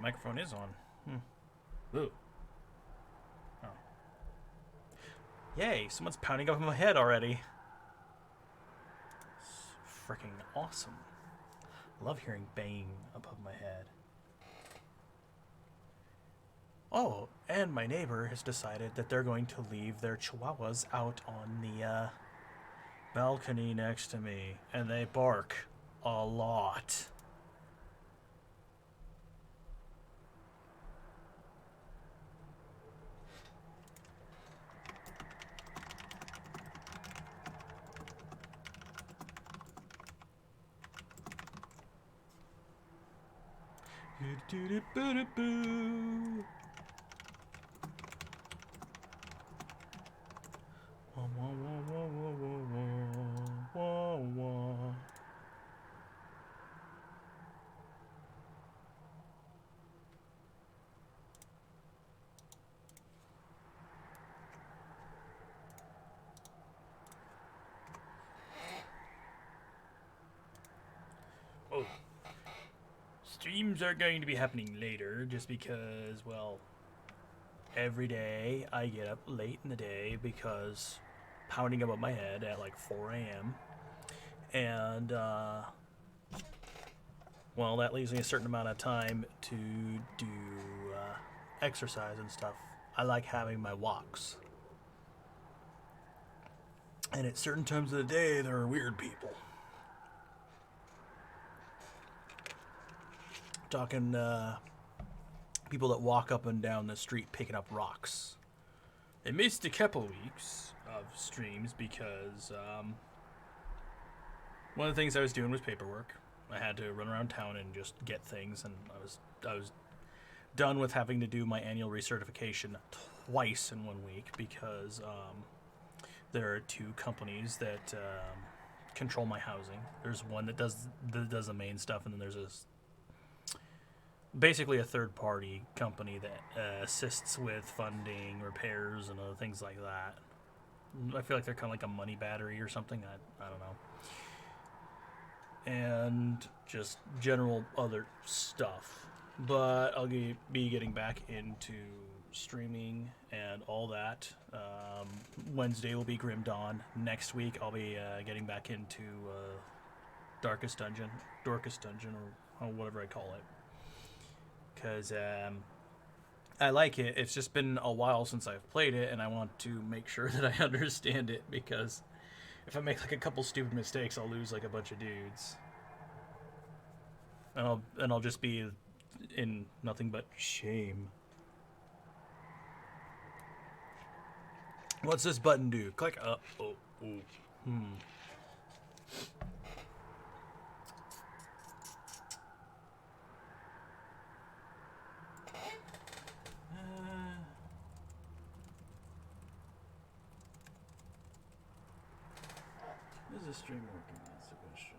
microphone is on. Ooh. Oh. Yay, someone's pounding up my head already. It's freaking awesome. Love hearing banging above my head. Oh, and my neighbor has decided that they're going to leave their chihuahuas out on the balcony next to me, and they bark a lot. Oh. Streams are going to be happening later just because, well, every day I get up late in the day because pounding above my head at like 4 a.m. And, well, that leaves me a certain amount of time to do exercise and stuff. I like having my walks. And at certain times of the day, there are weird people. Talking people that walk up and down the street picking up rocks. I missed a couple weeks of streams because one of the things I was doing was paperwork. I had to run around town and just get things, and I was done with having to do my annual recertification twice in 1 week because there are two companies that control my housing. There's one that does the main stuff, and then there's basically a third-party company that assists with funding, repairs, and other things like that. I feel like they're kind of like a money battery or something. I don't know. And just general other stuff. But I'll be getting back into streaming and all that. Wednesday will be Grim Dawn. Next week I'll be getting back into Dorcas Dungeon, or whatever I call it. Because I like it. It's just been a while since I've played it, and I want to make sure that I understand it, because if I make like a couple stupid mistakes, I'll lose like a bunch of dudes. And I'll just be in nothing but shame. What's this button do? Click up. Is the stream working? That's the question.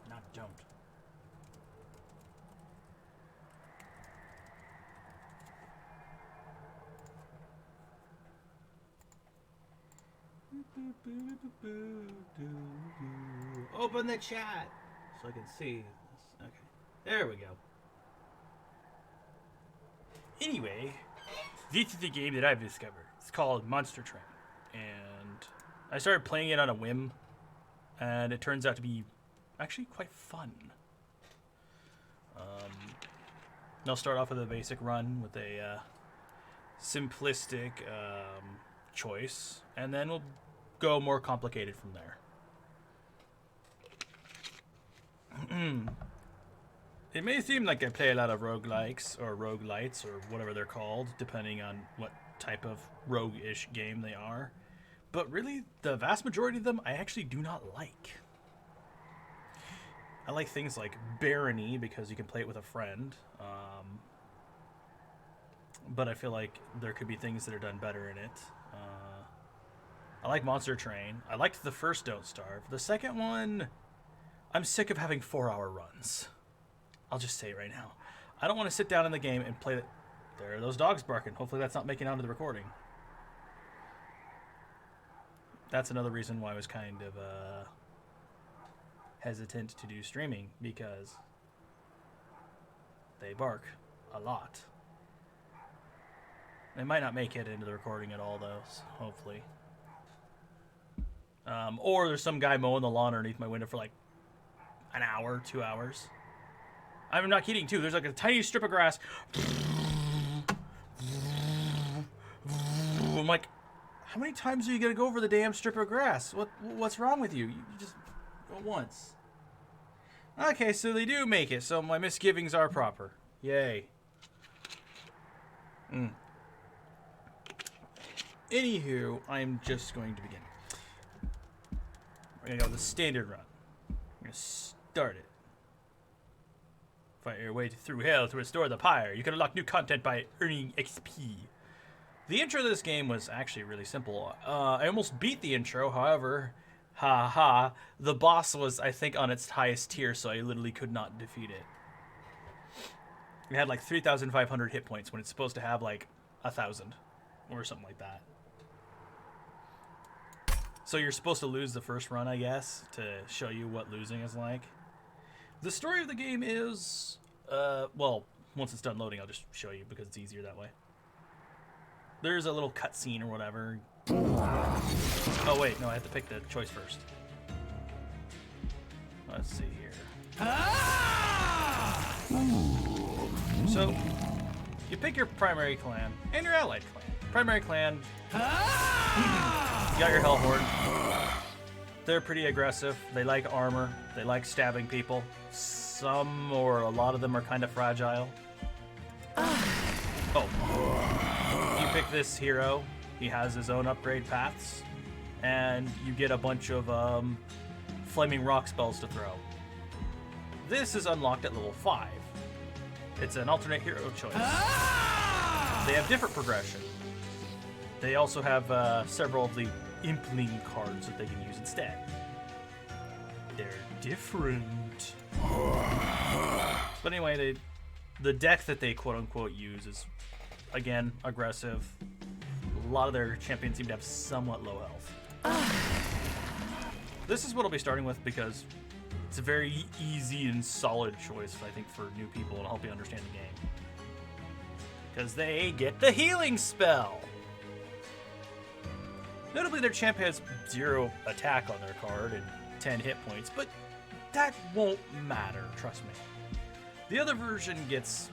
No, don't. Open the chat so I can see this. Okay, there we go. Anyway, this is a game that I've discovered. It's called Monster Train, and I started playing it on a whim, and it turns out to be actually quite fun. I'll start off with a basic run with a simplistic choice, and then we'll go more complicated from there. It may seem like I play a lot of roguelikes or rogue-lites or whatever they're called, depending on what type of rogue-ish game they are. But really, the vast majority of them I actually do not like. I like things like Barony because you can play it with a friend. But I feel like there could be things that are done better in it. I like Monster Train. I liked the first Don't Starve. The second one, I'm sick of having 4-hour runs. I'll just say it right now. I don't want to sit down in the game and play it. There are those dogs barking. Hopefully that's not making it onto the recording. that's another reason why I was kind of hesitant to do streaming, because they bark a lot. They might not make it into the recording at all, though, so hopefully. Or there's some guy mowing the lawn underneath my window for like an hour, 2 hours. I'm not kidding, too. There's like a tiny strip of grass. I'm like, how many times are you going to go over the damn strip of grass? What's wrong with you? You just go once. Okay, so they do make it, so my misgivings are proper. Yay. Anywho, I'm just going to begin. We're going to go with the standard run. We're going to start it. Fight your way through hell to restore the pyre. You can unlock new content by earning XP. The intro to this game was actually really simple. I almost beat the intro, however, the boss was, I think, on its highest tier, so I literally could not defeat it. It had like 3,500 hit points when it's supposed to have like 1,000 or something like that. So you're supposed to lose the first run, I guess, to show you what losing is like. The story of the game is, well, once it's done loading, I'll just show you because it's easier that way. There's a little cutscene or whatever. Oh, wait, no, I have to pick the choice first. Let's see here. So, you pick your primary clan and your allied clan. Primary clan, you got your Hellhorde. They're pretty aggressive. They like armor. They like stabbing people. Some or a lot of them are kind of fragile. Oh. You pick this hero. He has his own upgrade paths. And you get a bunch of flaming rock spells to throw. This is unlocked at level 5. It's an alternate hero choice. They have different progression. They also have several of the Impling cards that they can use instead. They're different. But anyway, the deck that they quote-unquote use is, again, aggressive. A lot of their champions seem to have somewhat low health. This is what I'll be starting with because it's a very easy and solid choice, I think, for new people, and I'll help you understand the game. Because they get the healing spell! Notably, their champ has 0 attack on their card and 10 hit points, but that won't matter, trust me. The other version gets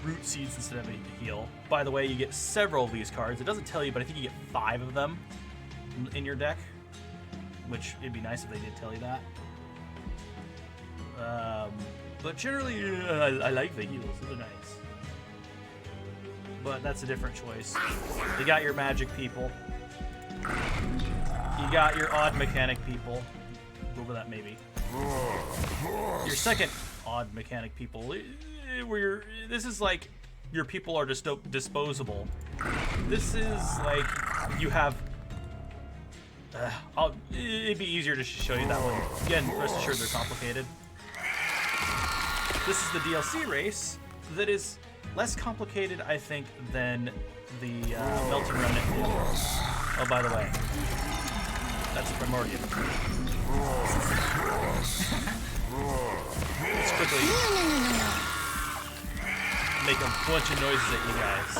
root seeds instead of a heal. By the way, you get several of these cards. It doesn't tell you, but I think you get 5 of them in your deck, which it'd be nice if they did tell you that. But generally, I like the heals. They're nice. But that's a different choice. You got your magic people. You got your odd mechanic people. Go over that maybe. Your second odd mechanic people, where this is like your people are just disposable. This is like you have. It'd be easier to show you that one. Again, rest assured they're complicated. This is the DLC race that is less complicated, I think, than the Melting Remnant. Oh, by the way, that's a Primordial. Let's quickly make a bunch of noises at you guys.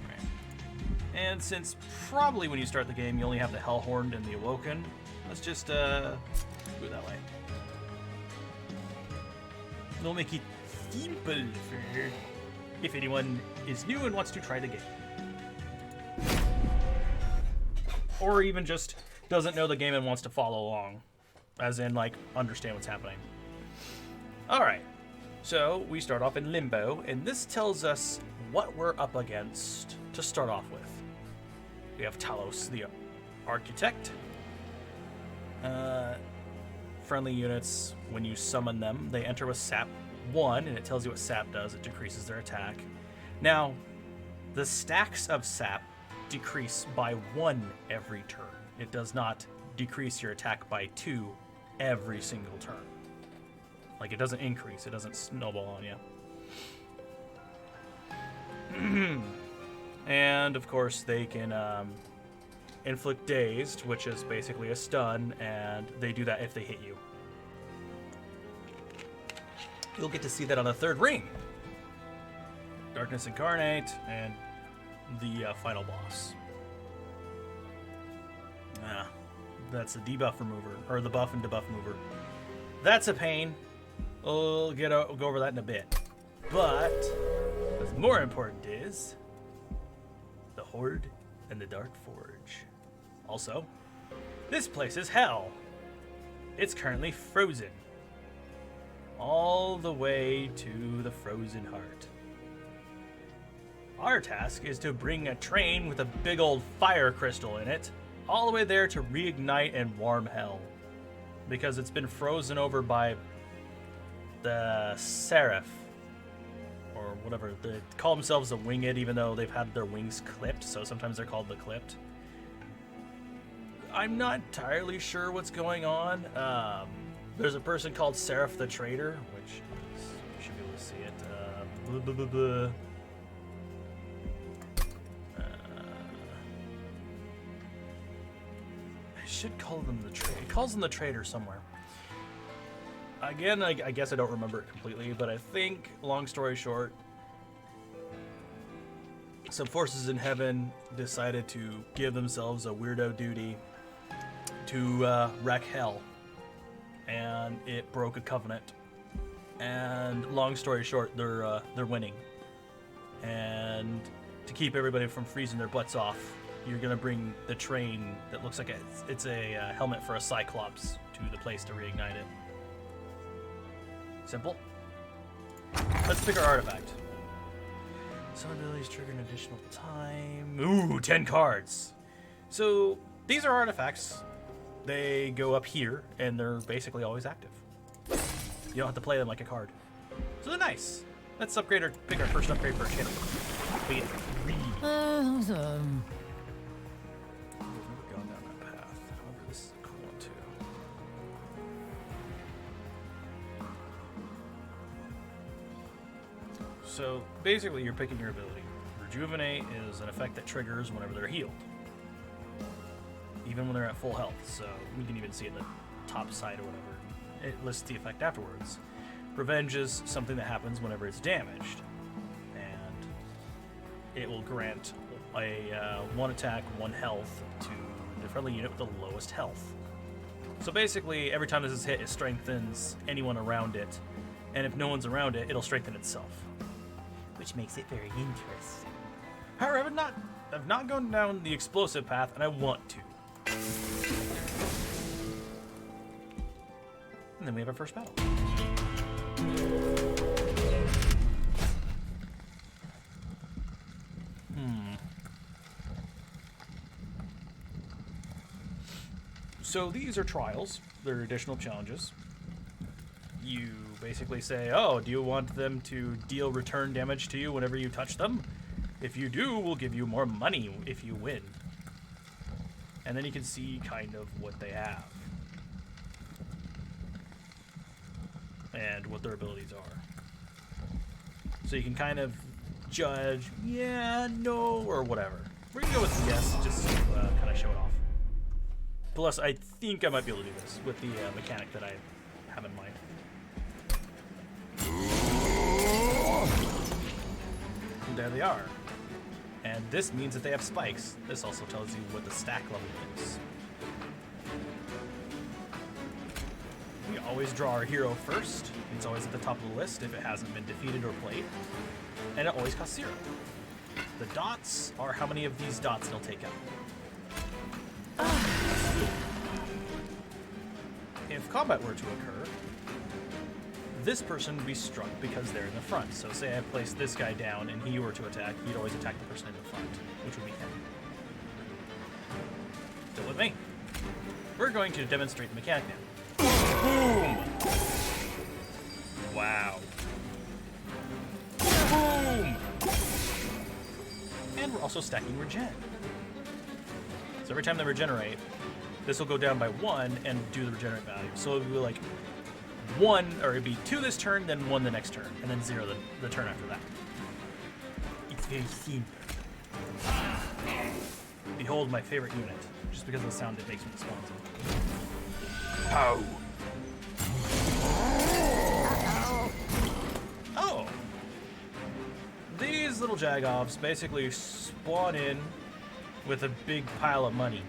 Right. And since probably when you start the game you only have the Hellhorned and the Awoken, let's just do it that way. We'll make it simple for if anyone is new and wants to try the game. Or even just doesn't know the game and wants to follow along. As in, like, understand what's happening. Alright. So, we start off in Limbo, and this tells us what we're up against to start off with. We have Talos, the Architect. Friendly units, when you summon them, they enter with Sap 1, and it tells you what Sap does. It decreases their attack. Now, the stacks of Sap decrease by 1 every turn. It does not decrease your attack by 2 every single turn. Like, it doesn't increase. It doesn't snowball on you. And, of course, they can Inflict Dazed, which is basically a stun, and they do that if they hit you. You'll get to see that on the third ring. Darkness Incarnate, and the final boss. That's the debuff remover, or the buff and debuff mover. That's a pain. We'll go over that in a bit. But what's more important is the Horde and the Dark Forge. Also, this place is hell. It's currently frozen. All the way to the frozen heart. Our task is to bring a train with a big old fire crystal in it all the way there to reignite and warm hell. Because it's been frozen over by the Seraph. Or whatever. They call themselves the Winged even though they've had their wings clipped. So sometimes they're called the Clipped. I'm not entirely sure what's going on. There's a person called Seraph the Traitor. Which is, you should be able to see it. I should call them the traitor. It calls them the traitor somewhere. Again, I guess I don't remember it completely, but I think, long story short, some forces in heaven decided to give themselves a weirdo duty to wreck hell, and it broke a covenant. And long story short, they're winning. And to keep everybody from freezing their butts off, you're gonna bring the train that looks like it's a helmet for a Cyclops to the place to reignite it. Simple. Let's pick our artifact. Some abilities trigger an additional time. Ooh, 10 cards. So these are artifacts. They go up here, and they're basically always active. You don't have to play them like a card. So they're nice. Let's upgrade or pick our first upgrade for a channel. We get 3. Awesome. I've never gone down that path. However, this is a cool one too. So basically, you're picking your ability. Rejuvenate is an effect that triggers whenever they're healed, even when they're at full health. So we can even see it in the top side or whatever. It lists the effect afterwards. Revenge is something that happens whenever it's damaged, and it will grant a 1 attack, 1 health to the friendly unit with the lowest health. So basically, every time this is hit, it strengthens anyone around it, and if no one's around it, it'll strengthen itself, which makes it very interesting. However, I've not gone down the explosive path, and I want to. And then we have our first battle. So these are trials. They're additional challenges. You basically say, oh, do you want them to deal return damage to you whenever you touch them? If you do, we'll give you more money if you win. And then you can see kind of what they have. And what their abilities are. So you can kind of judge, yeah, no, or whatever. We're gonna go with yes, just to kind of show it off. Plus, I think I might be able to do this with the mechanic that I have in mind. And there they are. And this means that they have spikes. This also tells you what the stack level is. We always draw our hero first. It's always at the top of the list if it hasn't been defeated or played. And it always costs 0. The dots are how many of these dots it'll take out. If combat were to occur, this person would be struck because they're in the front. So say I place this guy down and he were to attack, he'd always attack the person in the front, which would be him. Still with me. We're going to demonstrate the mechanic now. Boom! Wow. Boom! And we're also stacking regen. So every time they regenerate, this will go down by 1 and do the regenerate value. So it'll be like 1, or it'd be 2 this turn, then 1 the next turn, and then 0 the turn after that. It's very simple. Behold my favorite unit, just because of the sound it makes when it spawns in. Ow! Oh! These little jagoffs basically spawn in with a big pile of money.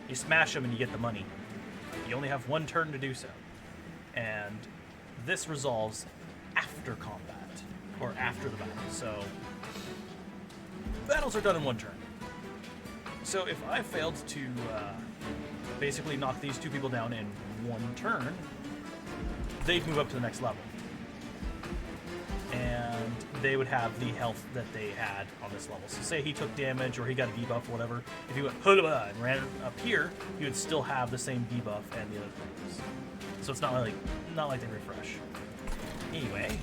You smash them and you get the money. You only have one turn to do so. And this resolves after combat, or after the battle. So, battles are done in one turn. So if I failed to basically knock these two people down in one turn, they'd move up to the next level. And they would have the health that they had on this level. So say he took damage or he got a debuff or whatever, if he went "Hulaba" and ran up here, he would still have the same debuff and the other things. So it's not like they refresh. Anyway,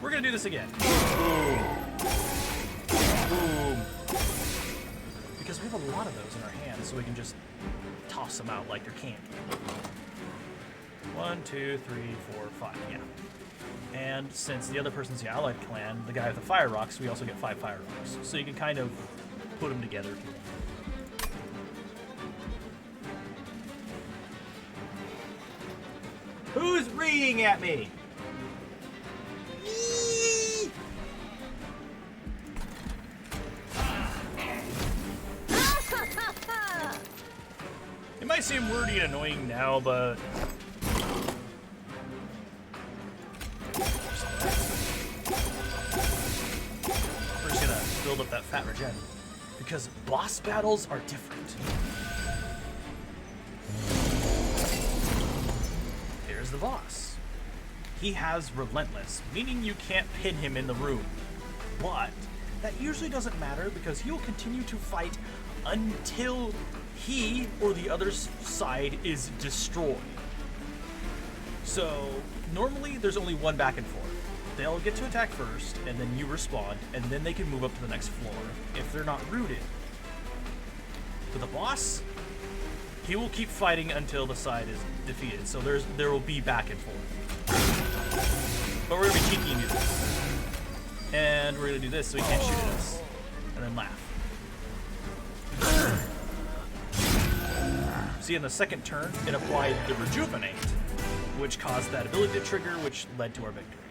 we're gonna do this again. Boom. Boom. Because we have a lot of those in our hands, so we can just toss them out like they're candy. 1, 2, 3, 4, 5, yeah. And since the other person's the allied clan, the guy with the fire rocks, we also get 5 fire rocks. So you can kind of put them together if you want. Who's reading at me? It might seem wordy and annoying now, but we're just gonna build up that fat regen, because boss battles are different. Here's the boss. He has Relentless, meaning you can't pin him in the room. But that usually doesn't matter, because he'll continue to fight until he or the other side is destroyed. So normally there's only one back and forth. They'll get to attack first, and then you respond, and then they can move up to the next floor if they're not rooted. With the boss, he will keep fighting until the side is defeated. So there will be back and forth. But we're gonna be cheeky and do this. And we're gonna do this so he can't shoot at us. And then laugh. See, in the second turn, it applied the Rejuvenate, which caused that ability to trigger, which led to our victory.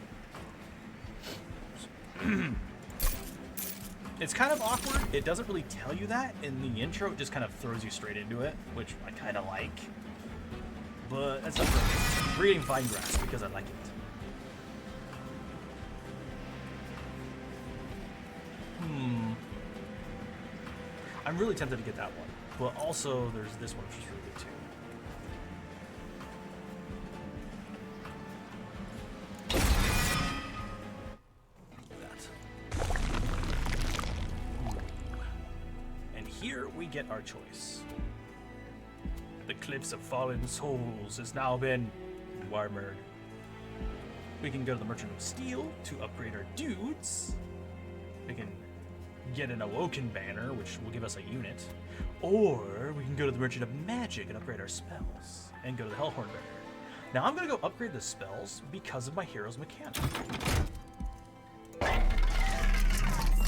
It's kind of awkward. It doesn't really tell you that in the intro. It just kind of throws you straight into it, which I kind of like. But that's not for me. I'm reading Vine Grass because I like it. I'm really tempted to get that one. But also, there's this one, which is really good too. And here we get our choice. The Cliffs of Fallen Souls has now been armored. We can go to the Merchant of Steel to upgrade our dudes. We can get an Awoken banner, which will give us a unit. Or we can go to the Merchant of Magic and upgrade our spells. And go to the Hellhorn banner. Now I'm going to go upgrade the spells because of my hero's mechanic.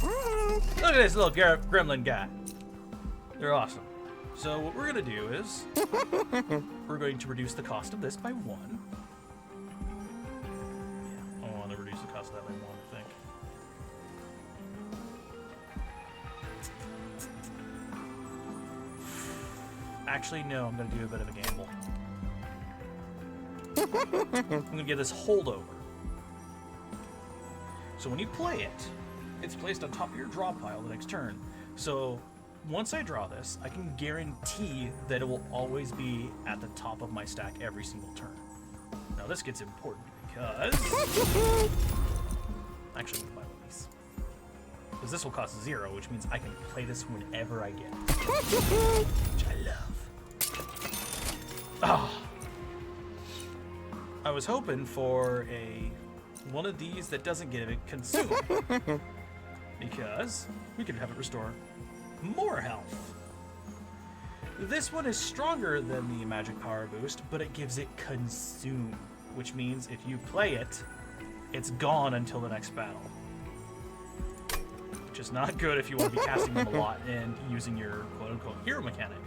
Look at this little gremlin guy. They're awesome. So what we're going to do is we're going to reduce the cost of this by 1. Yeah, I want to reduce the cost of that by 1, I think. Actually, no, I'm going to do a bit of a gamble. I'm going to give this holdover. So when you play it, it's placed on top of your draw pile the next turn. So once I draw this, I can guarantee that it will always be at the top of my stack every single turn. Now this gets important because... Actually, I'm going to buy one of these. Because this will cost 0, which means I can play this whenever I get it. Which I love. Ah! I was hoping for one of these that doesn't get it consumed. Because we could have it restore more health. This one is stronger than the magic power boost, but it gives it consume, which means if you play it, it's gone until the next battle. which is not good if you want to be casting them a lot and using your quote-unquote hero mechanic.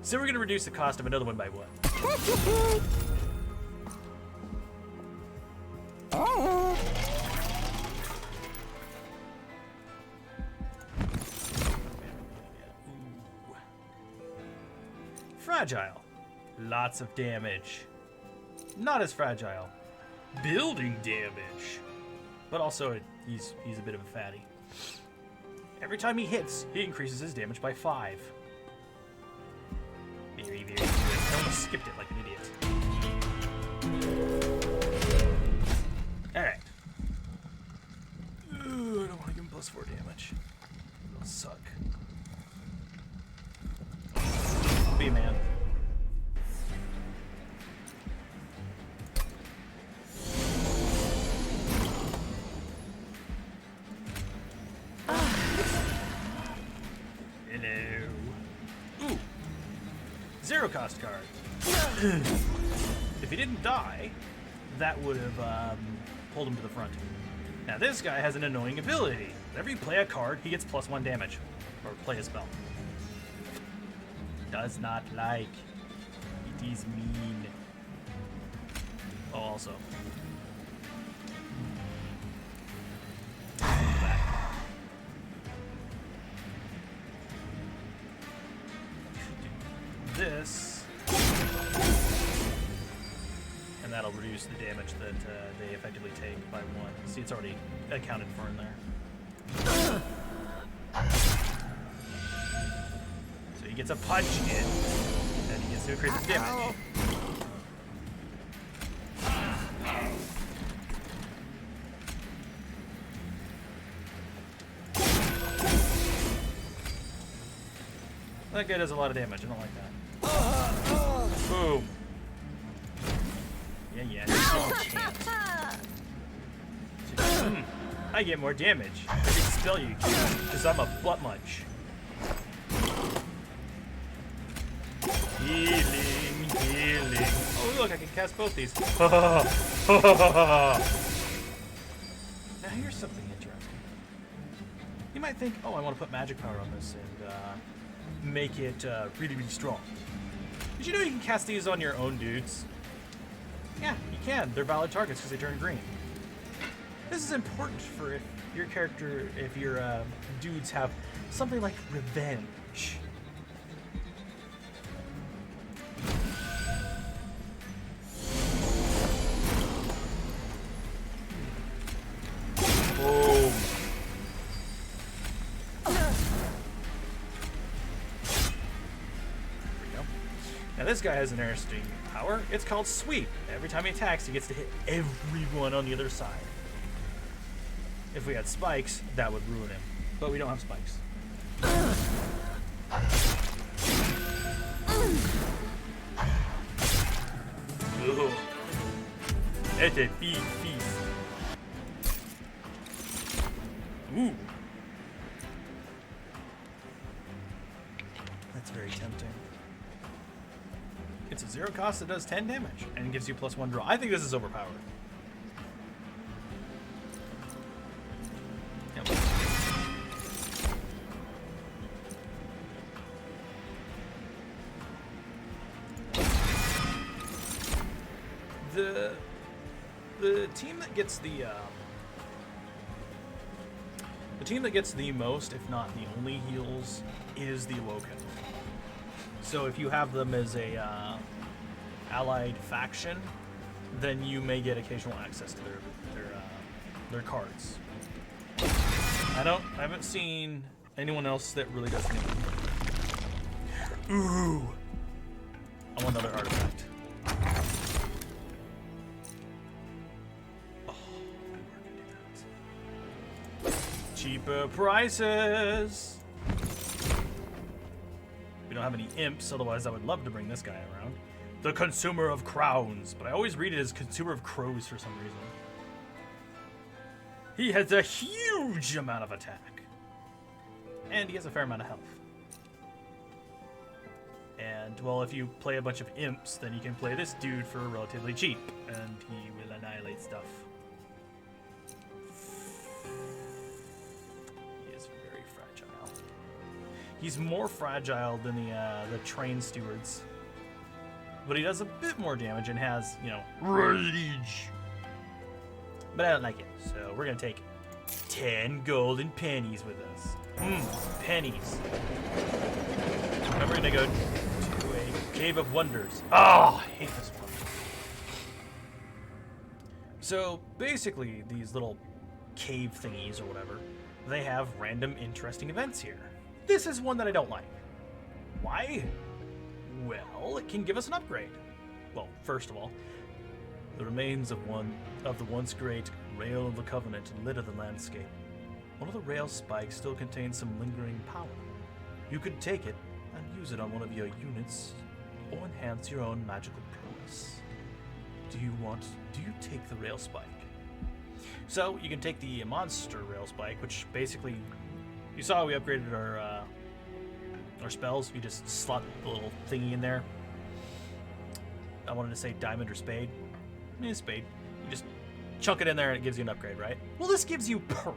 So we're going to reduce the cost of another one by what? Fragile. Lots of damage. Not as fragile. Building damage. But also, he's a bit of a fatty. Every time he hits, he increases his damage by 5. Very, very good. I almost skipped it like an idiot. Alright. I don't want to give him plus 4 damage. It'll suck. Be a man. Hello. Ooh. Zero cost card. If he didn't die, that would have pulled him to the front. Now this guy has an annoying ability. Whenever you play a card, he gets +1 damage. Or play a spell. Does not like. It is mean. Oh, also. This. And that'll reduce the damage that they effectively take by 1. See, it's already accounted for in there. He gets a punch in, and he gets to increase his damage. That guy does a lot of damage. I don't like that. Boom. Yeah. I get more damage. I can spell you because I'm a butt munch. Healing. Oh, look, I can cast both these. Now, here's something interesting. You might think, oh, I want to put magic power on this and make it really, really strong. Did you know you can cast these on your own dudes? Yeah, you can. They're valid targets because they turn green. This is important for if your character, if your dudes have something like revenge. Boom. Now this guy has an interesting power. It's called Sweep. Every time he attacks, he gets to hit everyone on the other side. If we had spikes, that would ruin him. But we don't have spikes. Ooh. That's a big feast. Ooh. That's very tempting. It's a 0 cost that does 10 damage and gives you +1 draw. I think this is overpowered. Yep. The team that gets the team that gets the most, if not the only heals, is the Awoken. So if you have them as a allied faction, then you may get occasional access to their cards. I haven't seen anyone else that really does anything. Ooh, I want another artifact. Oh, where can I do that? Cheaper prices. We don't have any imps, otherwise I would love to bring this guy around. The Consumer of Crowns, but I always read it as Consumer of Crows for some reason. He has a huge amount of attack. And he has a fair amount of health. And, well, if you play a bunch of imps, then you can play this dude for relatively cheap, and he will annihilate stuff. He is He's more fragile than the train stewards, but he does a bit more damage and has, you know, rage. But I don't like it, so we're gonna take 10 golden pennies with us. Pennies. And we're gonna go to a cave of wonders. Oh, I hate this one. So basically, these little cave thingies or whatever, they have random interesting events here. This is one that I don't like. Why? Well, it can give us an upgrade. Well, first of all, the remains of the once great Rail of the Covenant litter the landscape. One of the rail spikes still contains some lingering power. You could take it and use it on one of your units, or enhance your own magical prowess. Do you take the rail spike? So you can take the monster rail spike, which basically, you saw we upgraded our spells. You just slot the little thingy in there. I wanted to say diamond or spade. Spade. You just chunk it in there and it gives you an upgrade, right? Well, this gives you purge.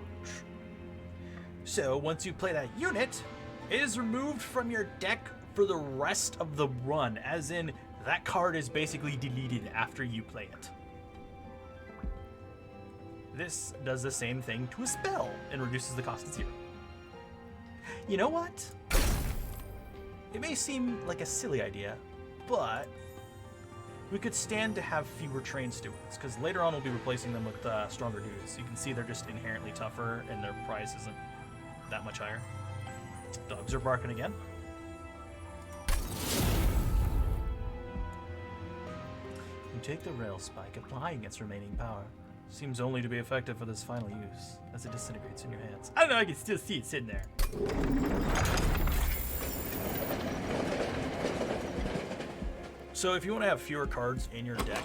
So once you play that unit, it is removed from your deck for the rest of the run, as in that card is basically deleted after you play it. This does the same thing to a spell and reduces the cost to 0. You know what? It may seem like a silly idea, but we could stand to have fewer train stewards, because later on we'll be replacing them with stronger dudes. You can see they're just inherently tougher and their price isn't that much higher. Dogs are barking again. You take the rail spike, applying its remaining power. Seems only to be effective for this final use, as it disintegrates in your hands. I don't know, I can still see it sitting there. So if you want to have fewer cards in your deck,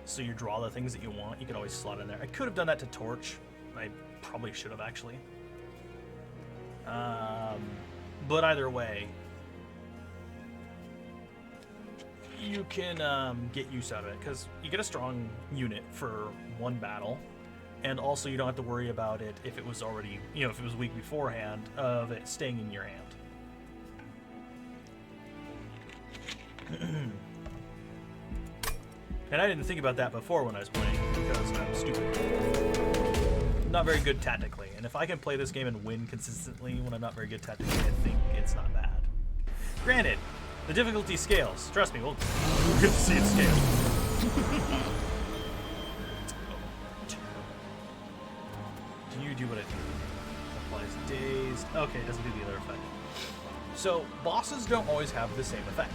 so you draw the things that you want, you can always slot in there. I could have done that to Torch. I probably should have, actually. But either way, you can get use out of it, because you get a strong unit for one battle, and also you don't have to worry about it if it was already, if it was weak beforehand, of it staying in your hand. And I didn't think about that before when I was playing, because I'm stupid. Not very good tactically, and if I can play this game and win consistently when I'm not very good tactically, I think it's not bad. Granted, the difficulty scales. Trust me, we'll get to see it scale. Do you do what I do? Applies days. Okay, it doesn't do the other effect. So bosses don't always have the same effect.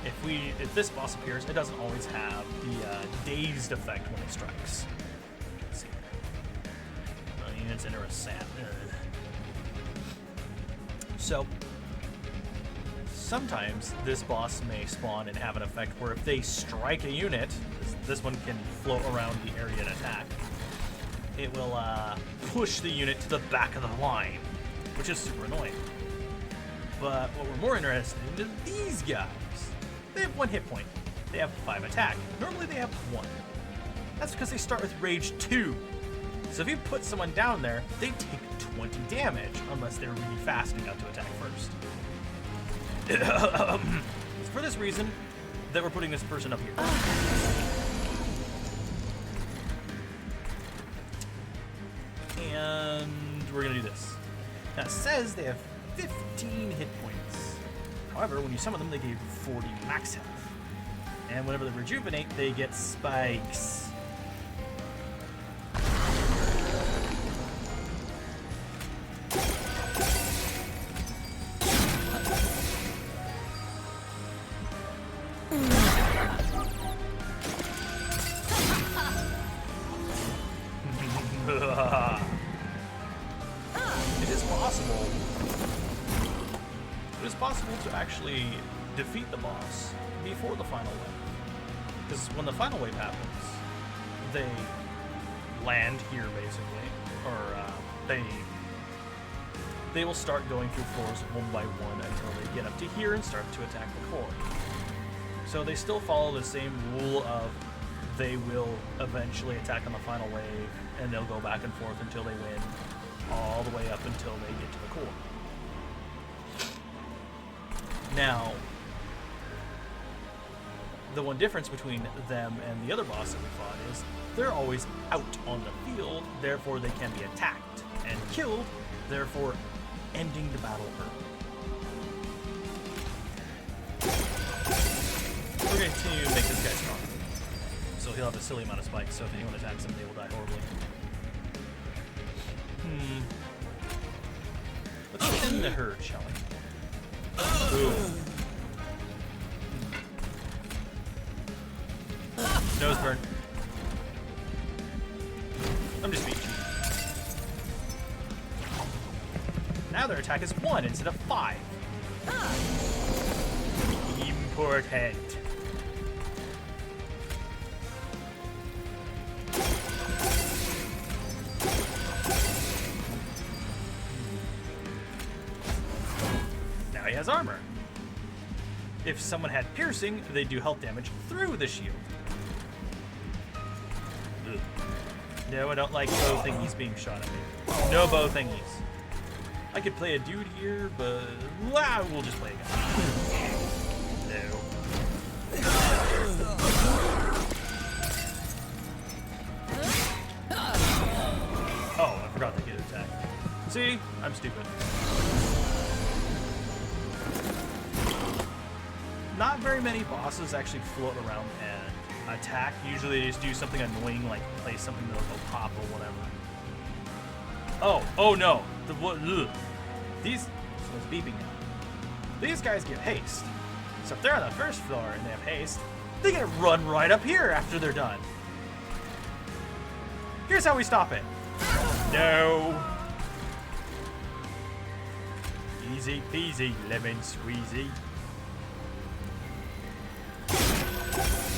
If this boss appears, it doesn't always have the dazed effect when it strikes. Let's see. Units enter a sand. So sometimes this boss may spawn and have an effect where if they strike a unit, this one can float around the area and attack. It will push the unit to the back of the line, which is super annoying. But what we're more interested in is these guys. They have 1 hit point. They have 5 attack. Normally they have 1. That's because they start with Rage 2. So if you put someone down there, they take 20 damage, unless they're really fast enough to attack first. It's for this reason that we're putting this person up here. And we're going to do this. Now it says they have 15 hit points. However, when you summon them, they give 40 max health. And whenever they rejuvenate, they get spikes. It is possible to actually defeat the boss before the final wave. Because when the final wave happens, they land here basically, or they will start going through floors one by one until they get up to here and start to attack the core. So they still follow the same rule of they will eventually attack on the final wave, and they'll go back and forth until they win, all the way up until they get to the core. Now, the one difference between them and the other boss that we fought is they're always out on the field, therefore they can be attacked and killed, therefore ending the battle early. We're going to continue to make this guy strong. So he'll have a silly amount of spikes, so if anyone attacks him, they will die horribly. Let's end the herd, shall we? Ooh. Nose burn. I'm just being cheap. Now their attack is 1 instead of 5. Important. Now he has armor. If someone had piercing, they do health damage through the shield. Ugh. No, I don't like bow thingies being shot at me. No bow thingies. I could play a dude here, but we'll just play a guy. No. Oh, I forgot to get attack. See? I'm stupid. Not very many bosses actually float around and attack. Usually they just do something annoying, like play something that'll go pop or whatever. Oh no. These, so it's beeping now. These guys get haste. So if they're on the first floor and they have haste, they get run right up here after they're done. Here's how we stop it. No. Easy peasy, lemon squeezy.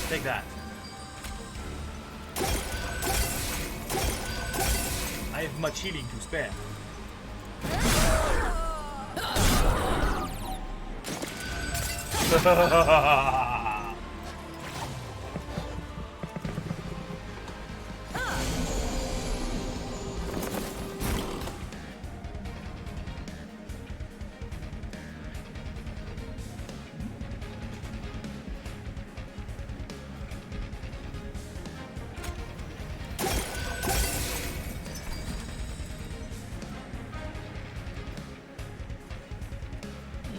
Take that. I have much healing to spare.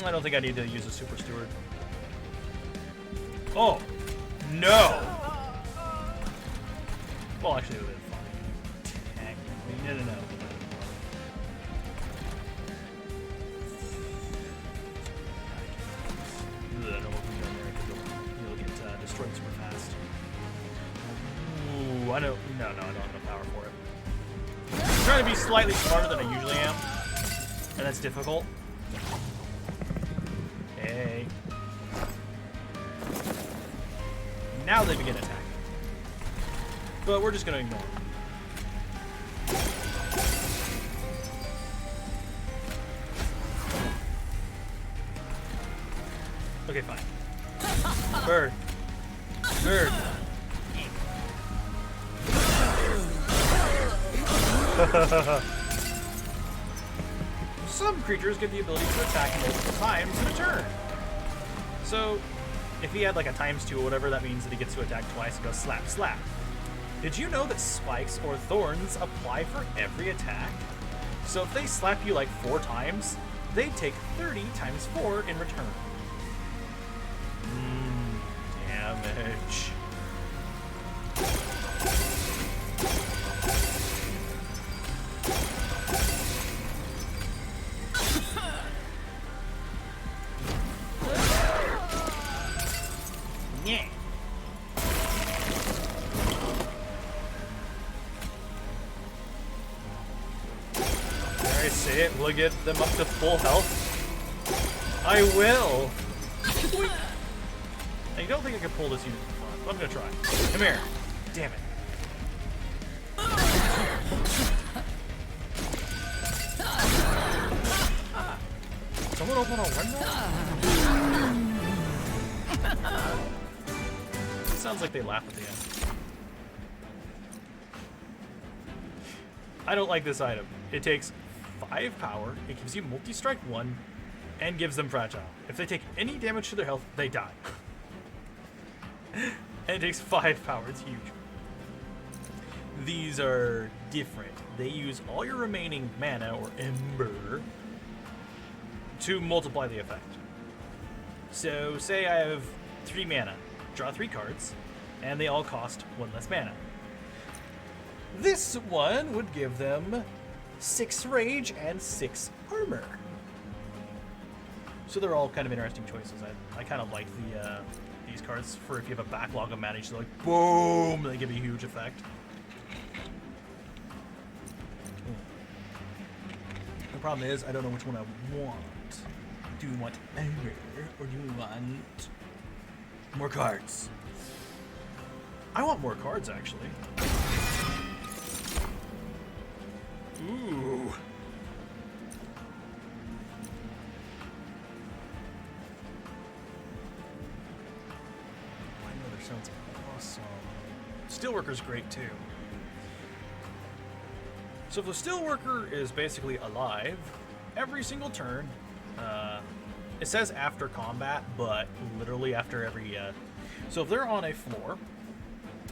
I don't think I need to use a super steward. Oh, no! Well, actually, it would have been fine. Technically, no. I don't know what we're doing there because you'll get destroyed super fast. Ooh, I don't. No, I don't have enough power for it. I'm trying to be slightly smarter than I usually am, and that's difficult. Hey. Now they begin attacking. But we're just going to ignore them. Okay, fine. Bird. Bird. Some creatures get the ability to attack multiple times in a turn. So, if he had like a ×2 or whatever, that means that he gets to attack twice and goes slap, slap. Did you know that spikes or thorns apply for every attack? So if they slap you like 4 times, they take 30 times 4 in return. Damage. Yeah. Dare I say it? Will I get them up to full health? I will. I don't think I can pull this unit in front, but I'm gonna try. Come here. Damn it. Someone open a window? It sounds like they laugh at the end. I don't like this item. It takes 5 power. It gives you multi-strike 1, and gives them fragile. If they take any damage to their health, they die. And it takes 5 power. It's huge. These are different. They use all your remaining mana or ember to multiply the effect. So say I have 3 mana, draw 3 cards, and they all cost 1 less mana. This one would give them 6 rage and 6 armor. So they're all kind of interesting choices. I kind of like these cards for if you have a backlog of mana, so like boom, they give you a huge effect. The problem is I don't know which one I want. Do you want ember or do you want more cards? I want more cards actually. Ooh. White Mother sounds awesome. Steelworker's great too. So if the Steelworker is basically alive, every single turn, it says after combat, but literally after every... so if they're on a floor,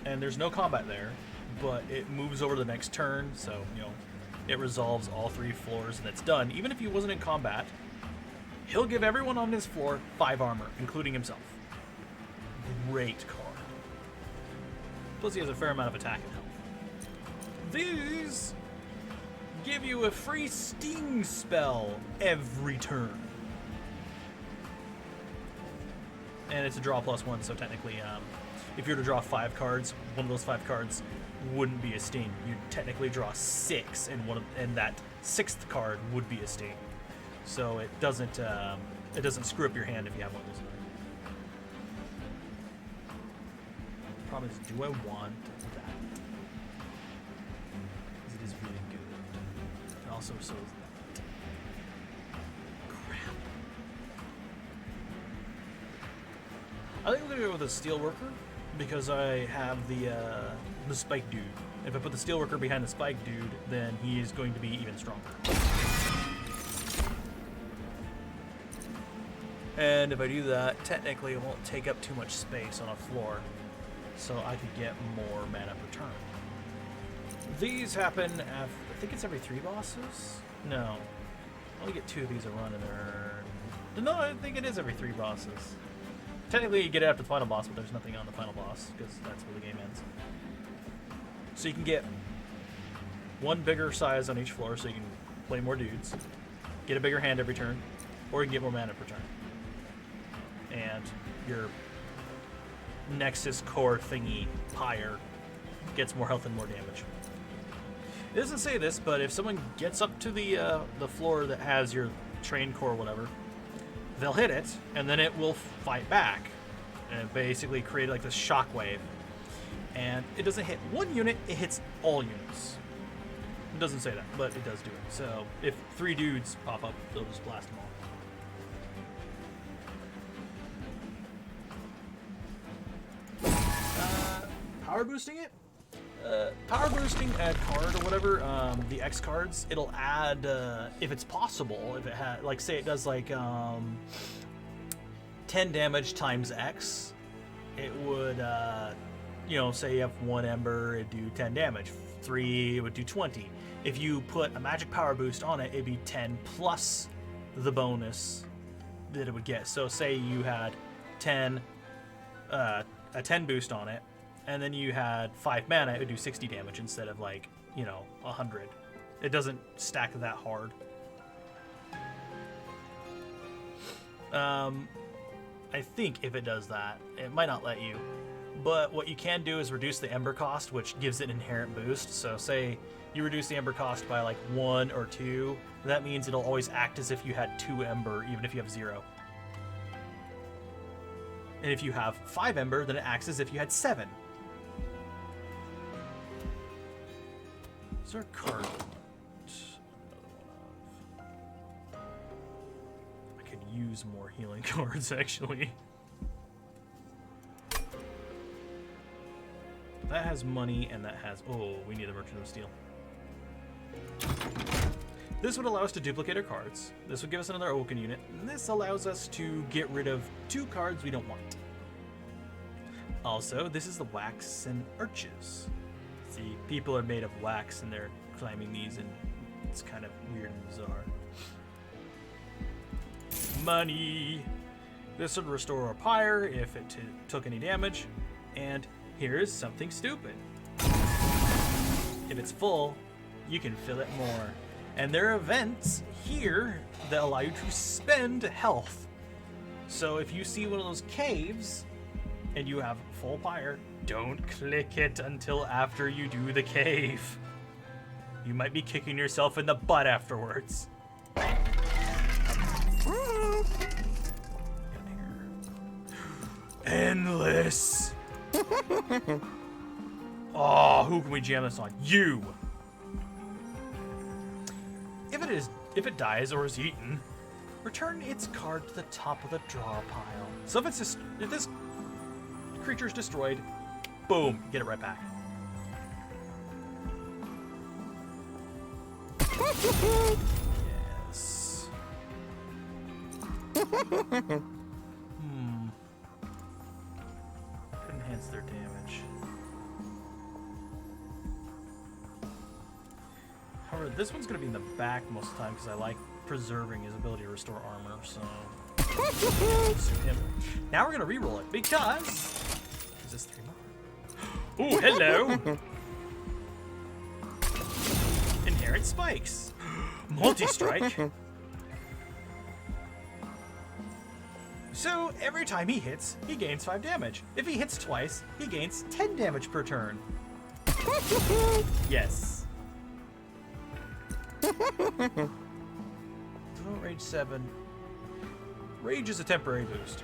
and there's no combat there, but it moves over the next turn, so, you know, it resolves all 3 floors and it's done. Even if he wasn't in combat, he'll give everyone on his floor 5 armor, including himself. Great card. Plus he has a fair amount of attack and health. These give you a free sting spell every turn. And it's a draw +1, so technically, if you were to draw 5 cards, one of those 5 cards wouldn't be a sting. You'd technically draw 6, and that 6th card would be a sting. So it doesn't screw up your hand if you have one of those. The problem is, do I want that? Because it is really good. And also, so is that. Crap. I think I'm gonna go with a Steelworker because I have the Spike Dude. If I put the Steelworker behind the Spike Dude, then he is going to be even stronger. And if I do that, technically it won't take up too much space on a floor, so I could get more mana per turn. These happen after, I think it's every 3 bosses? No. I only get 2 of these a run in there. No, I think it is every 3 bosses. Technically you get it after the final boss, but there's nothing on the final boss, because that's where the game ends. So you can get 1 bigger size on each floor, so you can play more dudes, get a bigger hand every turn, or you can get more mana per turn. And your Nexus core thingy, Pyre, gets more health and more damage. It doesn't say this, but if someone gets up to the floor that has your train core or whatever, they'll hit it, and then it will fight back. And it basically created like this shockwave. And it doesn't hit 1 unit, it hits all units. It doesn't say that, but it does do it. So if 3 dudes pop up, they'll just blast them all. Power boosting it? Power boosting a card or whatever, the X cards, it'll add, if it's possible, if it had, like, say it does like 10 damage times X, it would, you know, say you have 1 Ember, it'd do 10 damage, 3, it would do 20. If you put a magic power boost on it, it'd be 10 plus the bonus that it would get. So say you had 10, a 10 boost on it, and then you had 5 mana, it would do 60 damage instead of, like, you know, 100. It doesn't stack that hard. I think if it does that, it might not let you. But what you can do is reduce the Ember cost, which gives it an inherent boost. So say you reduce the Ember cost by like 1 or 2, that means it'll always act as if you had 2 Ember, even if you have 0. And if you have 5 Ember, then it acts as if you had 7. Is there a card? I could use more healing cards, actually. That has money, and that has... Oh, we need a Merchant of Steel. This would allow us to duplicate our cards. This would give us another Awoken unit. And this allows us to get rid of 2 cards we don't want. Also, this is the wax and arches. See, people are made of wax and they're climbing these, and it's kind of weird and bizarre. Money. This would restore our pyre if it took any damage. And here's something stupid. If it's full, you can fill it more. And there are events here that allow you to spend health. So if you see one of those caves and you have full pyre, don't click it until after you do the cave. You might be kicking yourself in the butt afterwards. Endless. Oh, who can we jam this on? You. If it dies or is eaten, return its card to the top of the draw pile. So if this creature is destroyed, boom, get it right back. Yes. Enhance their damage. However, this one's going to be in the back most of the time because I like preserving his ability to restore armor, so... suit him. Now we're going to reroll it because... Is this 3 more? Ooh, hello! Inherent spikes. Multi-strike. So, every time he hits, he gains 5 damage. If he hits twice, he gains 10 damage per turn. Yes. Rage 7. Rage is a temporary boost.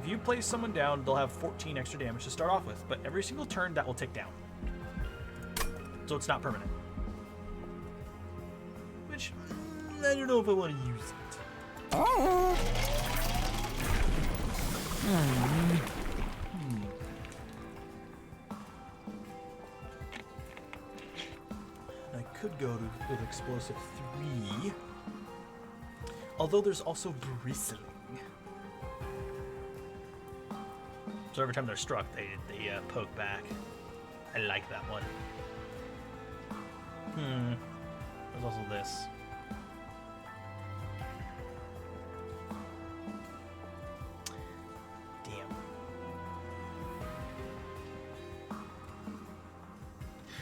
If you place someone down, they'll have 14 extra damage to start off with, but every single turn that will tick down. So it's not permanent. Which, I don't know if I want to use it. Oh. I could go with Explosive 3. Although there's also Bristling. So every time they're struck, they poke back. I like that one. There's also this.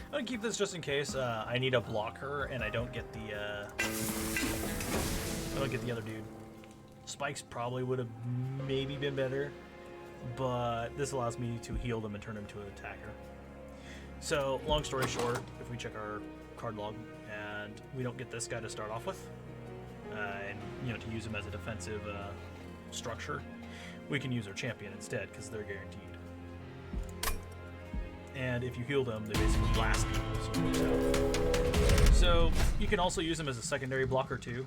I'm gonna keep this just in case I need a blocker and I don't get the other dude. Spikes probably would have maybe been better, but this allows me to heal them and turn them to an attacker. So, long story short, if we check our card log and we don't get this guy to start off with, and to use him as a defensive structure, we can use our champion instead because they're guaranteed. And if you heal them, they basically blast people. So you can also use them as a secondary blocker too.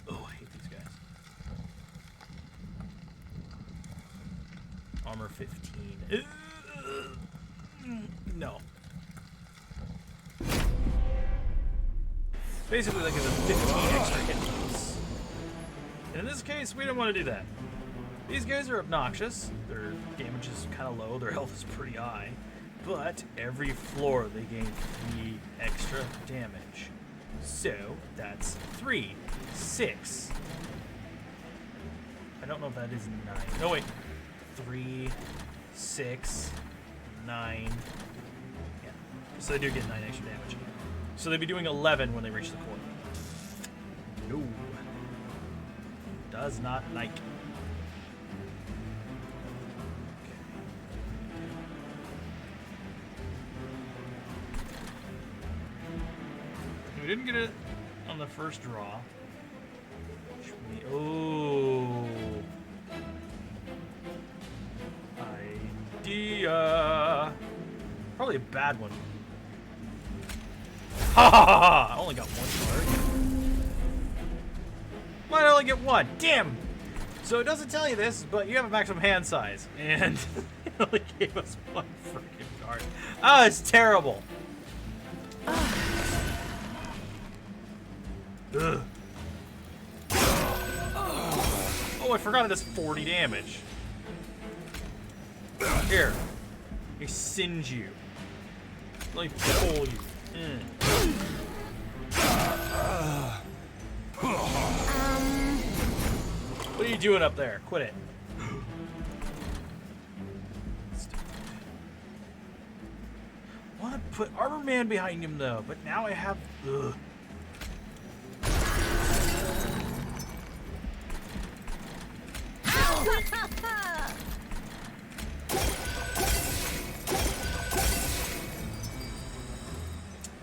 Oh, I hate these guys. Armor 15. No. Basically, like, it's a 15 extra hit points. And in this case, we don't want to do that. These guys are obnoxious. Their damage is kind of low. Their health is pretty high. But every floor they gain 3 extra damage. So that's 3, 6. I don't know if that is 9. No, wait. 3, 6, 9. Yeah. So they do get 9 extra damage. So they'd be doing 11 when they reach the core. No. Does not like. We didn't get it on the first draw. Oh. Idea. Probably a bad one. Ha ha ha! I only got 1 card. Might only get 1. Damn! So it doesn't tell you this, but you have a maximum hand size. And it only gave us 1 freaking card. Oh, it's terrible. Ugh. Oh, I forgot it does 40 damage. Here. I singe you. Let me pull you. What are you doing up there? Quit it. I want to put Armor Man behind him though, but now I have. Ugh.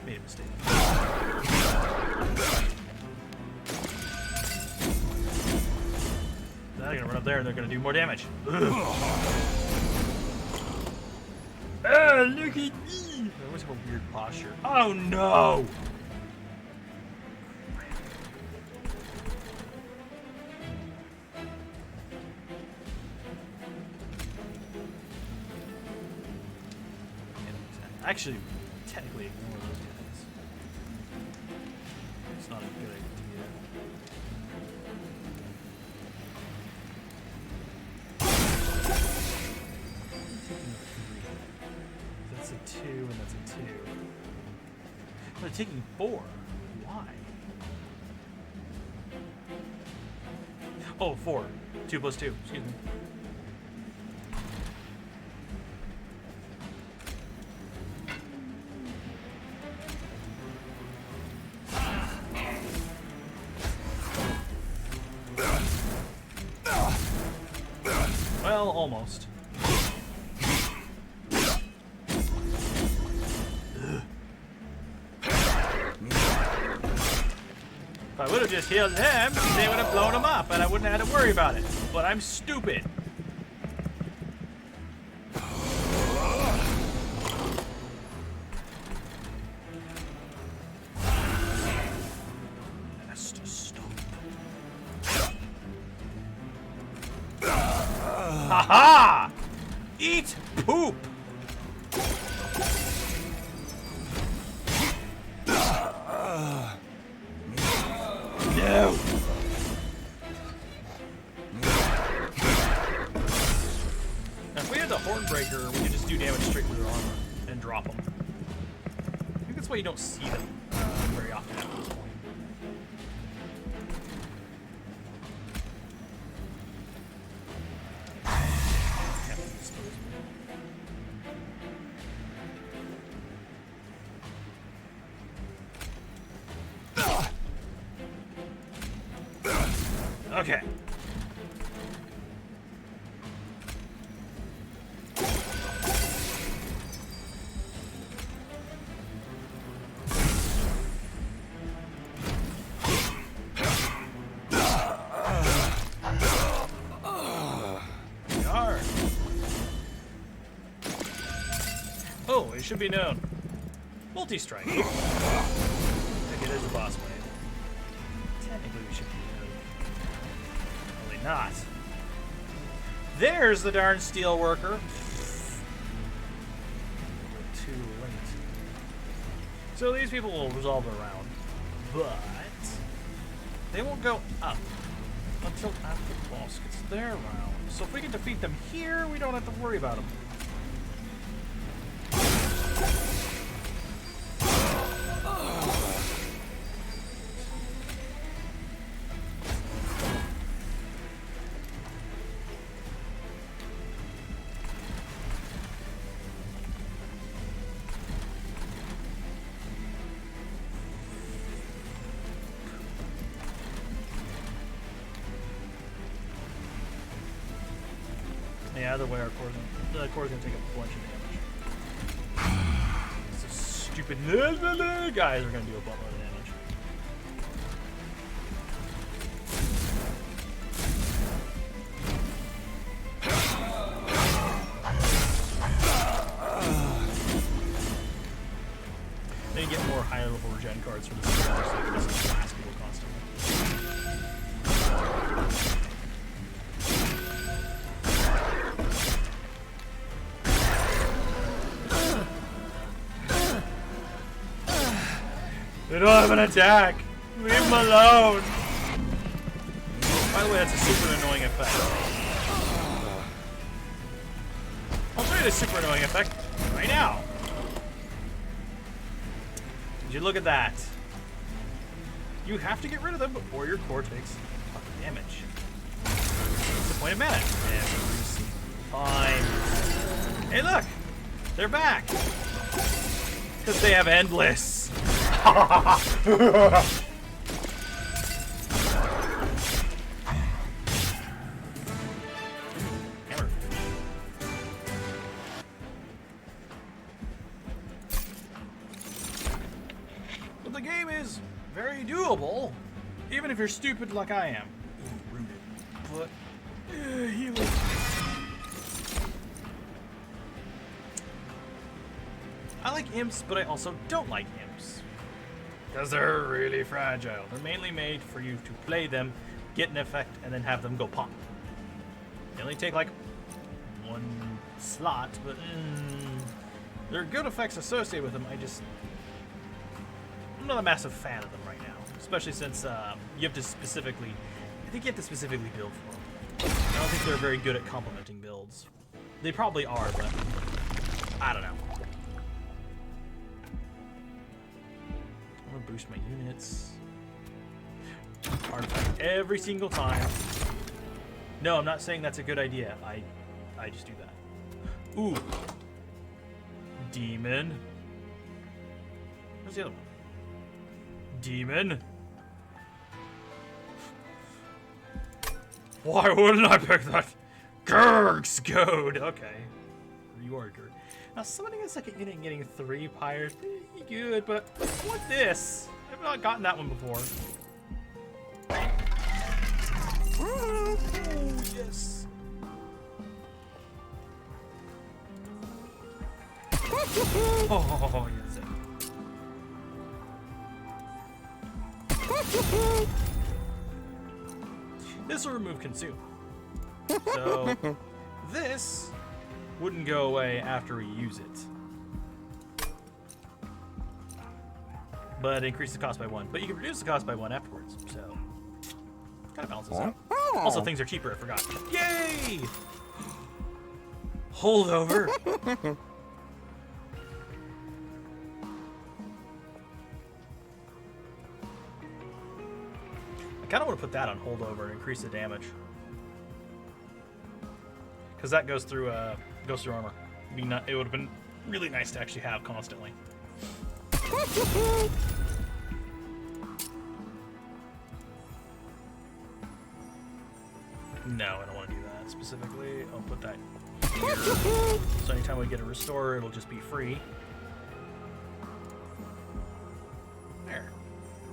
Made a mistake. Now they're gonna run up there and they're gonna do more damage. Oh, look at me! I always have a weird posture. Oh no! Actually, technically ignore those guys. It's not a good idea. That's a 2 and that's a 2. They're taking 4. Why? Oh, 4. 2 plus 2. Excuse me. Well, almost. If I would have just healed him, they would have blown him up, and I wouldn't have had to worry about it. But I'm stupid. Has to stop. Ha-ha! Eat poop! No! Now, if we had the Hornbreaker, we could just do damage straight to their armor and drop them. I think that's why you don't see them very often at this point. Okay. Yarn. Oh, it should be known. Multi-strike. Maybe there's a boss wave. Technically, we should be not. There's the darn steel worker. Too late. So these people will resolve around, but they won't go up until after the boss gets their round. So if we can defeat them here, we don't have to worry about them. Yeah, either way, the core's gonna take a bunch of damage. These stupid guys are gonna do a buttload of damage. Then you get more higher level regen cards from this, so you can just blast people constantly. They don't have an attack. Leave him alone! By the way, that's a super annoying effect. I'll show you the super annoying effect right now. Did you look at that? You have to get rid of them before your core takes fucking damage. What's the point of mana? Every single time. Hey, look! They're back! Because they have endless. Hammer. But the game is very doable, even if you're stupid like I am. Ooh, rooted. But healing. I like imps, but I also don't like imps. Because they're really fragile. They're mainly made for you to play them, get an effect, and then have them go pop. They only take like one slot, but there are good effects associated with them. I'm not a massive fan of them right now. Especially since you have to specifically, I think you have to specifically build for them. I don't think they're very good at complementing builds. They probably are, but I don't know. I'm gonna boost my units. Artifact every single time. No, I'm not saying that's a good idea. I just do that. Ooh. Demon. Where's the other one? Demon. Why wouldn't I pick that? Gurg's goad. Okay. You are Gurg. Now, summoning a second unit and getting 3 pyres, pretty good, but what this? I've not gotten that one before. Oh, yes. Oh, yes. This will remove consume. So, this wouldn't go away after we use it. But increase the cost by 1. But you can reduce the cost by 1 afterwards, so kind of balances out. Also, things are cheaper, I forgot. Yay! Holdover. I kind of want to put that on holdover and increase the damage. Because that goes through armor. It would have been really nice to actually have constantly. No, I don't want to do that specifically. I'll put that here. So anytime we get a restore, it'll just be free. There.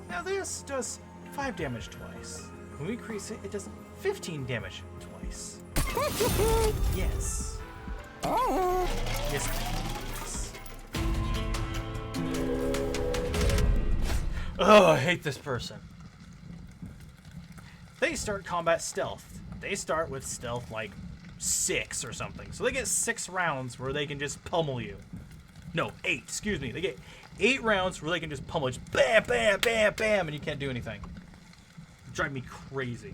Now this does 5 damage twice. When we increase it, it does 15 damage twice. Yes. Yes. Oh, I hate this person. They start combat stealth. They start with stealth like 6 or something. So they get 6 rounds where they can just pummel you. No, 8, excuse me. They get 8 rounds where they can just pummel you. Bam, bam, bam, bam, and you can't do anything. Drive me crazy.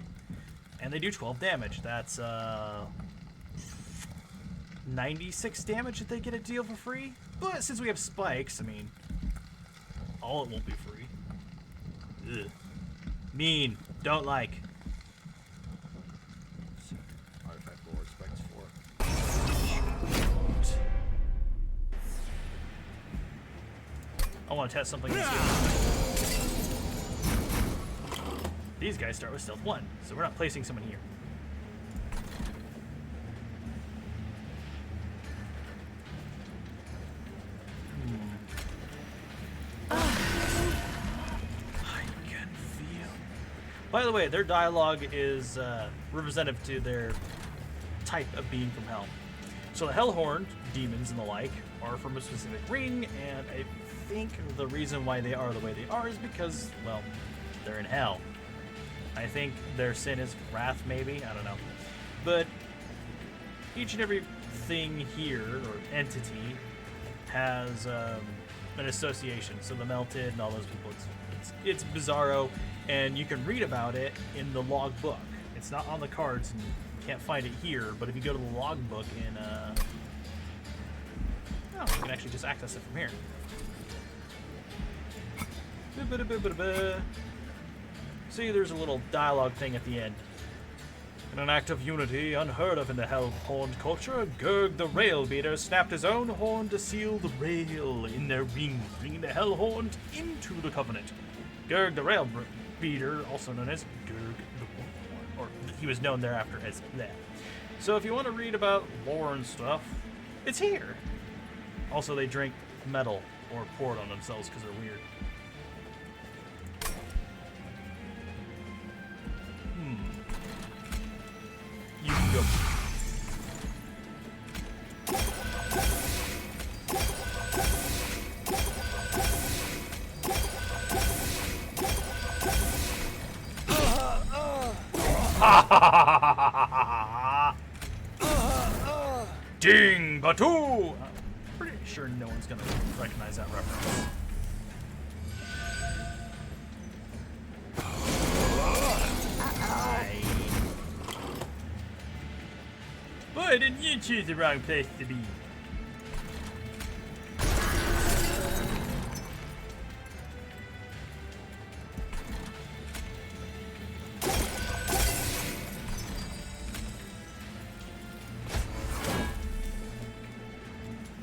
And they do 12 damage. That's 96 damage that they get a deal for free. But since we have spikes, I mean, all it won't be free. Ugh. Mean. Don't like. Artifact lore spikes 4. I want to test something this year. These guys start with stealth 1, so we're not placing someone here. I can feel. By the way, their dialogue is representative to their type of being from Hell. So the Hellhorned demons and the like are from a specific ring, and I think the reason why they are the way they are is because, well, they're in Hell. I think their sin is wrath, maybe. I don't know. But each and every thing here, or entity, has an association. So the Melted and all those people, it's It's bizarro, and you can read about it in the log book. It's not on the cards, and you can't find it here. But if you go to the log book in, oh, you can actually just access it from here. See, there's a little dialogue thing at the end. In an act of unity unheard of in the hell-horned culture, Gurg the Rail Beater snapped his own horn to seal the rail in their rings, bringing the hell-horned into the covenant. Gurg the Rail Beater, also known as Gurg the Warhorn, or he was known thereafter as that. So if you want to read about lore and stuff, it's here. Also, they drink metal or pour it on themselves because they're weird. You can go. Ding Batu! I'm pretty sure no one's gonna recognize that reference. Boy, didn't you choose the wrong place to be?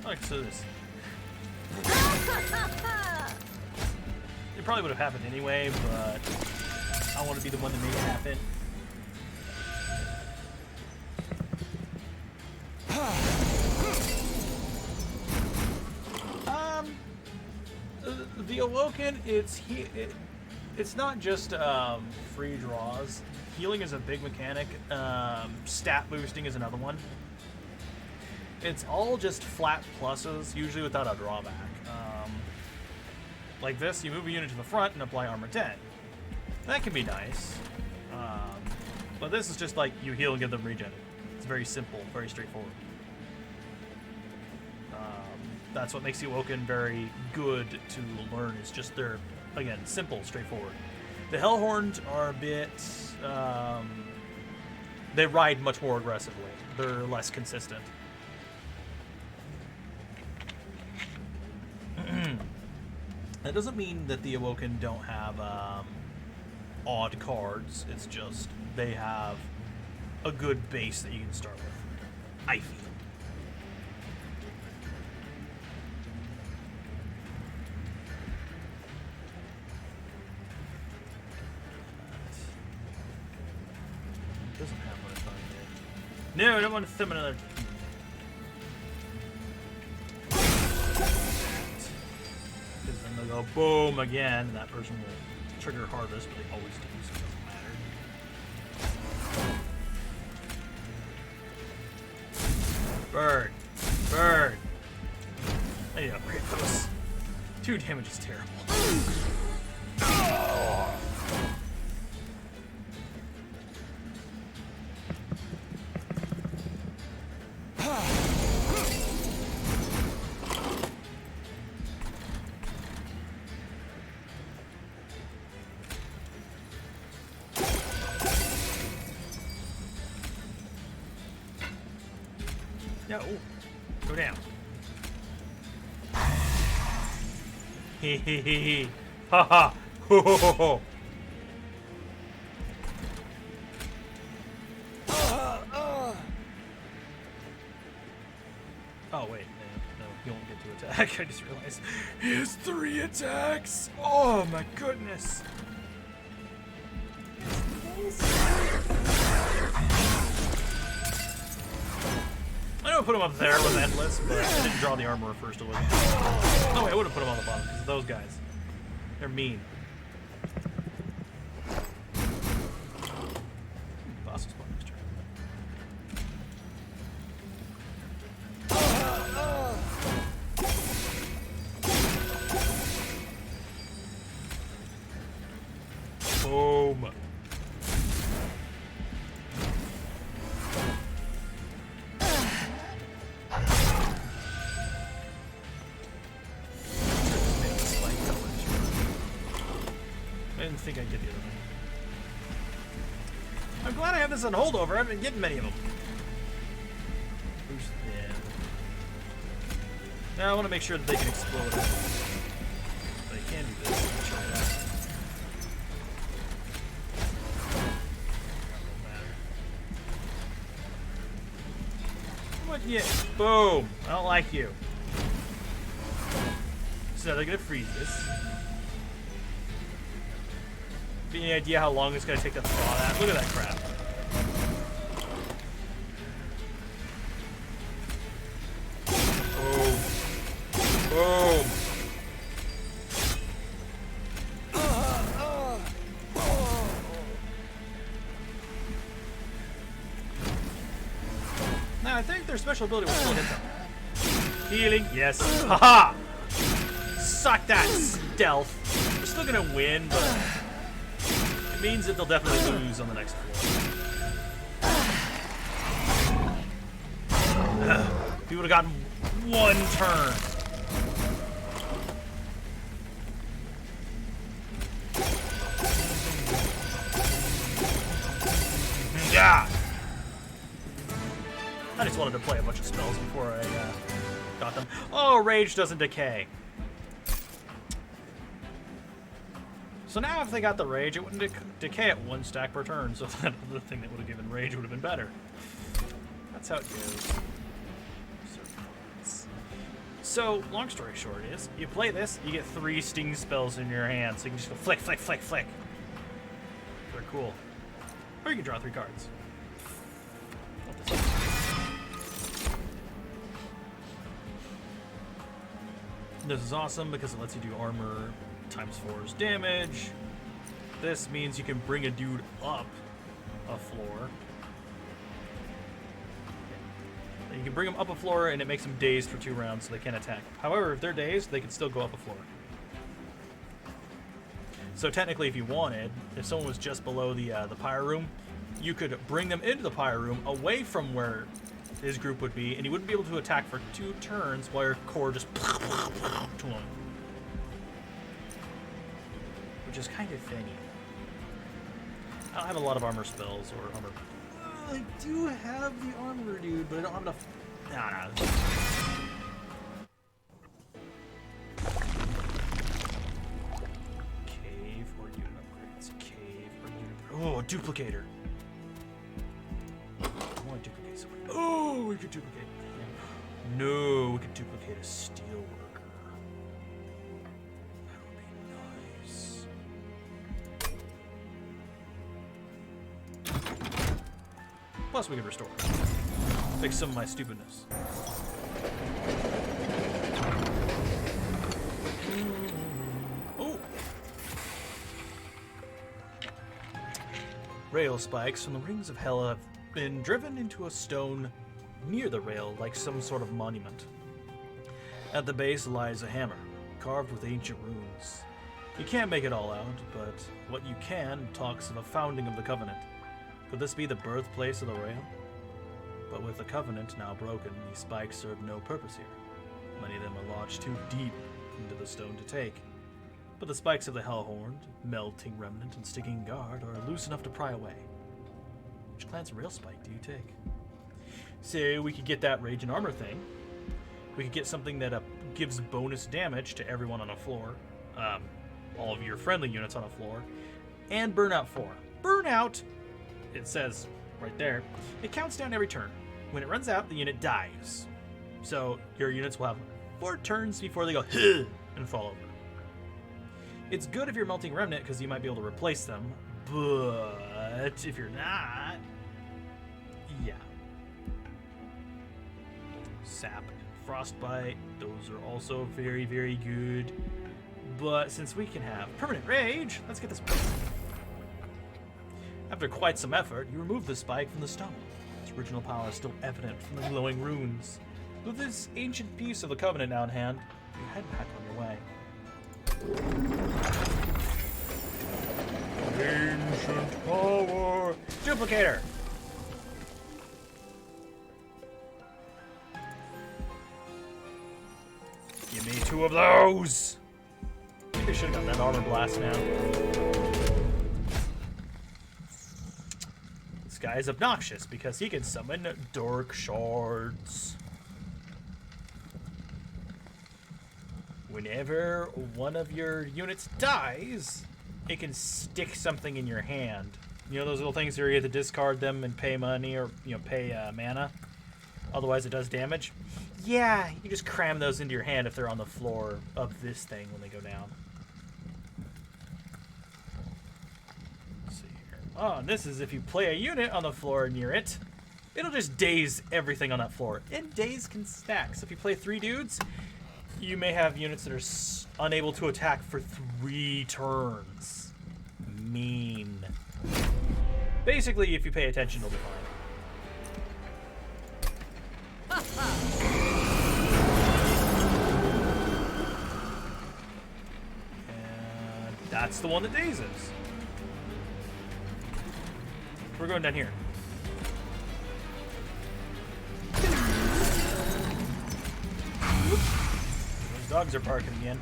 Like so this. It probably would have happened anyway, but I want to be the one to make it happen. The Awoken, it's not just free draws. Healing is a big mechanic. Stat boosting is another one. It's all just flat pluses, usually without a drawback. Like this, you move a unit to the front and apply armor 10. That can be nice. But this is just like you heal and give them regen. It's very simple, very straightforward. That's what makes the Awoken very good to learn. It's just they're, again, simple, straightforward. The Hellhorned are a bit... they ride much more aggressively. They're less consistent. That doesn't mean that the Awoken don't have odd cards. It's just they have a good base that you can start with, I feel. Doesn't have what I thought it did. No, I don't want to summon another. Because then they'll go boom again, and that person will trigger harvest, but they always do, so it doesn't matter. Bird. Bird. I need to upgrade those. 2 damage is terrible. No. Go down. Hee hee hee hee. Ha ha. Ho ho ho ho. Oh wait, no, he won't get to attack. I just realized he has 3 attacks. Oh my goodness. I don't put him up there with Endless, but I didn't draw the armor first to look at. No, I would have put him on the bottom because those guys, they're mean. Boss will spawn next turn. Boom. think I'd get the other one. I'm glad I have this on holdover. I haven't been getting many of them. Boost in. Now I want to make sure that they can explode. They can do this. Let's try that. What? Yeah. Boom. I don't like you. So they're gonna freeze this. Any idea how long it's gonna take to thaw that? Look at that crap. Boom. Boom. Now I think their special ability will still hit them. Healing, yes. Haha! Suck that, stealth. They're still gonna win, but it means that they'll definitely lose on the next floor. He would have gotten one turn. Yeah. I just wanted to play a bunch of spells before I got them. Oh, rage doesn't decay. So now if they got the rage, it wouldn't decay at 1 stack per turn, so that other thing that would have given rage would have been better. That's how it goes. So, long story short is, you play this, you get 3 sting spells in your hand, so you can just go flick, flick, flick, flick. They're cool. Or you can draw 3 cards. This is awesome because it lets you do armor times 4's damage. This means you can bring a dude up a floor. You can bring them up a floor and it makes them dazed for 2 rounds so they can't attack. However, if they're dazed, they can still go up a floor. So technically, if you wanted, if someone was just below the pyre room, you could bring them into the pyre room away from where his group would be, and he wouldn't be able to attack for 2 turns while your core just to him. Which is kind of funny. I don't have a lot of armor spells or armor. I do have the armor, dude, but I don't have enough. Nah. Cave or unit upgrades. Cave or unit. Oh, duplicator. I want to duplicate someone. Oh, we could duplicate. No, we could duplicate a steel worker. That would be nice. Plus, we could restore. Fix some of my stupidness. Oh! Rail spikes from the rings of hell have been driven into a stone near the rail like some sort of monument. At the base lies a hammer, carved with ancient runes. You can't make it all out, but what you can talks of a founding of the Covenant. Could this be the birthplace of the rail? But with the Covenant now broken, these spikes serve no purpose here. Many of them are lodged too deep into the stone to take. But the spikes of the Hellhorned, Melting Remnant, and Sticking Guard are loose enough to pry away. Which clan's rail spike do you take? So we could get that rage and armor thing. We could get something that gives bonus damage to everyone on a floor. All of your friendly units on a floor. And Burnout 4. Burnout, it says right there, it counts down every turn. When it runs out, the unit dies. So your units will have 4 turns before they go and fall over. It's good if you're Melting Remnant because you might be able to replace them, but if you're not, yeah. Sap and Frostbite, those are also very, very good. But since we can have Permanent Rage, let's get this one. After quite some effort, you remove the spike from the stone. Its original power is still evident from the glowing runes. With this ancient piece of the Covenant now in hand, you head back on your way. Ancient power! Duplicator! Give me 2 of those! I think I should have gotten that armor blast now. This guy is obnoxious because he can summon dork shards. Whenever one of your units dies, it can stick something in your hand. You know those little things where you have to discard them and pay money or pay mana? Otherwise it does damage? Yeah, you just cram those into your hand if they're on the floor of this thing when they go down. Let's see here. Oh, and this is if you play a unit on the floor near it, it'll just daze everything on that floor. And daze can stack. So if you play 3 dudes, you may have units that are unable to attack for 3 turns. Mean. Basically, if you pay attention, it'll be fine. And that's the one that dazes. We're going down here. Those dogs are barking again.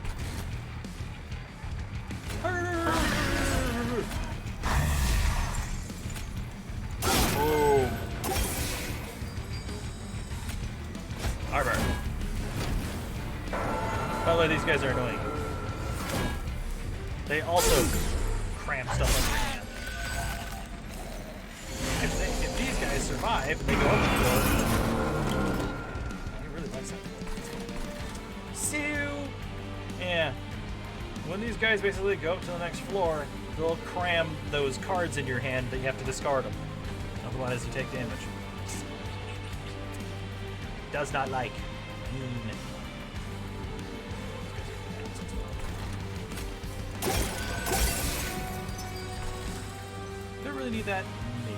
Oh. Arbor. By the way, these guys are annoying. They also cram stuff on your hand. If these guys survive and they go up the floor, he really likes that. So, yeah. When these guys basically go up to the next floor, they'll cram those cards in your hand that you have to discard them. Otherwise, you take damage. Does not like. Do I really need that? Maybe.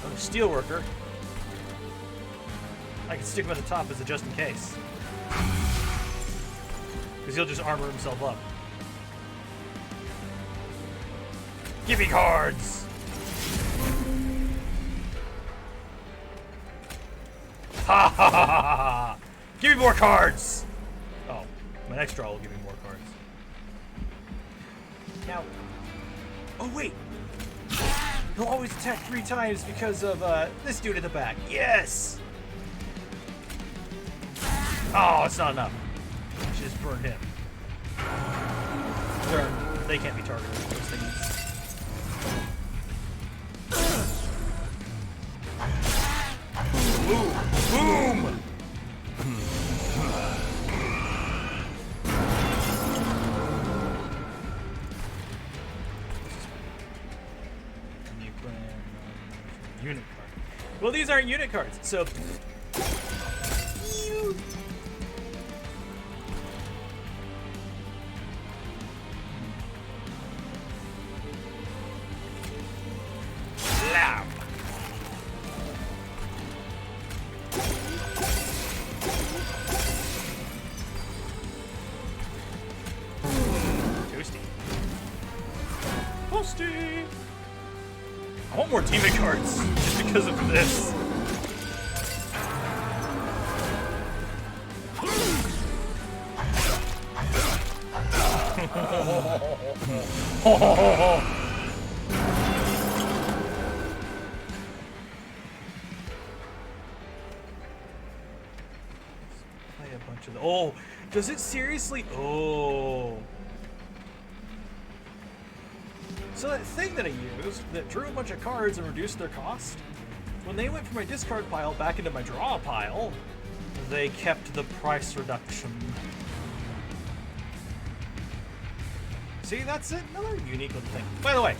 Oh, Steelworker. I can stick him at the top as a just in case. Because he'll just armor himself up. Give me cards! Ha ha ha ha ha! Give me more cards! Oh, my next draw will give me more cards. Now, oh wait! He'll always attack 3 times because of this dude at the back. Yes! Oh, it's not enough. Just burn him. They can't be targeted with those things. Boom! Boom! Unit card. Well, these aren't unit cards, so. Slam! Toasty. Toasty! I want more teammate cards just because of this. Play a bunch of the. Oh, does it seriously? Oh. So that thing that I used that drew a bunch of cards and reduced their cost, when they went from my discard pile back into my draw pile, they kept the price reduction. See, that's another unique little thing. By the way,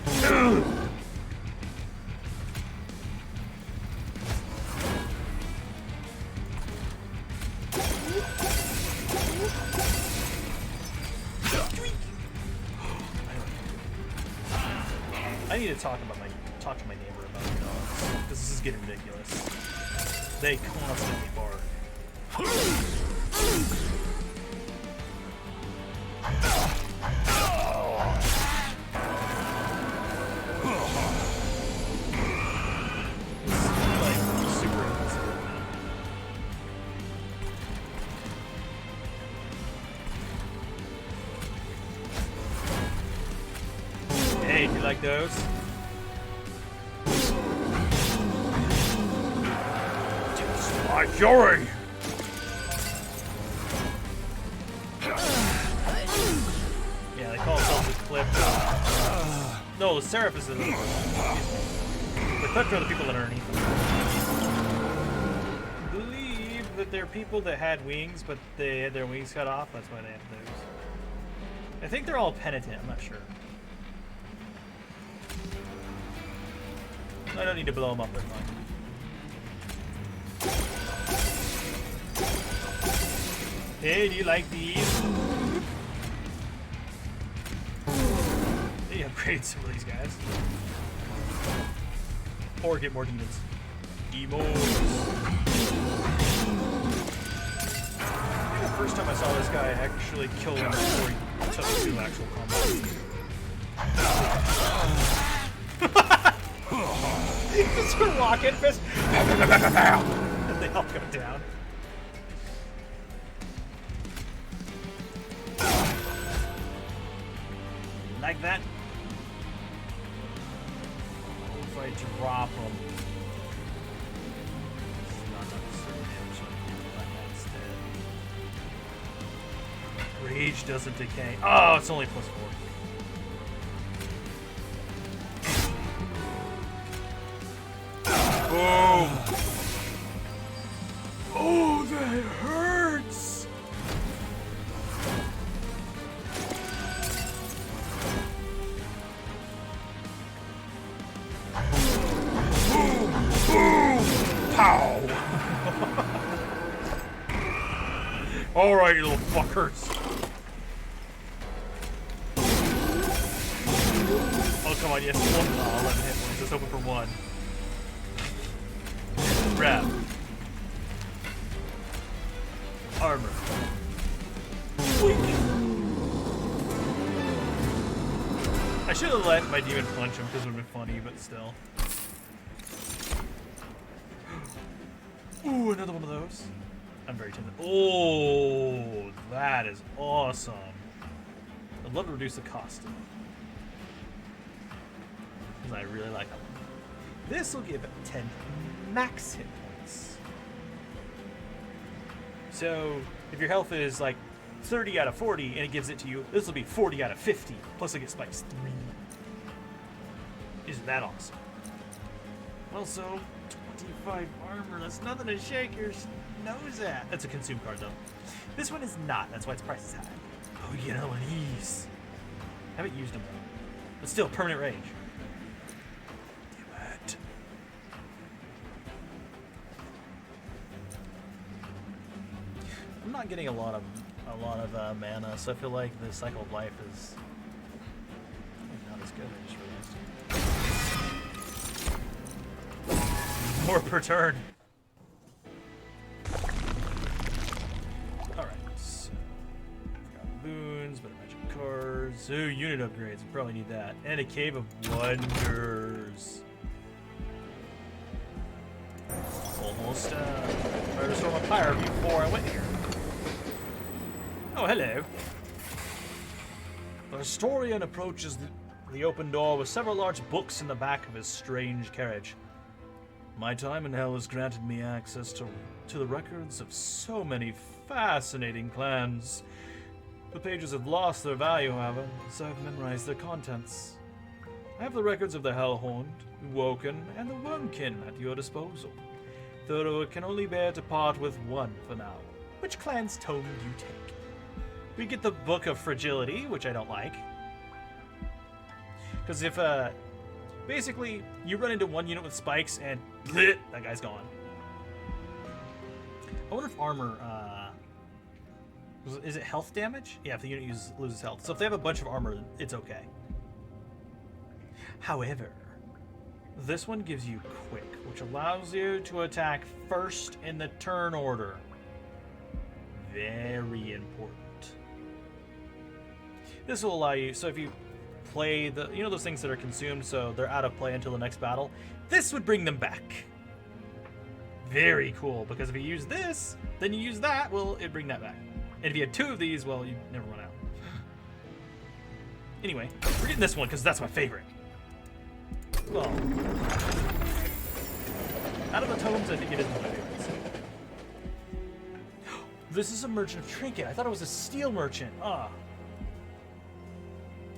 I need to talk to my neighbor about the dogs. This is getting ridiculous. They constantly bark. It's like super insensitive now. Hey, do you like those? My fury! Yeah, they call themselves the Clip. No, the Seraph is the Clip are the people that are underneath them. I believe that they're people that had wings, but they had their wings cut off. That's why they have those. I think they're all penitent. I'm not sure. I don't need to blow them up with mine. Hey, do you like these? They upgrade some of these guys. Or get more demons. Demos. I think the first time I saw this guy actually kill him before he took to actual combat. Just a rocket fist. And they all go down. Like that. If I drop them. Not necessarily damage, so I can do that instead. Rage doesn't decay. Oh, it's only +4. Boom! Oh, that hurts! Boom! Boom! Pow! Alright, you little fuckers. Oh, come on, yes. 11 hit points. Let's open for 1. Grab. Armor. I should have let my demon punch him because it would have been funny, but still. Ooh, another one of those. I'm very tempted. Oh, that is awesome. I'd love to reduce the cost of it. Because I really like that one. This will give it 10 max hit points. So, if your health is like 30 out of 40 and it gives it to you, this will be 40 out of 50. Plus it gets spikes 3. Isn't that awesome? Also, 25 armor. That's nothing to shake your nose at. That's a consume card though. This one is not. That's why its price is high. Oh, you know what? These. Haven't used them though. But still, permanent rage. I'm not getting a lot of mana, so I feel like the cycle of life is not as good. I just realized. More per turn. All right. So, got boons, better magic cards. Ooh, unit upgrades. We probably need that, and a cave of wonders. Almost. I restore my pyre before I went here. Oh, hello. The historian approaches the open door with several large books in the back of his strange carriage. My time in hell has granted me access to the records of so many fascinating clans. The pages have lost their value, however, so I've memorized their contents. I have the records of the Hellhorned, Woken, and the Wormkin at your disposal, though I can only bear to part with one for now. Which clan's tome do you take? We get the Book of Fragility, which I don't like. Because if, basically, you run into one unit with spikes and bleh, that guy's gone. I wonder if armor, is it health damage? Yeah, if the unit loses health. So if they have a bunch of armor, it's okay. However, this one gives you quick, which allows you to attack first in the turn order. Very important. This will allow you, so if you play the, you know those things that are consumed, so they're out of play until the next battle, this would bring them back. Very cool, because if you use this, then you use that, well, it'd bring that back. And if you had 2 of these, well, you'd never run out. Anyway, we're getting this one, because that's my favorite. Well, out of the tomes, I think it is one of my favorites. This is a merchant of trinket. I thought it was a steel merchant. Ah.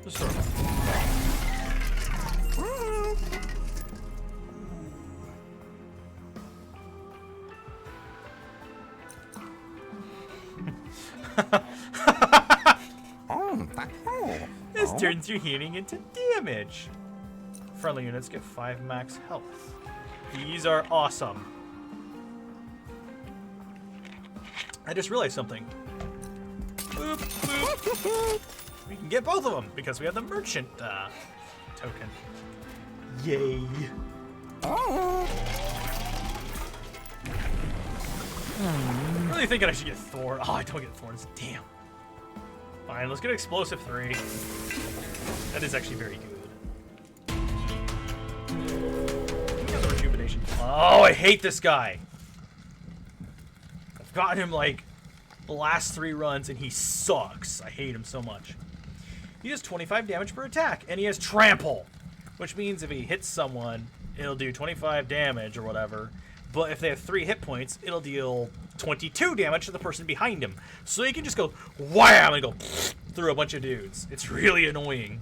Let's start. This turns your healing into damage. Friendly units get 5 max health. These are awesome. I just realized something. Boop, boop. We can get both of them because we have the merchant token. Yay. I'm really thinking I should get Thorn. Oh, I don't get Thorns. Damn. Fine, let's get Explosive 3. That is actually very good. We got the Rejuvenation. Oh, I hate this guy. I've gotten him like the last 3 runs and he sucks. I hate him so much. He does 25 damage per attack and he has Trample, which means if he hits someone, it'll do 25 damage or whatever. But if they have 3 hit points, it'll deal 22 damage to the person behind him. So he can just go wham and go through a bunch of dudes. It's really annoying.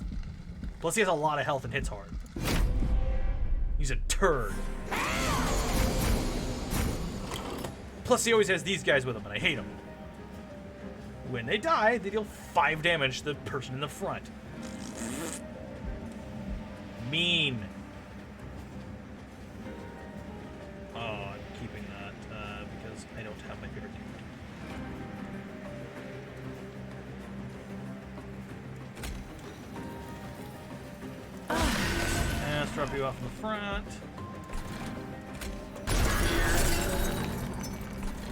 Plus he has a lot of health and hits hard. He's a turd. Plus he always has these guys with him and I hate them. When they die, they deal 5 damage to the person in the front. Mean. Oh, I'm keeping that because I don't have my favorite dude. And let's drop you off in the front.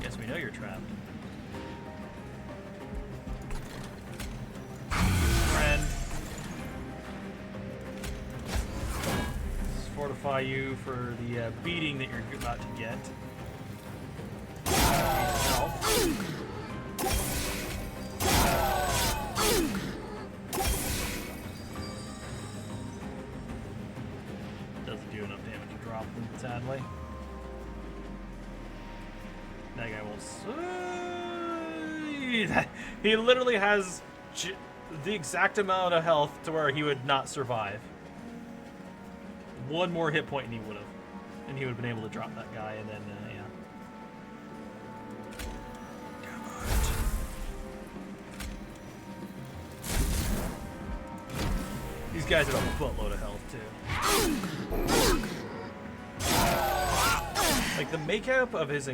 Guess we know you're trapped. Friend. Let's fortify you for the beating that you're about to get. Doesn't do enough damage to drop them, sadly. That guy will. He literally has the exact amount of health to where he would not survive. 1 more hit point and he would have. And he would have been able to drop that guy and then, yeah. These guys have a buttload of health too. Like the makeup of his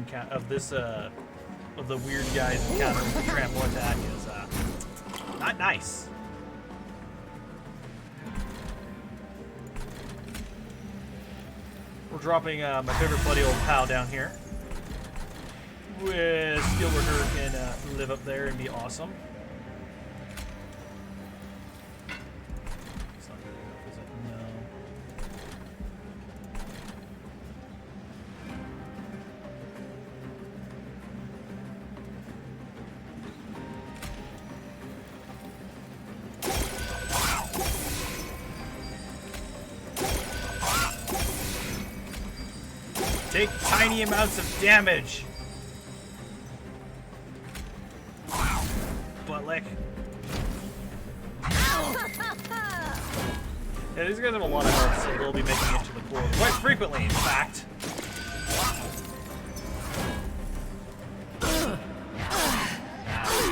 of the weird guy's encounter with the trample attack is not nice. We're dropping my favorite bloody old pal down here. With Steelworker can live up there and be awesome. It's not good enough, is it? No. Take tiny amounts of damage. Butt lick. Yeah, these guys have a lot of health, so they'll be making it to the core quite frequently, in fact.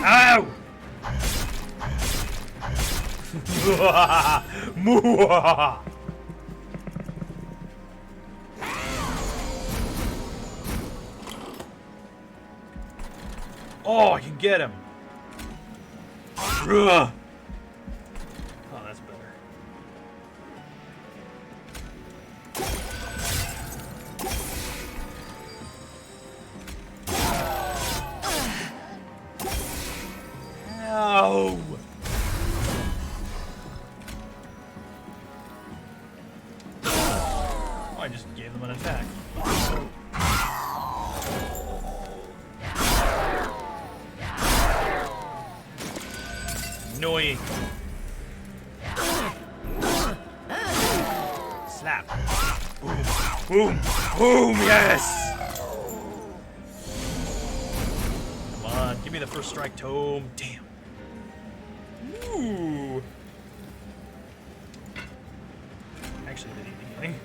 Ow! Oh, I can get him. Oh, that's better. Ow! Oh, I just gave them an attack. Annoying. Slap. Boom. Boom. Boom. Yes. Come on, Give me the first strike tome. Damn. Ooh. Actually, they need beginning.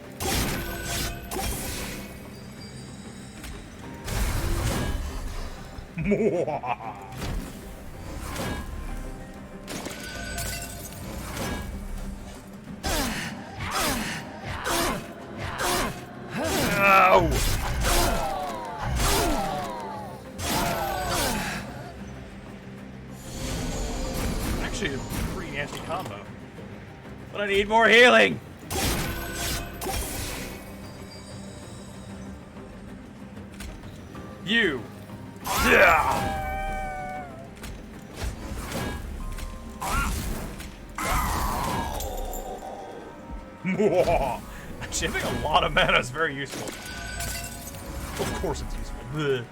No! Actually, a pretty nasty combo. But I need more healing! You! Yeah! Actually, having a lot of mana is very useful. Of course it's useful. Blech.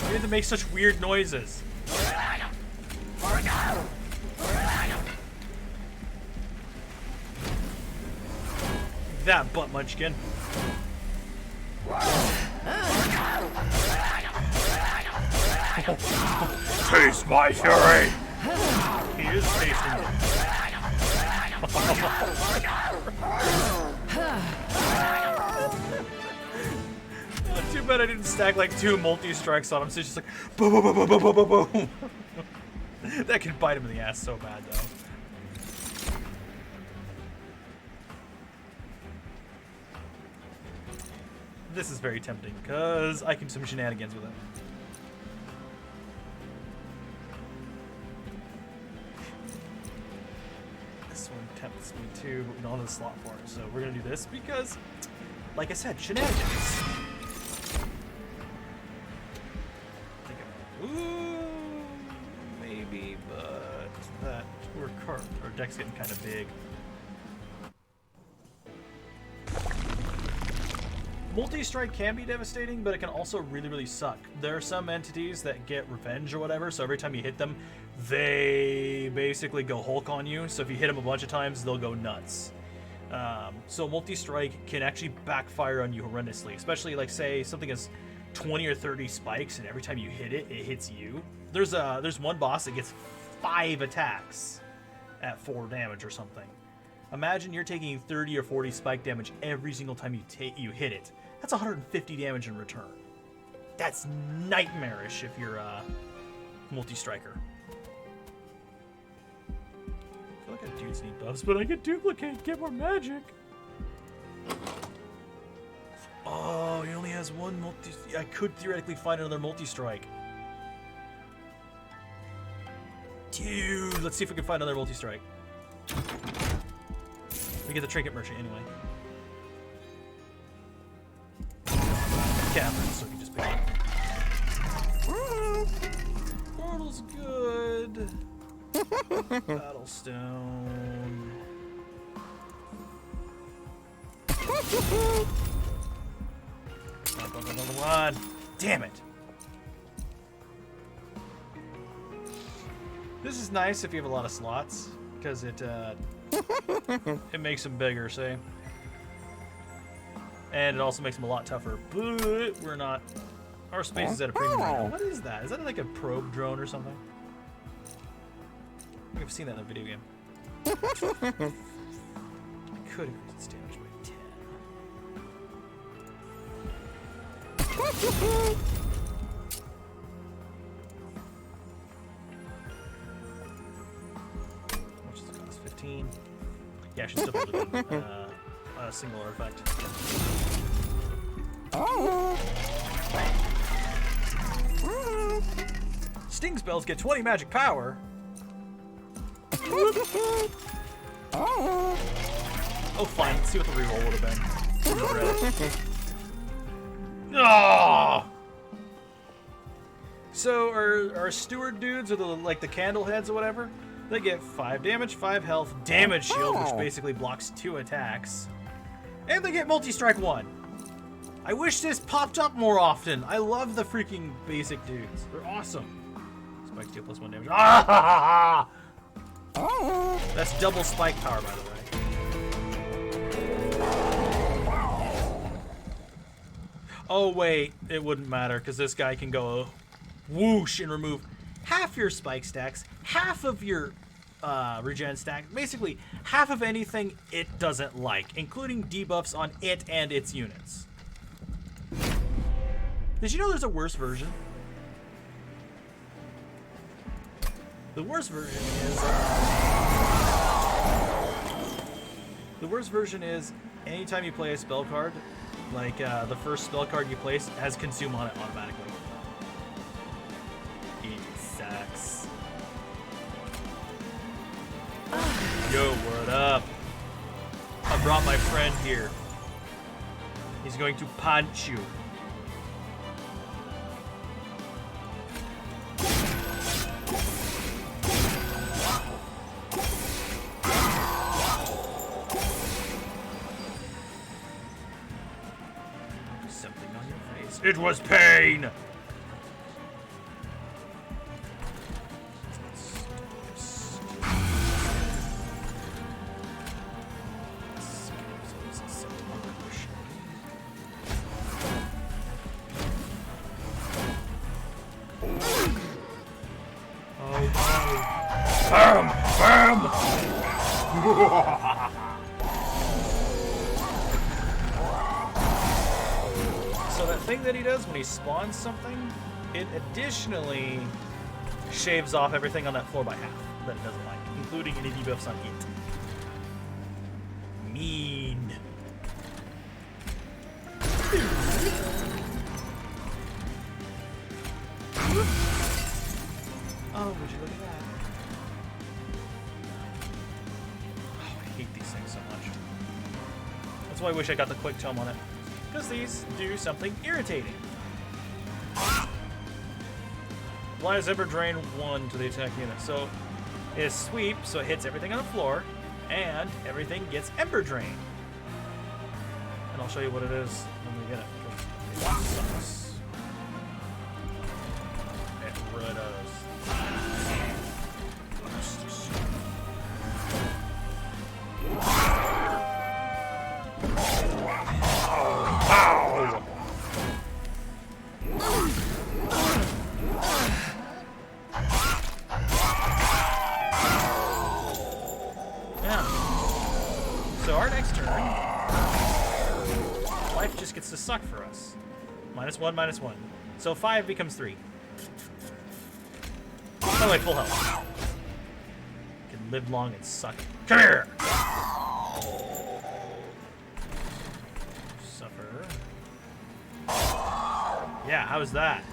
Why do they make such weird noises? That butt munchkin. Taste my fury! He is tasting it. Too bad I didn't stack like 2 multi-strikes on him, so it's just like boom, boom, boom, boom, boom, boom, boom, boom. That could bite him in the ass so bad, though. This is very tempting, because I can do some shenanigans with it. This one tempts me too, but we don't have the slot for it, so we're going to do this because, like I said, shenanigans. Ooh, maybe, but that our deck's getting kind of big. Multi-strike can be devastating, but it can also really, really suck. There are some entities that get revenge or whatever, so every time you hit them, they basically go Hulk on you. So if you hit them a bunch of times, they'll go nuts. So multi-strike can actually backfire on you horrendously, especially like say something is 20 or 30 spikes, and every time you hit it, it hits you. There's one boss that gets 5 attacks at 4 damage or something. Imagine you're taking 30 or 40 spike damage every single time you hit it. That's 150 damage in return. That's nightmarish if you're a multi-striker. I feel like I dudes need buffs, but I can duplicate, get more magic. Oh, he only has 1 multi. I could theoretically find another multi-strike. Dude, let's see if we can find another multi-strike. We get the trinket merchant anyway. Catherine, so we can just pick it. Portal's good. Battlestone. Another one. Damn it. This is nice if you have a lot of slots, because it makes them bigger, see? And it also makes them a lot tougher, but we're not. Our space is at a premium right now. What is that? Is that like a probe drone or something? I think I've seen that in a video game. I could increase its damage by 10. How much does it cost? 15. Yeah, I should still be able to do a single artifact. Sting spells get 20 magic power. Oh, fine. Let's see what the reroll would have been. Oh! So our steward dudes, or like the candle heads or whatever, they get 5 damage, 5 health, damage shield, which basically blocks 2 attacks, and they get multi-strike 1. I wish this popped up more often. I love the freaking basic dudes. They're awesome. Spike steal plus 1 damage. Ah! That's double spike power, by the way. Oh wait, it wouldn't matter because this guy can go whoosh and remove half your spike stacks, half of your regen stack, basically half of anything it doesn't like, including debuffs on it and its units. Did you know there's a worse version? The worst version is anytime you play a spell card, like the first spell card you place has consume on it automatically. It sucks. Yo, what up? I brought my friend here. He's going to punch you. It was pain! Bam! Bam! So that thing that he does when he spawns something, it additionally shaves off everything on that floor by half that it doesn't like, including any debuffs on it. Mean. Oh, would you look at that? Oh, I hate these things so much. That's why I wish I got the quick tome on it. Because these do something irritating. Applies Ember Drain 1 to the attack unit. So it's sweep, so it hits everything on the floor, and everything gets Ember Drain. And I'll show you what it is when we get it. It sucks. It really does. So our next turn, life just gets to suck for us. -1, -1. So 5 becomes 3. By the way, full health. You can live long and suck. Come here! Suffer. Yeah, how's that?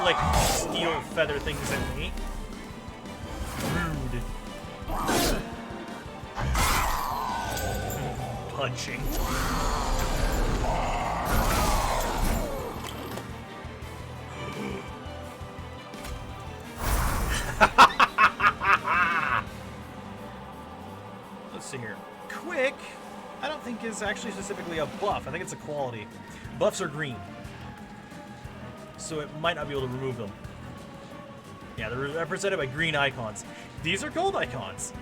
Flick steel feather things at me. Rude. Punching. Let's see here. Quick, I don't think is actually specifically a buff. I think it's a quality. Buffs are green, so it might not be able to remove them. Yeah, they're represented by green icons. These are gold icons.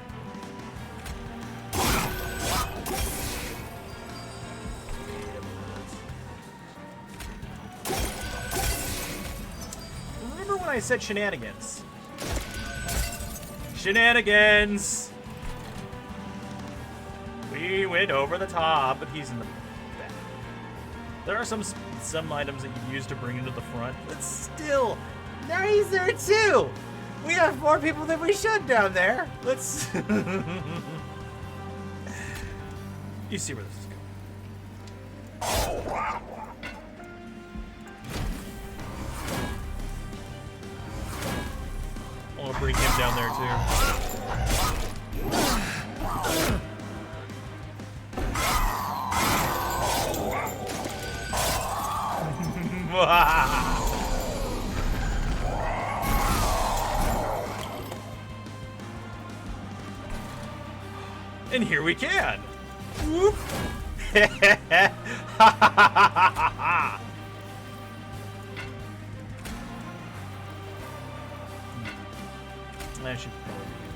Remember when I said shenanigans? Shenanigans! We went over the top, but he's in the back. There are some items that you use to bring into the front, but still, now he's there too! We have more people than we should down there. Let's... You see where this is going. I want to bring him down there too. And here we can. Whoop. That should probably be good.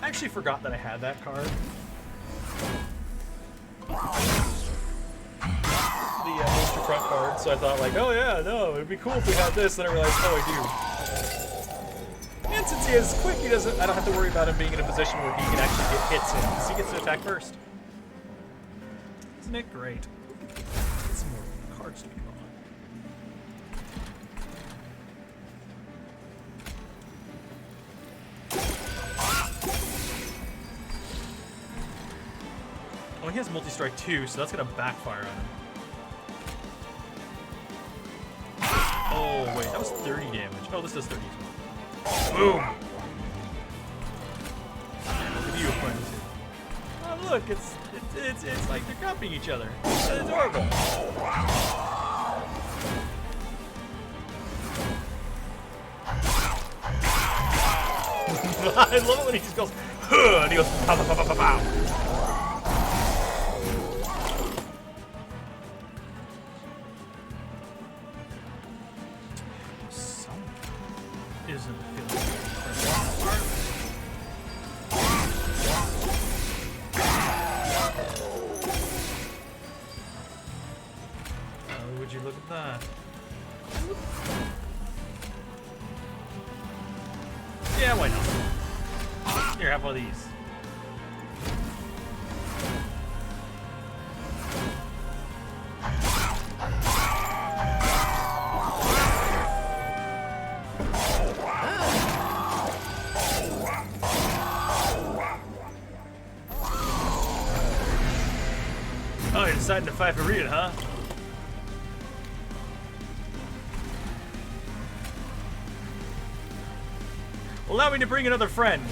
I actually forgot that I had that card. The Monster Front card, so I thought like, oh yeah, no, it'd be cool if we had this. Then I realized, oh, I do. And since he is quick, he doesn't. I don't have to worry about him being in a position where he can actually get hits in, because he gets to attack first. Isn't it great? Get some more cards to be drawn. Oh, he has multi-strike too, so that's gonna backfire on him. Oh wait, that was 30 damage. Oh, this does 30 as well. Boom! Look at you, friends. Oh look, it's like they're copying each other. It's adorable. I love it when he just goes, huh, and he goes, pow, pow, pow, pow, pow, pow. Isn't feeling good. Oh, would you look at that? Yeah, why not? Here, have one of these. Oh, you're deciding to fight for Rita, huh? Allow me to bring another friend.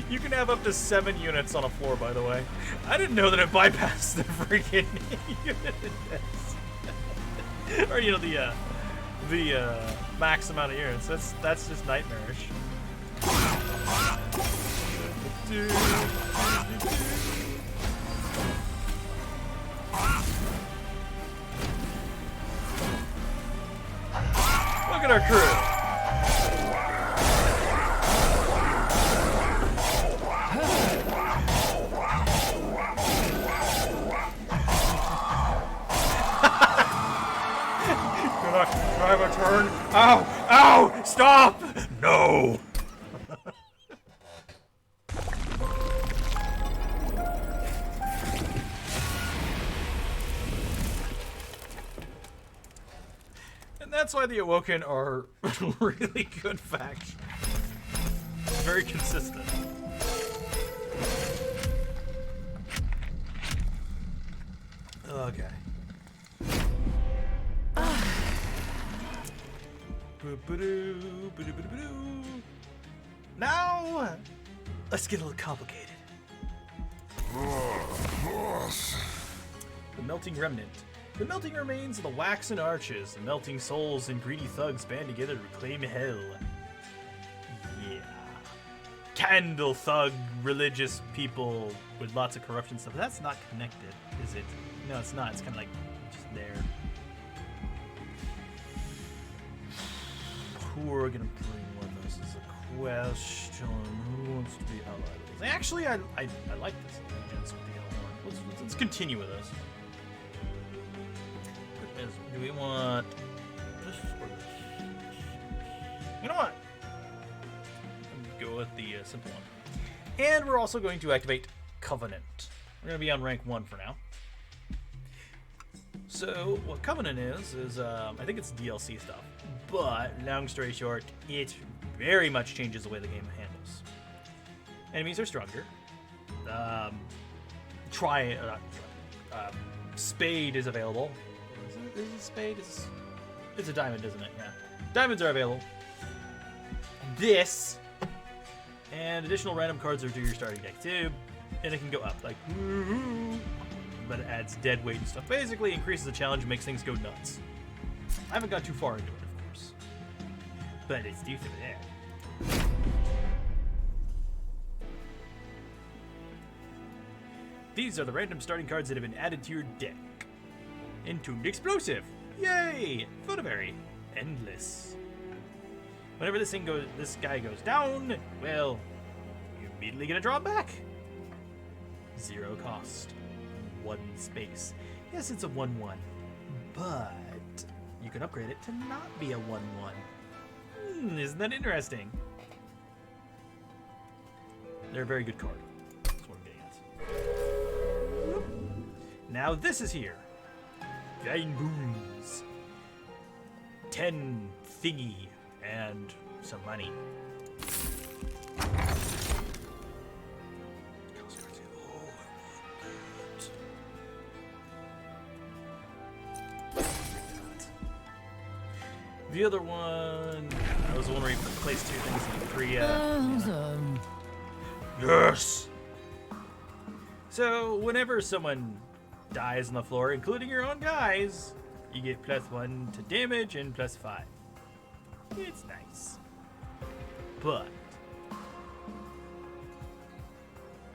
You can have up to 7 units on a floor, by the way. I didn't know that it bypassed the freaking unit index. Or, you know, the max amount of units. That's just nightmarish. Look at our crew. Can I have a turn? Ow! Ow! Stop! No! That's why the Awoken are really good faction. Very consistent. Okay. Now, let's get a little complicated. The Melting Remnant. The melting remains of the waxen arches, the melting souls and greedy thugs band together to reclaim hell. Yeah. Candle thug, religious people with lots of corruption stuff. That's not connected, is it? No, it's not. It's kind of like just there. Who are we going to bring with us is a question. Who wants to be allied with us? Actually, I like this allegiance with the Hellhorn. Let's continue with this. Do we want this or this? You know what? Go with the simple one. And we're also going to activate Covenant. We're going to be on rank 1 for now. So what Covenant is I think it's DLC stuff. But long story short, it very much changes the way the game handles. Enemies are stronger. Spade is available. Is it spade? It's a diamond, isn't it? Yeah. Diamonds are available. this. And additional random cards are to your starting deck too. And it can go up, like, woo-hoo. But it adds dead weight and stuff. Basically increases the challenge and makes things go nuts. I haven't got too far into it, of course. But it's decent there. These are the random starting cards that have been added to your deck. Entombed Explosive. Yay! Photoberry. Endless. Whenever this guy goes down, well, you immediately get a draw back. 0 cost. 1 space. Yes, it's a 1/1, but you can upgrade it to not be a 1/1. Isn't that interesting? They're a very good card. That's what I'm getting at. Now this is here. 9 boons. 10 thingy. And some money. The other one, that was the one where you place 2 things in the 3. Yes! So, whenever someone dies on the floor, including your own guys, you get +1 to damage and +5. It's nice. But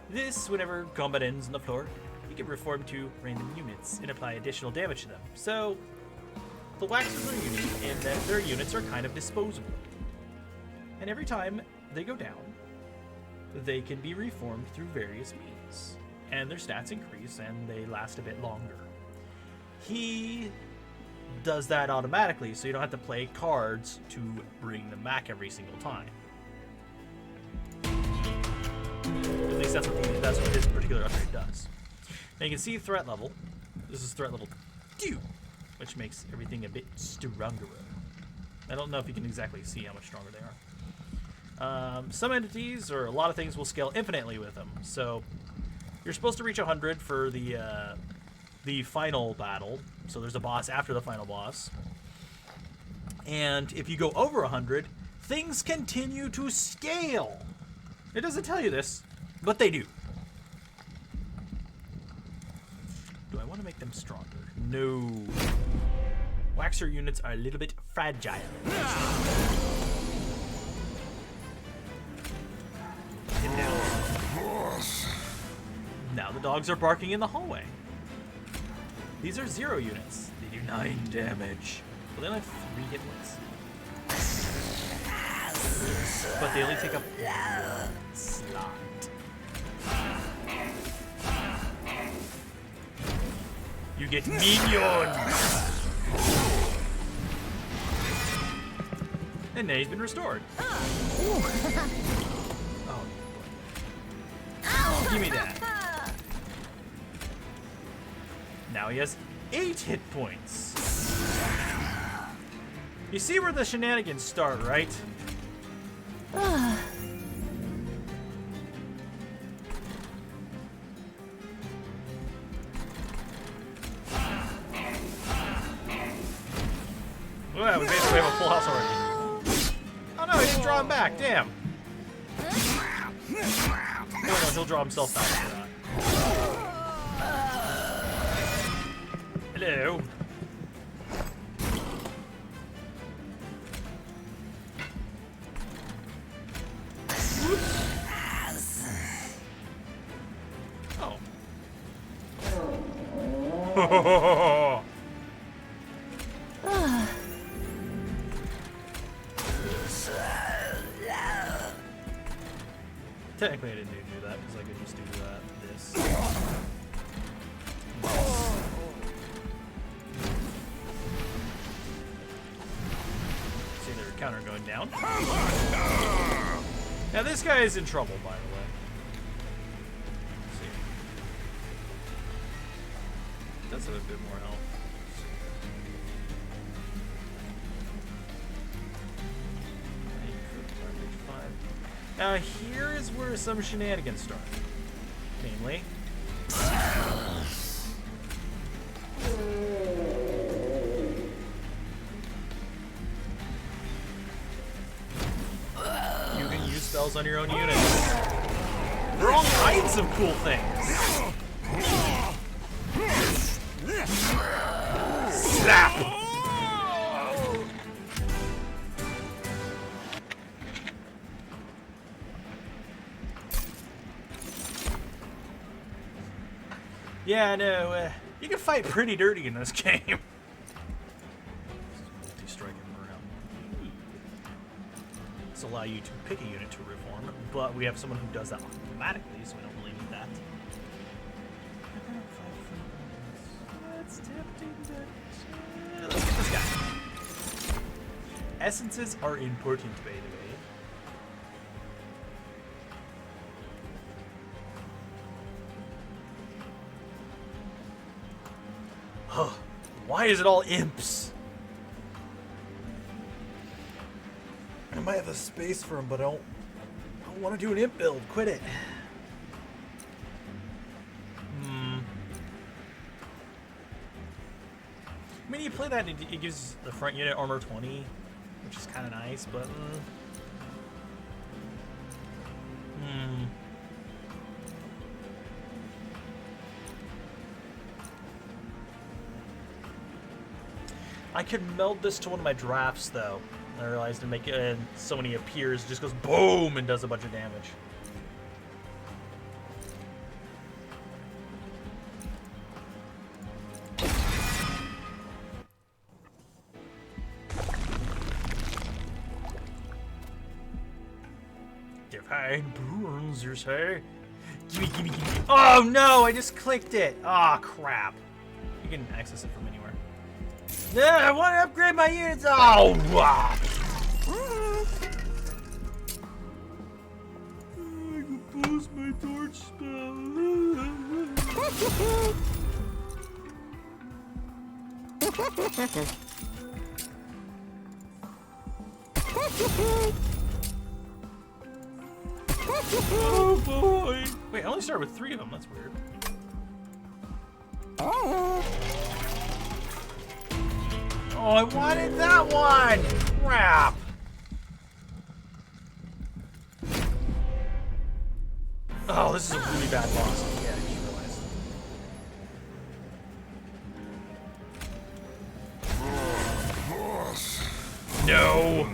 this, whenever combat ends on the floor, you can reform 2 random units and apply additional damage to them. So the waxers are unique in that their units are kind of disposable. And every time they go down, they can be reformed through various means. And their stats increase and they last a bit longer. He does that automatically, so you don't have to play cards to bring them back every single time. At least that's what this particular upgrade does. Now you can see threat level. This is threat level 2, which makes everything a bit stronger. I don't know if you can exactly see how much stronger they are. Some entities or a lot of things will scale infinitely with them. So you're supposed to reach 100 for the final battle. So there's a boss after the final boss. And if you go over 100, things continue to scale. It doesn't tell you this, but they do. Do I want to make them stronger? No. Waxer units are a little bit fragile. Now the dogs are barking in the hallway. These are 0 units. They do 9 damage. Well, they only have 3 hit points. But they only take up 1 slot. You get minions! And now he's been restored. Oh, give me that. Now he has 8 hit points. You see where the shenanigans start, right? Well, we basically have a full house already. Oh no, he didn't draw him back, damn. Oh no, he'll draw himself back after that. Hello. Oh. Technically, I didn't do that because I could just do this. See their counter going down. Now this guy is in trouble, by the way. Let's see. Does have a bit more health. Now here is where some shenanigans start. Namely, spells on your own units. There are all kinds of cool things. Slap! Yeah, no, you can fight pretty dirty in this game. Multi-strike and morale. This allows you to pick a unit to reform, but we have someone who does that automatically, so we don't really need that. That's tempting, but let's get this guy. Essences are important, by the way. Why is it all imps? I might have the space for them, but I don't want to do an imp build. Quit it. I mean, you play that, it gives the front unit armor 20, which is kind of nice, but... I could meld this to one of my drafts, though. I realized to make it so when he appears, it just goes boom and does a bunch of damage. Divine burns, you say? Gimme, gimme, gimme. Oh no! I just clicked it! Ah, oh, crap. You can access it from anywhere. Yeah, I want to upgrade my units. Oh, wow. I can boost my torch spell. Oh boy! Wait, I only started with 3 of them. That's weird. Oh, I wanted that one! Crap! Oh, this is a really bad boss. Yeah, I just realized. No!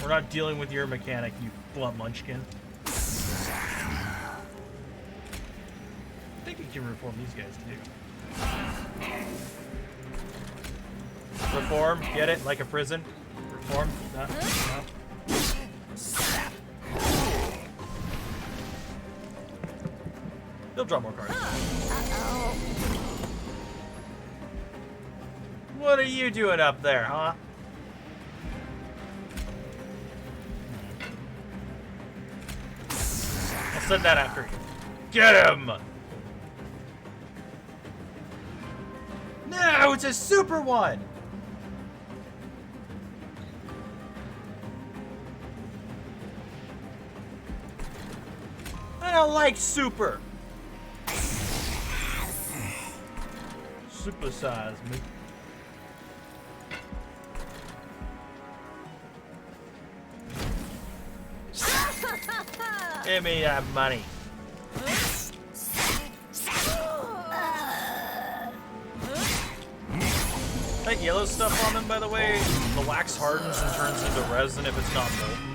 We're not dealing with your mechanic, you blunt munchkin. I think we can reform these guys too. Reform, get it? Like a prison? Reform? No? They'll draw more cards. What are you doing up there, huh? I'll send that after you. Get him! No, it's a super one! I don't like super. Supersize me. Give me that money. That yellow stuff on them, by the way, the wax hardens and turns into resin if it's not molten.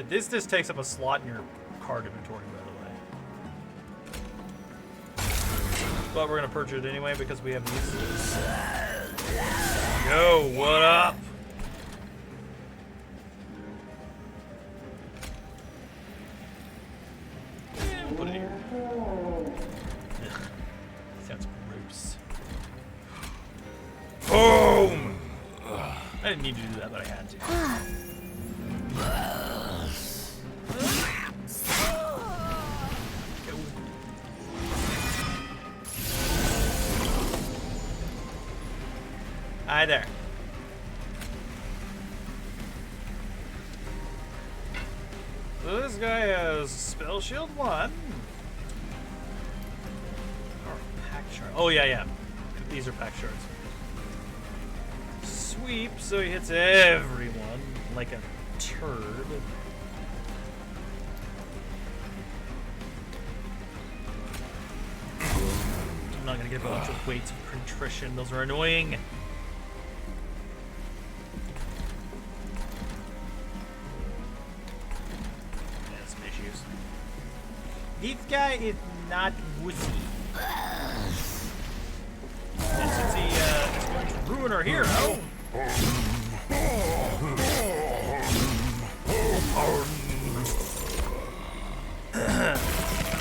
This just takes up a slot in your card inventory, by the way. But we're gonna purchase it anyway because we have these. Yo, what up? Yeah, we'll put it here. Ugh, sounds gross. Boom! Ugh. I didn't need to do that, but I had to. Hi there. So this guy has Spell Shield 1. Or pack shard. Oh yeah, yeah. These are pack shards. Sweep, so he hits everyone like a turd. I'm not gonna get a bunch of weights of contrition. Those are annoying. Yeah, some issues. This guy is not wussy. And since he is going to ruin our hero, not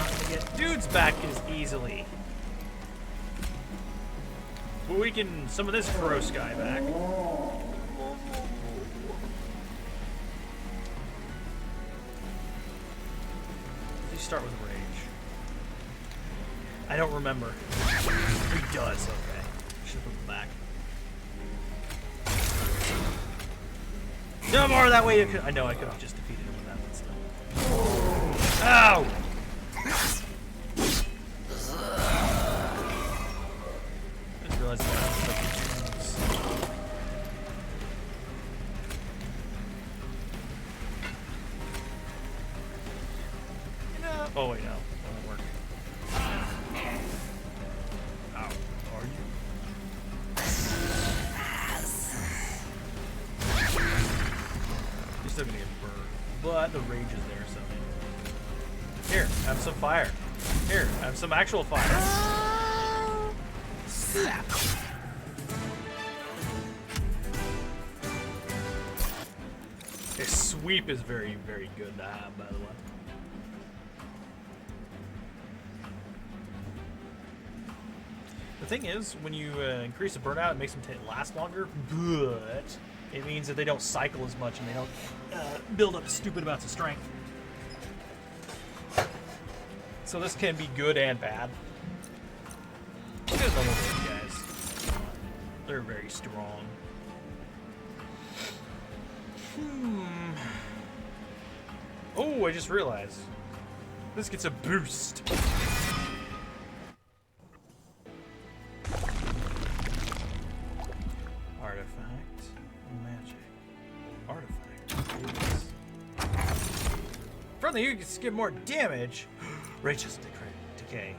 gonna get dudes back as easily. But we can some of this gross guy back. Does he start with rage? I don't remember. He does, okay. Should have put him back. No more that way. I know I could have just defeated him with that one stuff. Ow! I just realized that I have oh wait, no. That won't work. Ow. Are you? You're still gonna get burned. But the rage is there, so. Here, have some fire. Here, have some actual fire. His sweep is very, very good to have, by the way. The thing is, when you increase the burnout, it makes them last longer, but it means that they don't cycle as much and they don't build up stupid amounts of strength. So this can be good and bad. Look at the these guys. They're very strong. Oh, I just realized. This gets a boost. Artifact. Magic. Artifact. From the you can skip more damage. Righteous decay.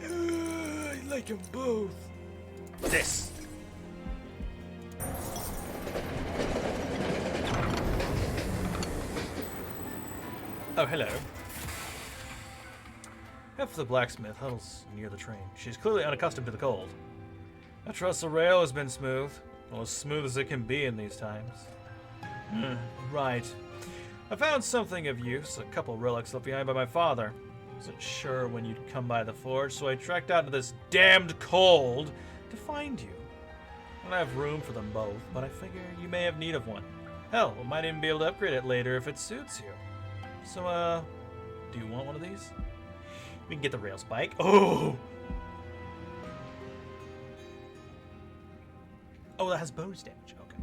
I like them both. This. Oh, hello. Head for the blacksmith huddles near the train. She's clearly unaccustomed to the cold. I trust the rail has been smooth. Well, as smooth as it can be in these times. Right. I found something of use, a couple relics left behind by my father. Wasn't sure when you'd come by the forge, so I trekked out into this damned cold to find you. I don't have room for them both, but I figure you may have need of one. Hell, we might even be able to upgrade it later if it suits you. So, do you want one of these? We can get the rail spike. Oh! Oh, that has bonus damage. Okay.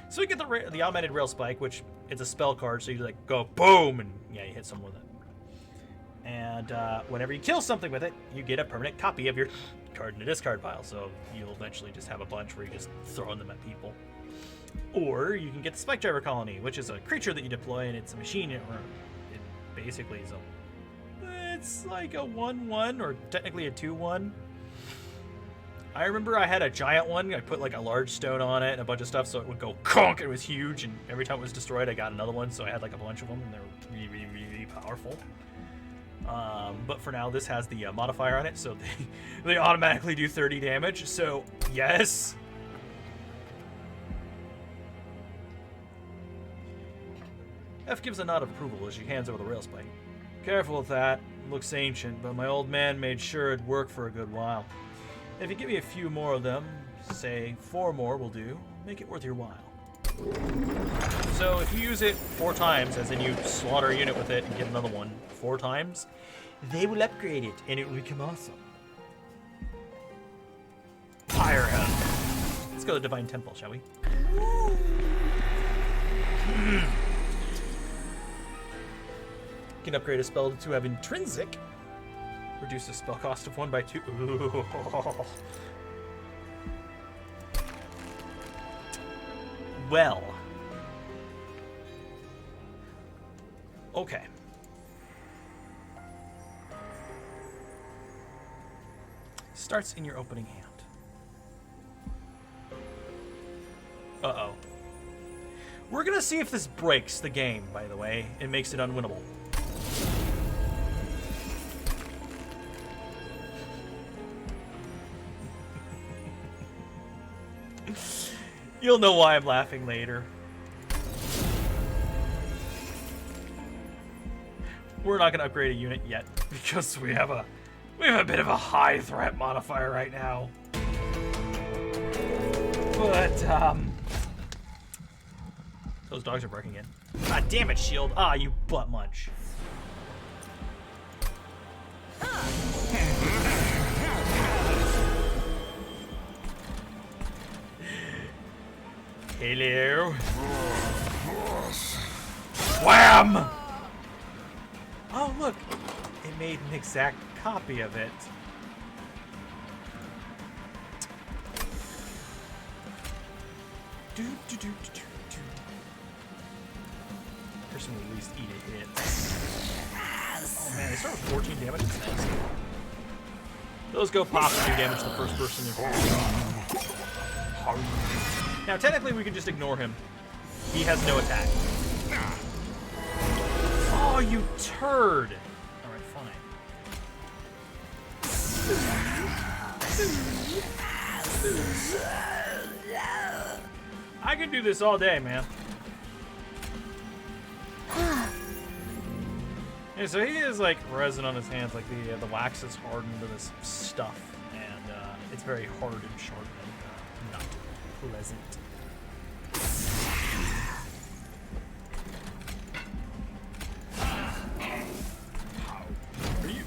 So we get the automated rail spike, which it's a spell card, so you like go boom, and yeah, you hit someone with it. And whenever you kill something with it, you get a permanent copy of your card in the discard pile. So you'll eventually just have a bunch where you're just throwing them at people. Or you can get the Spike Driver Colony, which is a creature that you deploy, and it's a machine. It basically is it's like a 1/1, or technically a 2/1. I remember I had a giant one. I put like a large stone on it and a bunch of stuff, so it would go conk. It was huge, and every time it was destroyed, I got another one. So I had like a bunch of them, and they were really, really, really powerful. But for now, this has the modifier on it, so they automatically do 30 damage. So yes. F gives a nod of approval as she hands over the rail spike. Careful with that. It looks ancient, but my old man made sure it'd work for a good while. If you give me a few more of them, say 4 more will do, make it worth your while. So if you use it 4 times, as in you slaughter a unit with it and get another one 4 times, they will upgrade it and it will become awesome. Fire hell. Let's go to the Divine Temple, shall we? Can upgrade a spell to have intrinsic. Reduce the spell cost of 1 by 2. Ooh. well. Okay. Starts in your opening hand. Uh-oh. We're gonna see if this breaks the game, by the way. It makes it unwinnable. You'll know why I'm laughing later. We're not gonna upgrade a unit yet because we have a bit of a high threat modifier right now. But those dogs are barking in. God damn it, shield! Ah, you butt munch. Hello. Wham! Oh, look. It made an exact copy of it. Person will at least eat a hit. Oh man, they start with 14 damage. It's nice. Those go pop and do damage to the first person. Now, technically, we can just ignore him. He has no attack. Oh, you turd! Alright, fine. I can do this all day, man. Yeah, so he is like resin on his hands, like the wax is hardened to this stuff, and it's very hard and sharp and not pleasant. Are you?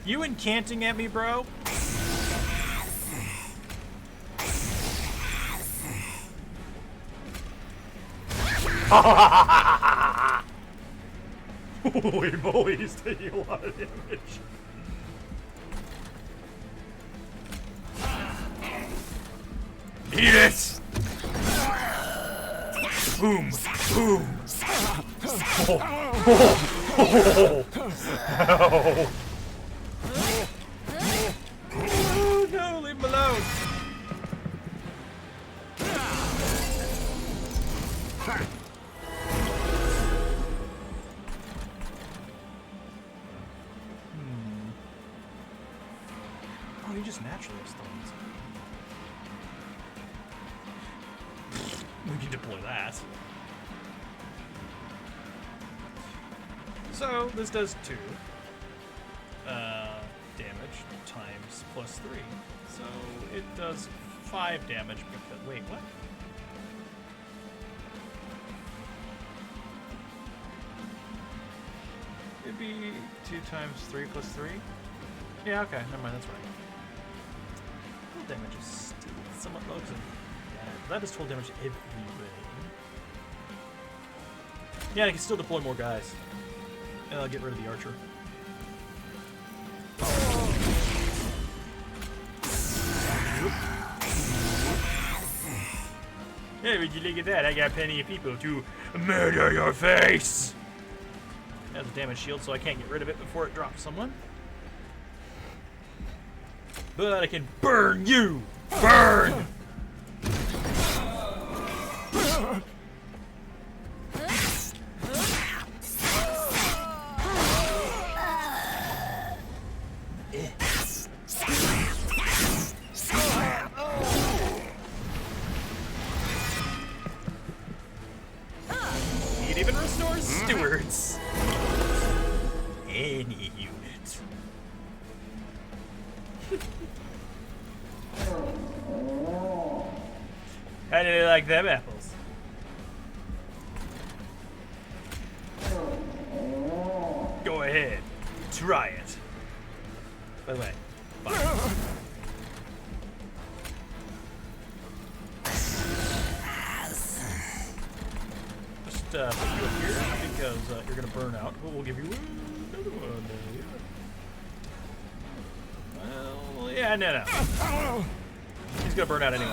You incanting at me, bro? Holy moly, he's taking a lot of damage. Eat it! Boom! Boom! Oh, oh, oh, oh. Oh no, leave him alone! Oh, he just naturally has thorns. We can deploy that. So, this does 2 damage times plus 3. So, it does 5 damage because... Wait, what? It'd be 2 times 3 plus 3? Yeah, okay, never mind, that's right. Total damage is still somewhat low, because that is total damage every way. Yeah, I can still deploy more guys. And I'll get rid of the archer. Hey, would you look at that? I got plenty of people to murder your face! It has a damage shield, so I can't get rid of it before it drops someone. But I can burn you! Burn! It even restores stewards. Any unit. How do you like them apples? Go ahead, try it. By the way, fine. Just put you up here because you're gonna burn out, but we'll give you another one. Well, yeah, no. He's gonna burn out anyway.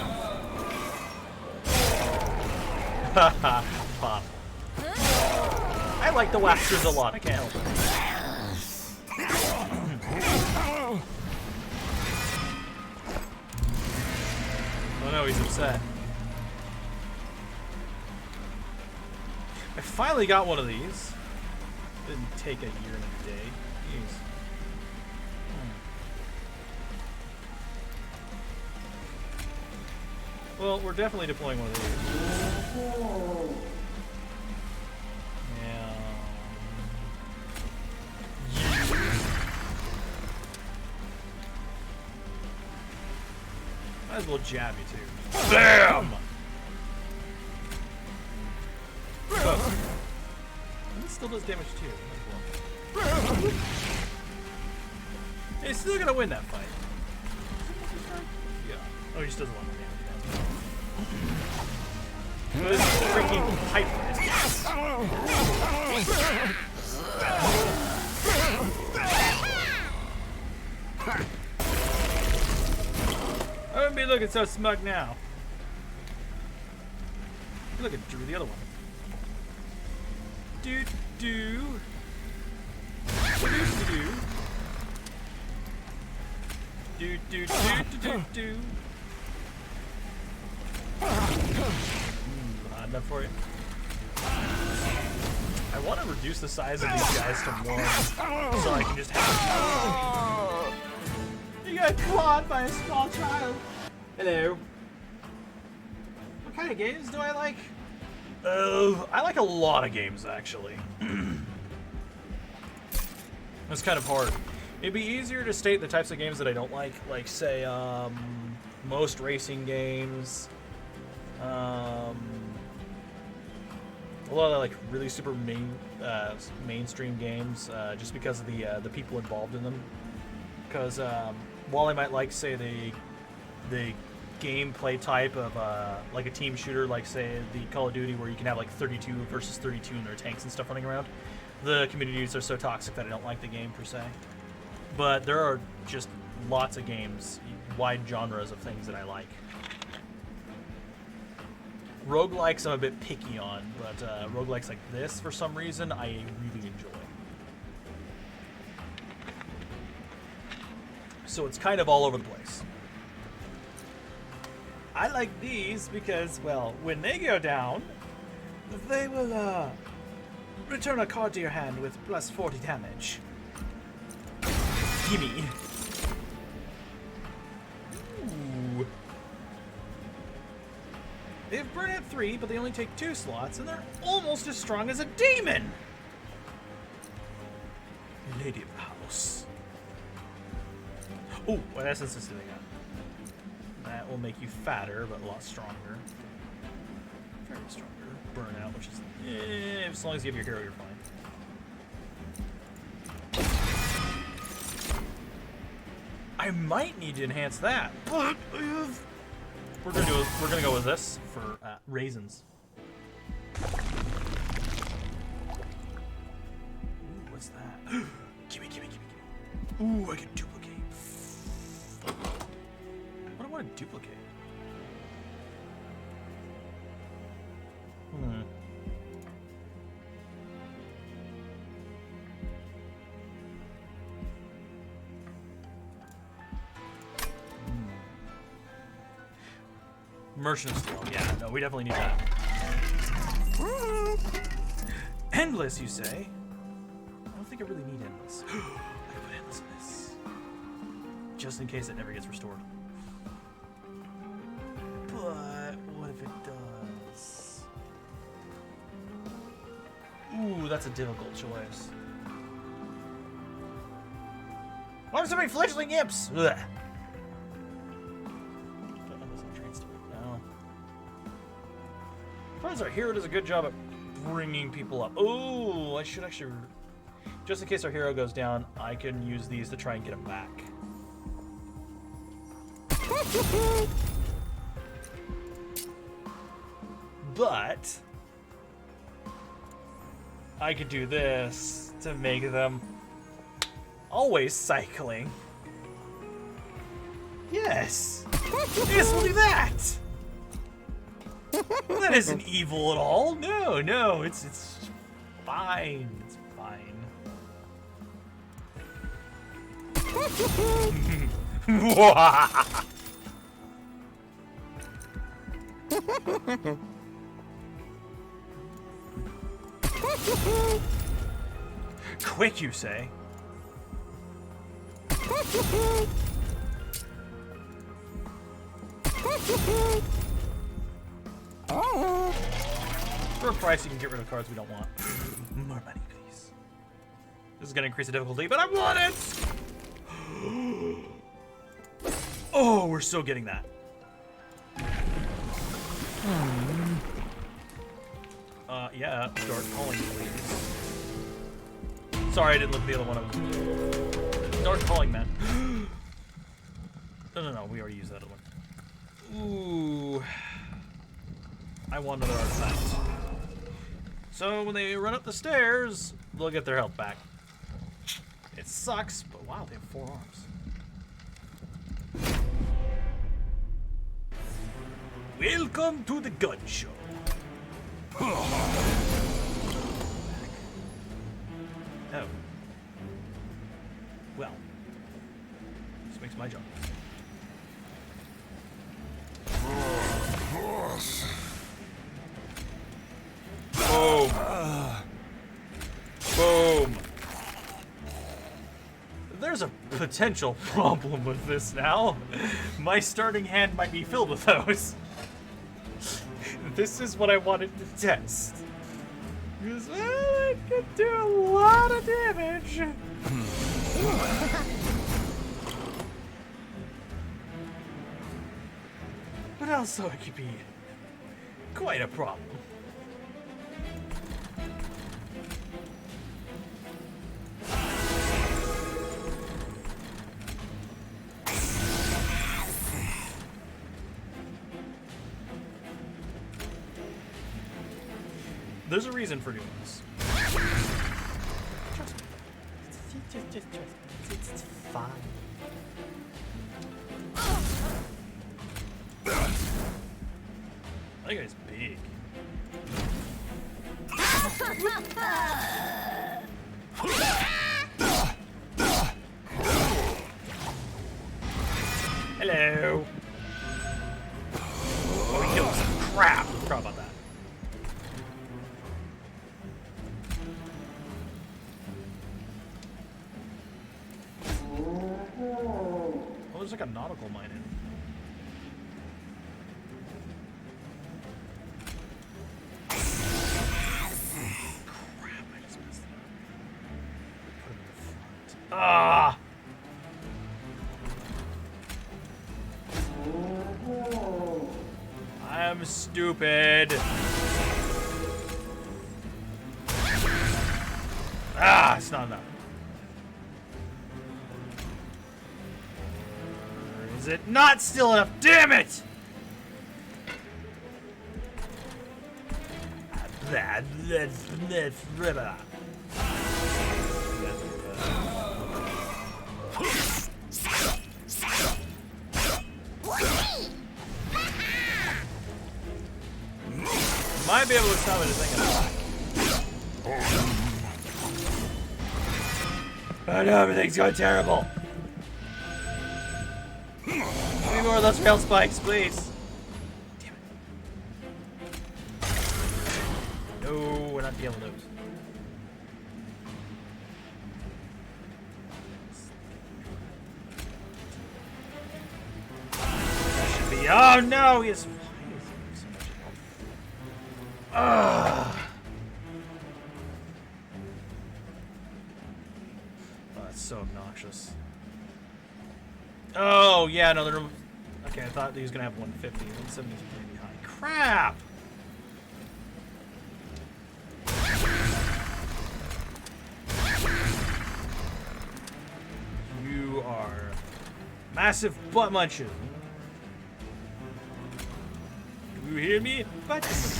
Haha, pop. I like the waxers a lot. I can't help it. Oh no, he's upset. I finally got one of these. Didn't take a year and a day. Jeez. Well, we're definitely deploying one of these. Yeah. Might as well jab you too. Bam! Oh. This still does damage too. He's still gonna win that fight. Yeah. Oh, he just does a lot more damage. This freaking pipe. I wouldn't be looking so smug now. Look at Drew, the other one. Do. Not enough for you. I want to reduce the size of these guys to one, so I can just have. You got clawed by a small child. Hello. What kind of games do I like? I like a lot of games, actually. It's kind of hard. It'd be easier to state the types of games that I don't like say, most racing games, a lot of like really super mainstream games, just because of the people involved in them. Because while I might like, say, the gameplay type of like a team shooter, like say the Call of Duty, where you can have like 32 versus 32 and there are tanks and stuff running around, the communities are so toxic that I don't like the game per se. But there are just lots of games, wide genres of things that I like. Roguelikes I'm a bit picky on, but roguelikes like this, for some reason, I really enjoy. So it's kind of all over the place. I like these because, well, when they go down, they will return a card to your hand with plus 40 damage. Gimme. Ooh. They've burned at 3, but they only take 2 slots, and they're almost as strong as a demon! Lady of the house. Ooh, what essences do they got? That will make you fatter, but a lot stronger. Very stronger. Burnout, which is... as long as you have your hero, you're fine. I might need to enhance that, but we're gonna go with this for raisins. Ooh, what's that? Gimme. Ooh, I can duplicate. What do I want to duplicate? Merchant of Steel. Yeah, no, we definitely need that. Endless, you say? I don't think I really need endless. I can put endless in this. Just in case it never gets restored. But what if it does? Ooh, that's a difficult choice. Why are so many fledgling imps? Ugh. Our hero does a good job at bringing people up. Oh, I should actually... Just in case our hero goes down, I can use these to try and get him back. But I could do this to make them always cycling. Yes! Yes, we'll do that! That isn't evil at all. No, no, it's fine. It's fine. Quick, you say? For a price, you can get rid of cards we don't want. More money, please. This is gonna increase the difficulty, but I want it! Oh, we're still getting that. Yeah, start calling, please. Sorry, I didn't look at the other one. I was... Start calling, man. No, we already used that other one. Ooh. I want another artifact. So when they run up the stairs, they'll get their health back. It sucks, but wow, they have 4 arms. Welcome to the gun show. Oh. Well, this makes my job. Boom. Boom. There's a potential problem with this now. My starting hand might be filled with those. This is what I wanted to test. Because it could do a lot of damage. But also it could be quite a problem. There's a reason for doing this. Trust me. Just trust me. It's fine. That guy's big. Hello. Oh, he killed some crap. Forgot about that. Oh, there's like a nautical mine in. Crap, I just messed it up. Put him in the front. Ah! I'm stupid. Ah, it's not enough. Or is it not still enough? Damn it! Might be able to summon a second attack. Oh no, everything's going terrible. Give me more of those rail spikes, please. Damn it. No, we're not dealing with those. That should be. Oh no, he is. Oh, that's so obnoxious. Oh, yeah, no, they're... Okay, I thought he was going to have 150. 170 is pretty high. Crap! You are massive butt munches. You hear me? Fight him with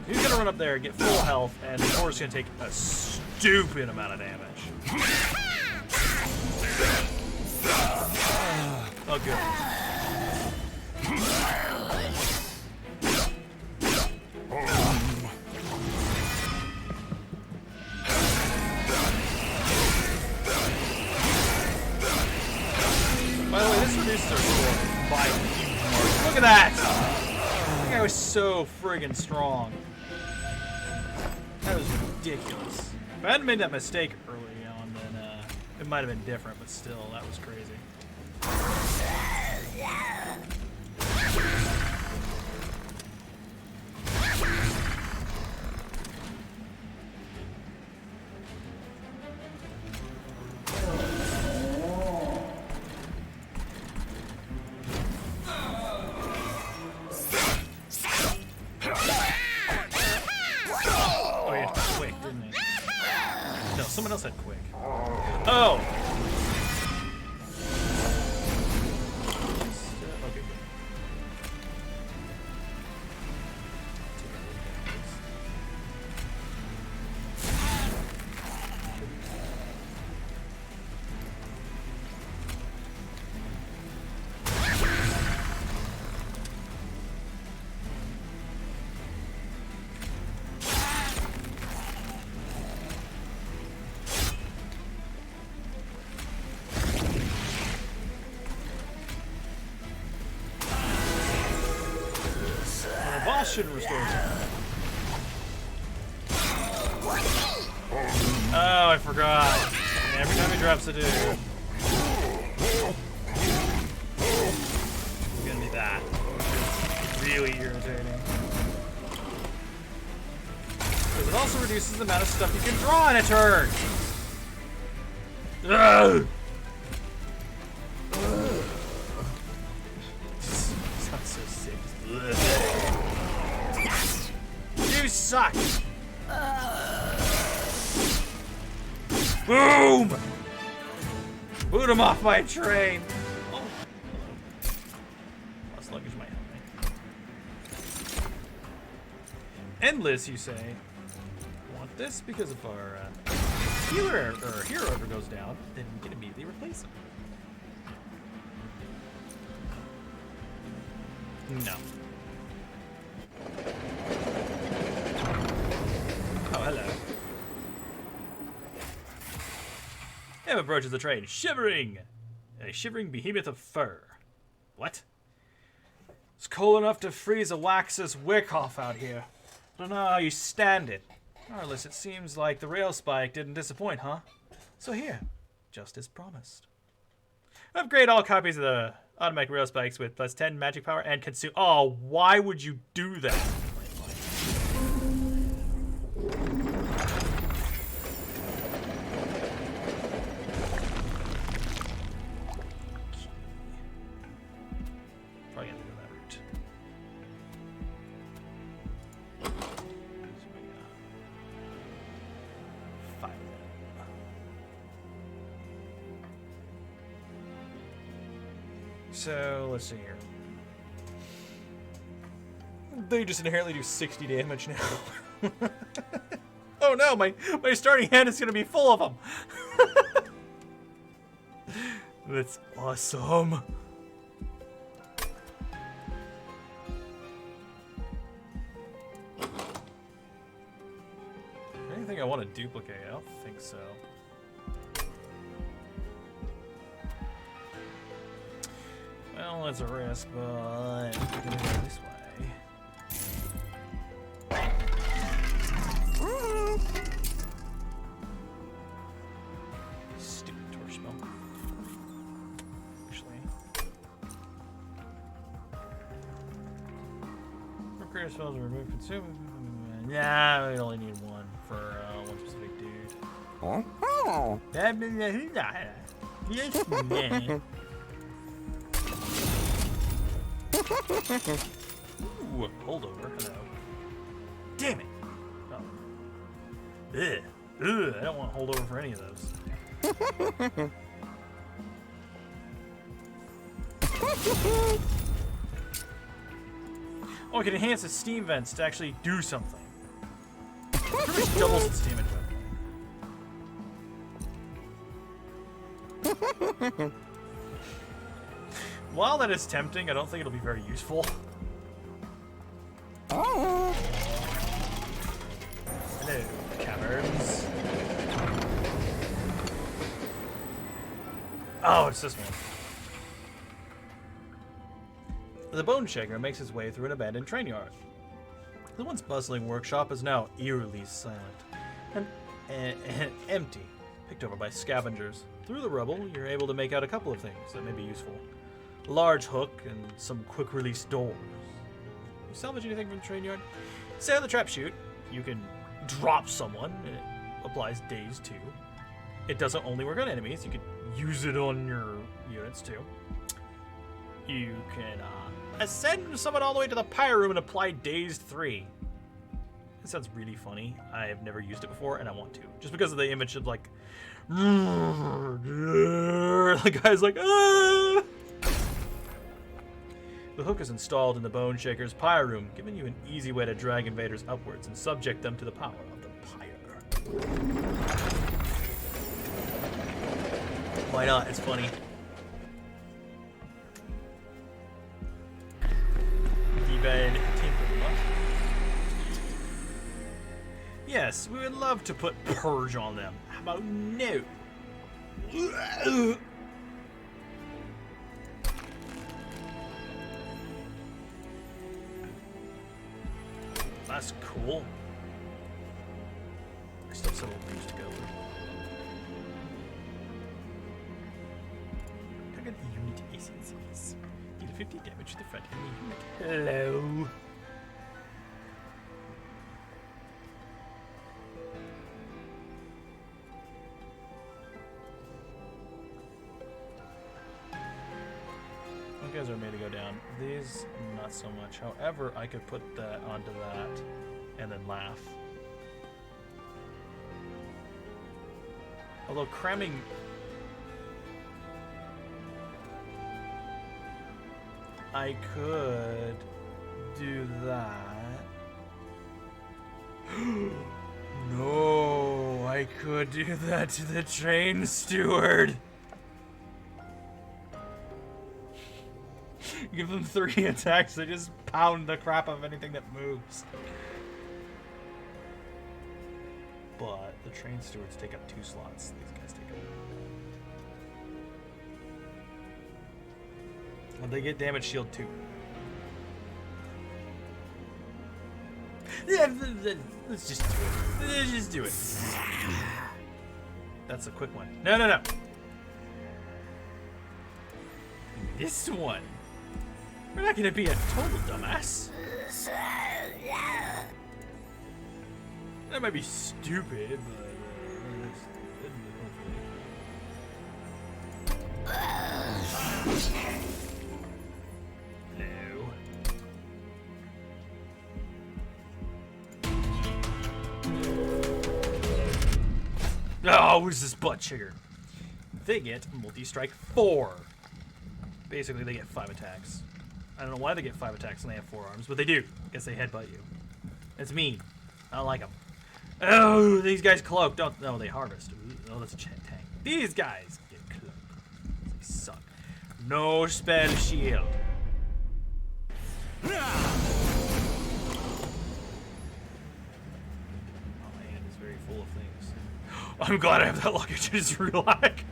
He's gonna run up there, get full health, and the horse is gonna take a stupid amount of damage. Oh, good. By the way, this reduces our score by a huge margin. Look at that! That guy was so friggin' strong. That was ridiculous. If I hadn't made that mistake early on, then it might have been different, but still, that was crazy. Someone else had quick. Oh! Okay, good. Boss should restore it. Oh, I forgot. Every time he drops a dude. It's gonna be that. Really irritating. Because it also reduces the amount of stuff you can draw in a turn. Ugh. Sounds so sick. Ugh. You suck! Boom! Boot him off my train! Oh, hello. Lost luggage might help me. Endless, you say? Want this? Because if our healer or hero ever goes down, then we can immediately replace him. No. Oh, hello. Em approaches the train, shivering. A shivering behemoth of fur. What? It's cold enough to freeze a wax's wick off out here. Don't know how you stand it. Regardless, it seems like the rail spike didn't disappoint, huh? So here, just as promised. Upgrade all copies of the automatic rail spikes with +10 magic power and consume. Oh, why would you do that? Probably gonna go that route. Five. So let's see here. They just inherently do 60 damage now. Oh no, my starting hand is gonna be full of them. That's awesome. Anything I want to duplicate? I don't think so. Well, it's a risk, but we're gonna go this way. Stupid torch spell. Actually. For creative spells, remove consume. Nah, we only need one for one specific dude. Oh. Yes, man. Ooh, holdover. Hello. Damn it. Oh. Ugh. Ugh. I don't want to hold over for any of those. Oh, it can enhance its steam vents to actually do something. Pretty much doubles its damage. While that is tempting, I don't think it'll be very useful. Hello, caverns. Oh, it's this one. The Bone Shaker makes his way through an abandoned train yard. The once bustling workshop is now eerily silent and empty, picked over by scavengers. Through the rubble, you're able to make out a couple of things that may be useful. A large hook and some quick-release doors. You salvage anything from the train yard? Say on the trap chute, you can drop someone, and it applies daze too. It doesn't only work on enemies, you can use it on your units too. You can ascend someone all the way to the pyre room and apply dazed 3. It sounds really funny. I have never used it before, and I want to. Just because of the image of, like... the guy's like, ah! The hook is installed in the Bone Shaker's pyre room, giving you an easy way to drag invaders upwards and subject them to the power of the pyre. Why not? It's funny. Yes, we would love to put purge on them. How about no? That's cool. I still have several things to go through. Target unit ACCs. Deal 50 damage to the front enemy unit. Hello. Guys are made to go down. These, not so much. However, I could put that onto that and then laugh. Although cramming... I could do that. No, I could do that to the train steward. Give them 3 attacks, they just pound the crap out of anything that moves. But the train stewards take up 2 slots. These guys take up. And they get damage shield too. Let's just do it. Let's just do it. That's a quick one. No, no, no. This one. We're not gonna be a total dumbass. That might be stupid, but no. Oh, who's this butt chigger? They get multi-strike 4. Basically, they get 5 attacks. I don't know why they get 5 attacks and they have 4 arms, but they do. Guess they headbutt you. It's mean. I don't like them. Oh, these guys cloak. Don't. No, they harvest. Oh, that's a tank. These guys get cloaked. They suck. No spell shield. Oh, my hand is very full of things. I'm glad I have that luggage. I just realized.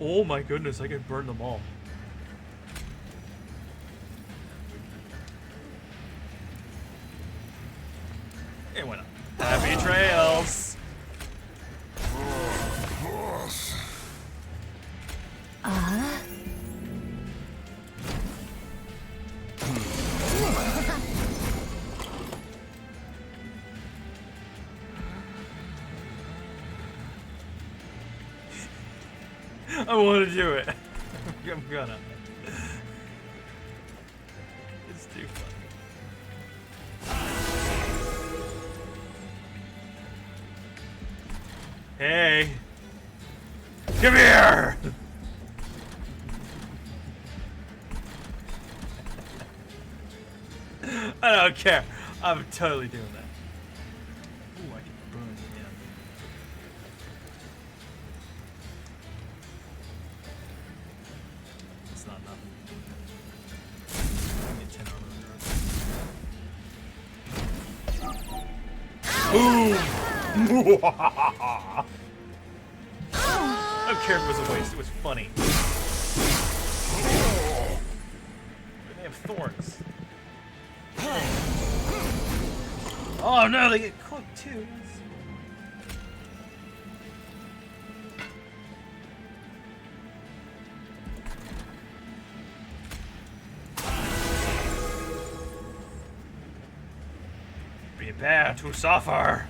Oh my goodness, I could burn them all. Hey, why not? Happy trails! I want to do it. I'm gonna. It's too fun. Hey. Come here! I don't care. I'm totally doing that. Ooh, I can burn him. It's not enough. I get 10 armor. Boom! I don't care if it was a waste. It was funny. They have thorns. Oh no, they get cooked too. Prepare to suffer.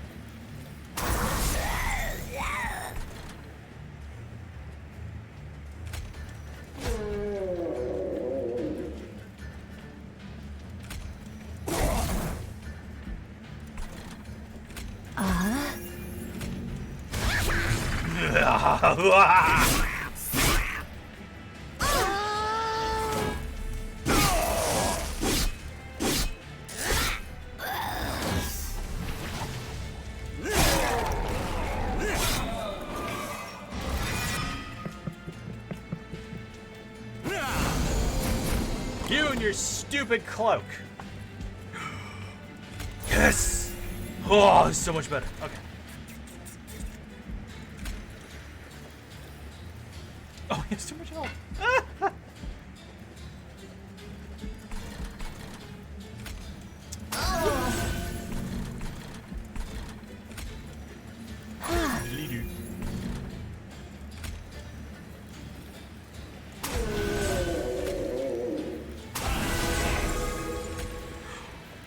You and your stupid cloak. Yes! Oh, this is so much better. Okay. Oh, he has too much health.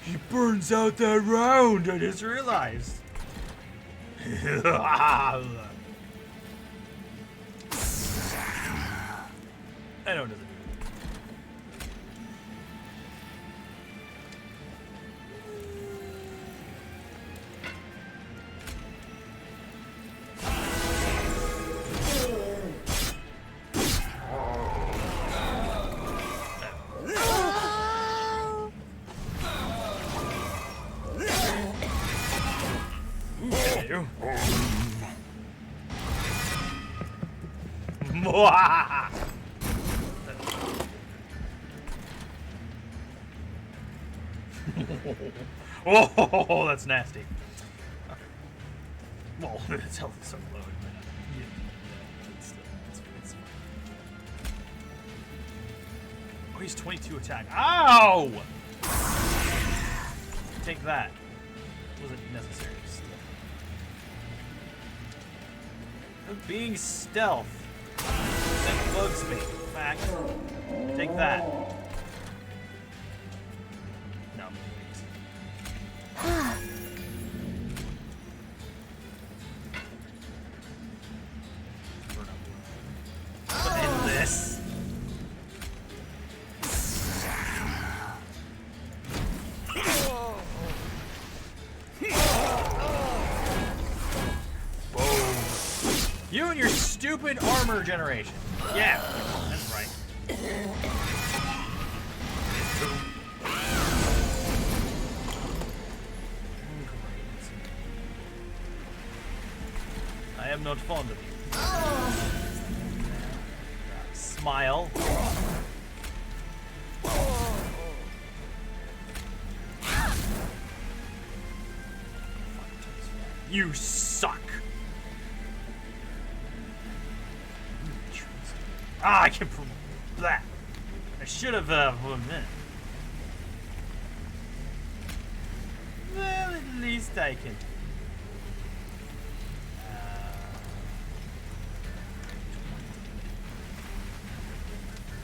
He burns out that round, I just realized. I know it doesn't do you. Oh, that's nasty. Okay. Well, its health is so low. Yeah, it's fine. Oh, he's 22 attack. Ow! Take that. Wasn't necessary. Being stealth. That bugs me. Fact. Take that. No, wait. Put in this. You and your stupid armor generation. Yeah, that's right. I am not fond of you. Smile. You suck. Ah, I can promote that. I should have, for a minute. Well, at least I can.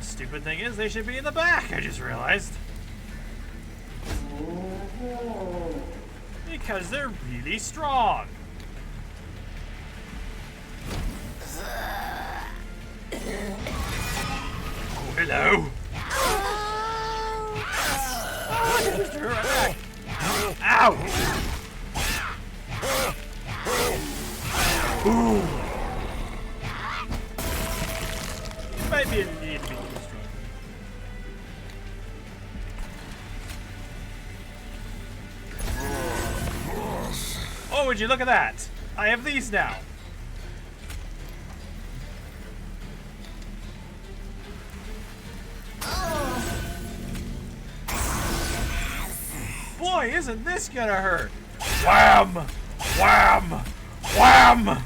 Stupid thing is, they should be in the back, I just realized. Because they're really strong. Oh, hello. Ow! Ooh. You might be a little bit too strong. would you look at that? I have these now. Boy, isn't this gonna hurt? Wham! Wham! Wham!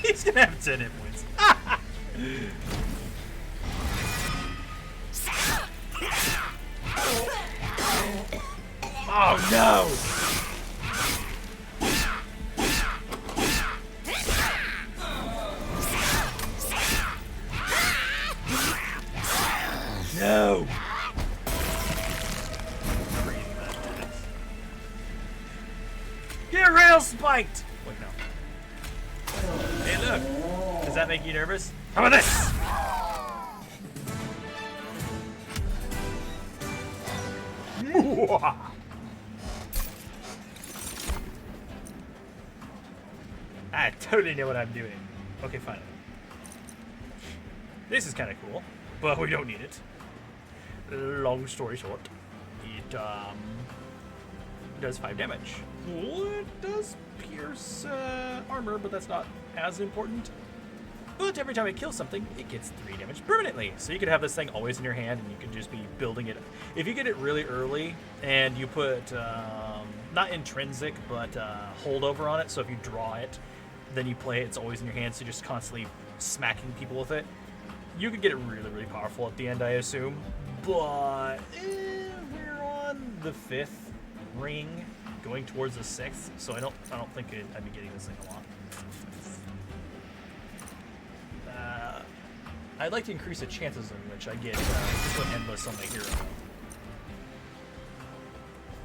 He's gonna have 10 hit points. Oh no! No! Get rail spiked! Wait, no. Hey, look! Does that make you nervous? How about this? I totally know what I'm doing. Okay, fine. This is kind of cool, but we don't need it. Long story short, it does 5 damage. It does pierce armor, but that's not as important. But every time it kills something, it gets 3 damage permanently. So you could have this thing always in your hand, and you can just be building it. If you get it really early, and you put, not intrinsic, but holdover on it, so if you draw it, then you play it, it's always in your hand, so you're just constantly smacking people with it. You could get it really, really powerful at the end, I assume. But we're on the 5th ring, going towards the 6th, so I don't think I'd be getting this thing a lot. I'd like to increase the chances in which I get to put Endless on my hero,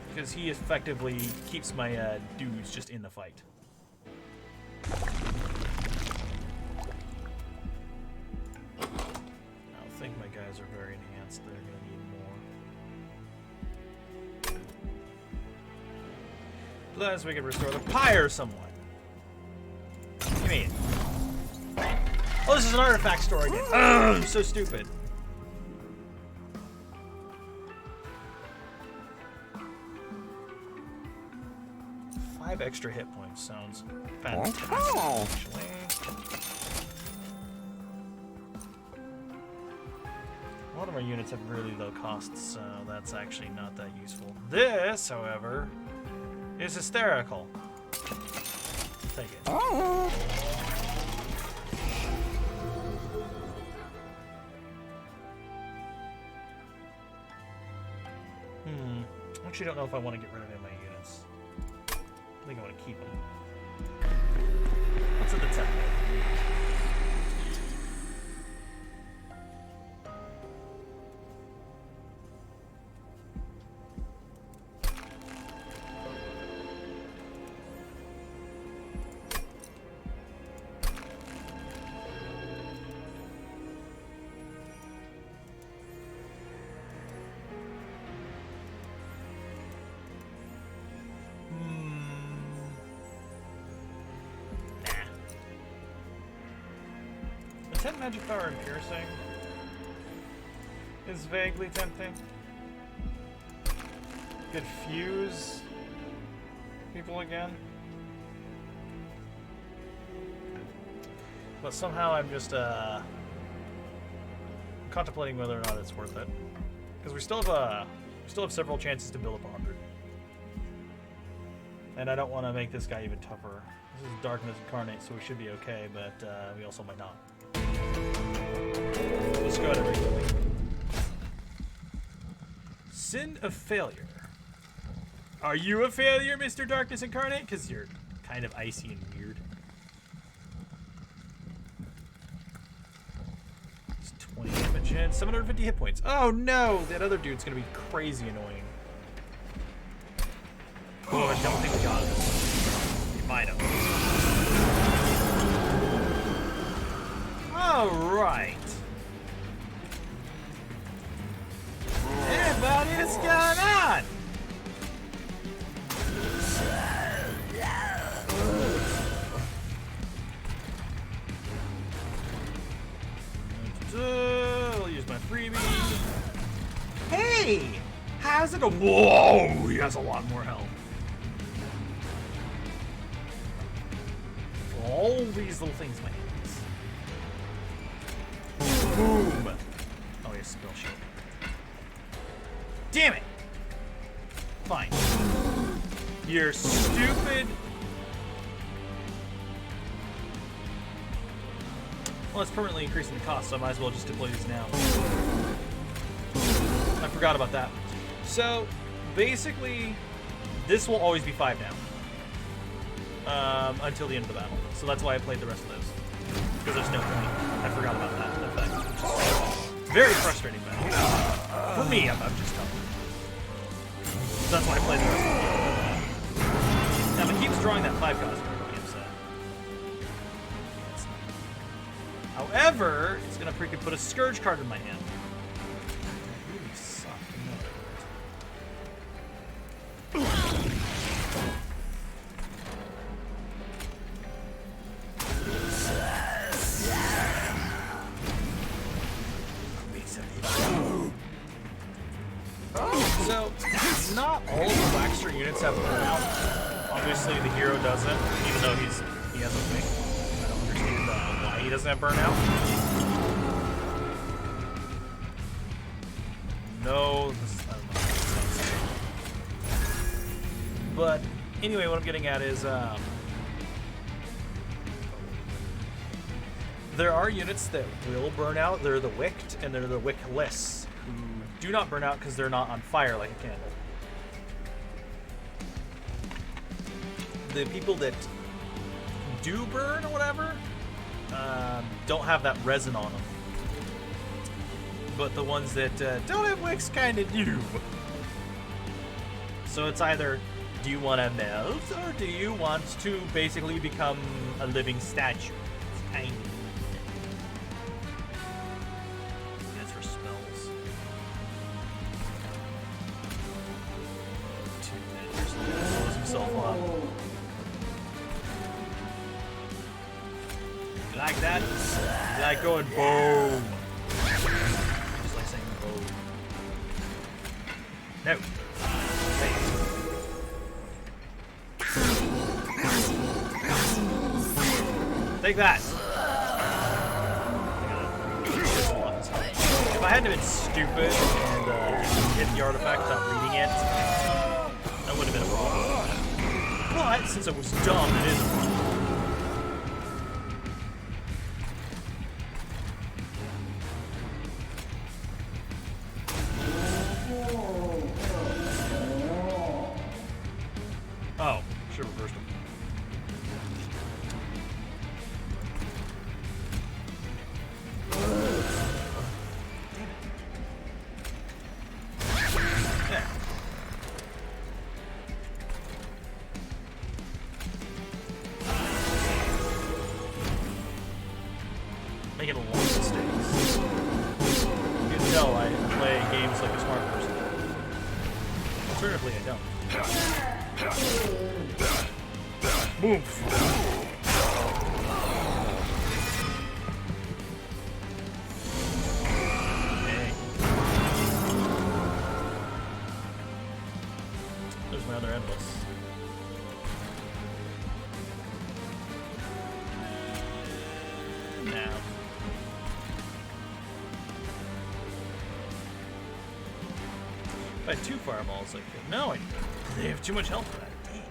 because he effectively keeps my dudes just in the fight. I don't think my guys are very enhanced. They're going to need more. Plus, we can restore the pyre somewhat. What do you mean? Oh, this is an artifact store again. Ugh, I'm so stupid. Five extra hit points sounds fantastic, actually. A lot of our units have really low costs, so that's actually not that useful. This, however, is hysterical. Take it. I actually don't know if I want to get rid of any of my units. I think I want to keep them. What's at the temple? Magic power and piercing is vaguely tempting. Could fuse people again. But somehow I'm just contemplating whether or not it's worth it. Because we still have several chances to build up 100. And I don't want to make this guy even tougher. This is Darkness Incarnate, so we should be okay, but we also might not. Let's go ahead and read it. Sin of failure. Are you a failure, Mr. Darkness Incarnate? Because you're kind of icy and weird. It's 20 damage and 750 hit points. Oh no! That other dude's going to be crazy annoying. Oh, I don't think we got it. We might have. Alright. Hey buddy, what's going on? I'll use my freebie. Hey! How's it going? Whoa! He has a lot more health. all these little things in my hands. Boom! Oh, yeah, spell shield. Damn it! Fine. You're stupid. Well, it's permanently increasing the cost, so I might as well just deploy these now. I forgot about that. So, basically, this will always be 5 now. Until the end of the battle. So that's why I played the rest of those. Because there's no point. I forgot about that effect. Which is very frustrating, man. For me, I'm just telling you. So that's why I played the rest of the game. Now, if it keeps drawing that 5 cost, I'm really upset. However, it's going to freaking put a Scourge card in my hand. That really sucked. So, not all of the Waxter units have burnout. Obviously, the hero doesn't, even though he has a wing. I don't understand why he doesn't have burnout. No, I don't know. But anyway, what I'm getting at is there are units that will burn out. They're the Wicked and they're the Wickless, who do not burn out because they're not on fire like a candle. The people that do burn or whatever don't have that resin on them. But the ones that don't have wicks kind of do. So it's either, do you want to melt or do you want to basically become a living statue? It's kind of. That's for spells. 2 minutes. Blows himself up. You like that? You like going boom? Just like saying boom. No. Take that. If I hadn't been stupid and hit the artifact without reading it, that would have been a problem. But since it was dumb, it is a problem. Oh, should have reversed him. Yeah. Making a lot of mistakes. You can tell I play games like a smart person. Alternatively, I don't. Boom. Hey. There's my other endless. Now. If I had 2 fireballs, I could. No, they have too much health for that. Dang.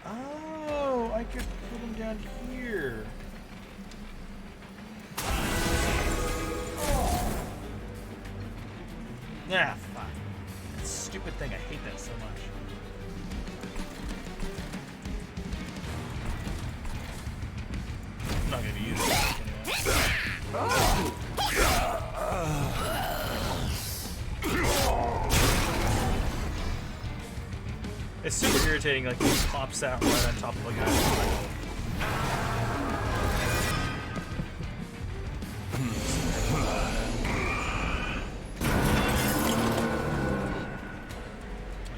Oh, I could put them down here. Nah, fuck. That stupid thing, I hate that so much. I'm not gonna be using it anyway. It's super irritating, like, he pops out right on top of a guy.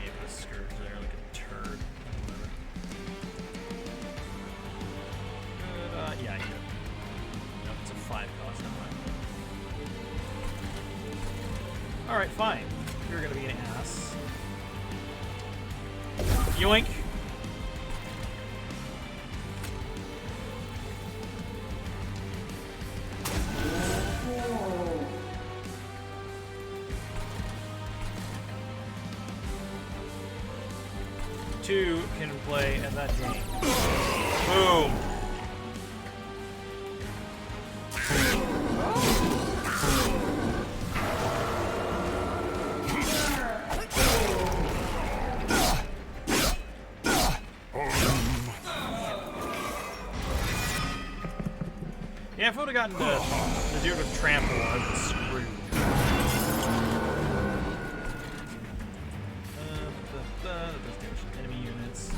You put a scourge there like a turd. Yeah, I do. Nope, it's a 5 cost, never mind. Alright, fine. You're gonna be an ass. Yoink! two can play at that game. Boom. Yeah, if I would have gotten the dude with trample, I would have screwed. Enemy units.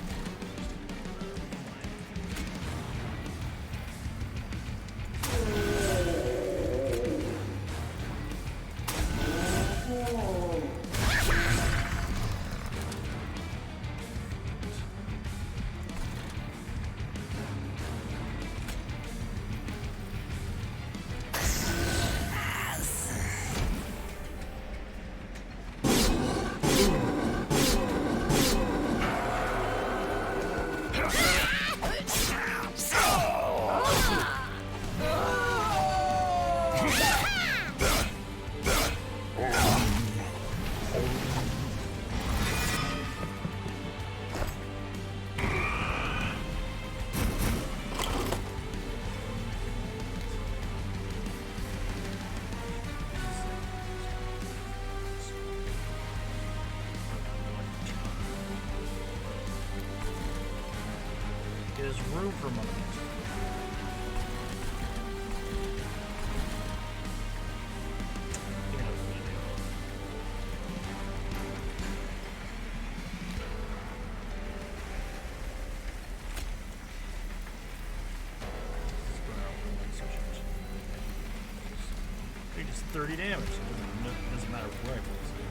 There's room for money. Just 30 damage. It doesn't matter where I place it.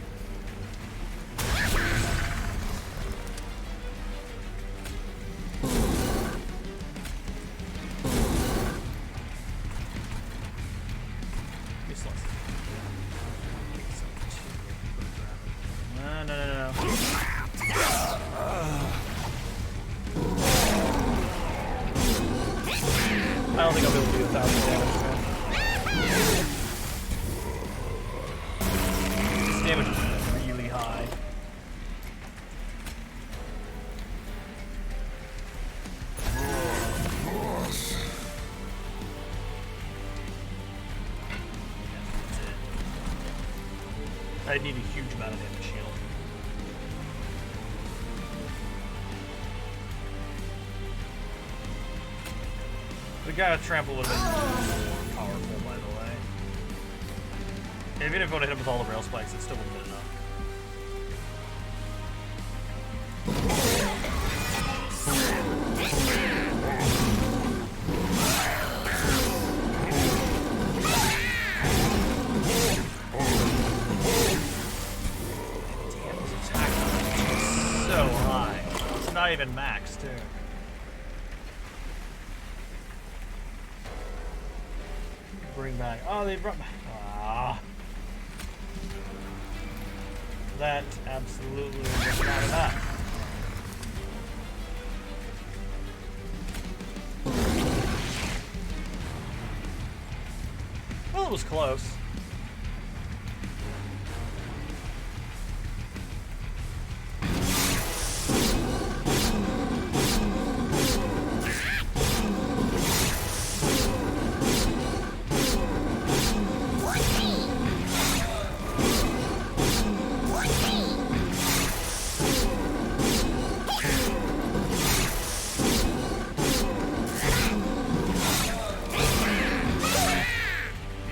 No. I don't think I'll be able to do 1,000 damage, man. This damage is really high. I need a huge amount of damage shield. The guy with trample would have been more powerful, by the way. Even if I would have hit him with all the rail spikes, it still wouldn't have been enough. Damn, his attack is so high. It's not even max, too. Bring back. Oh, they brought back. Ah. That absolutely was not enough. Well, it was close.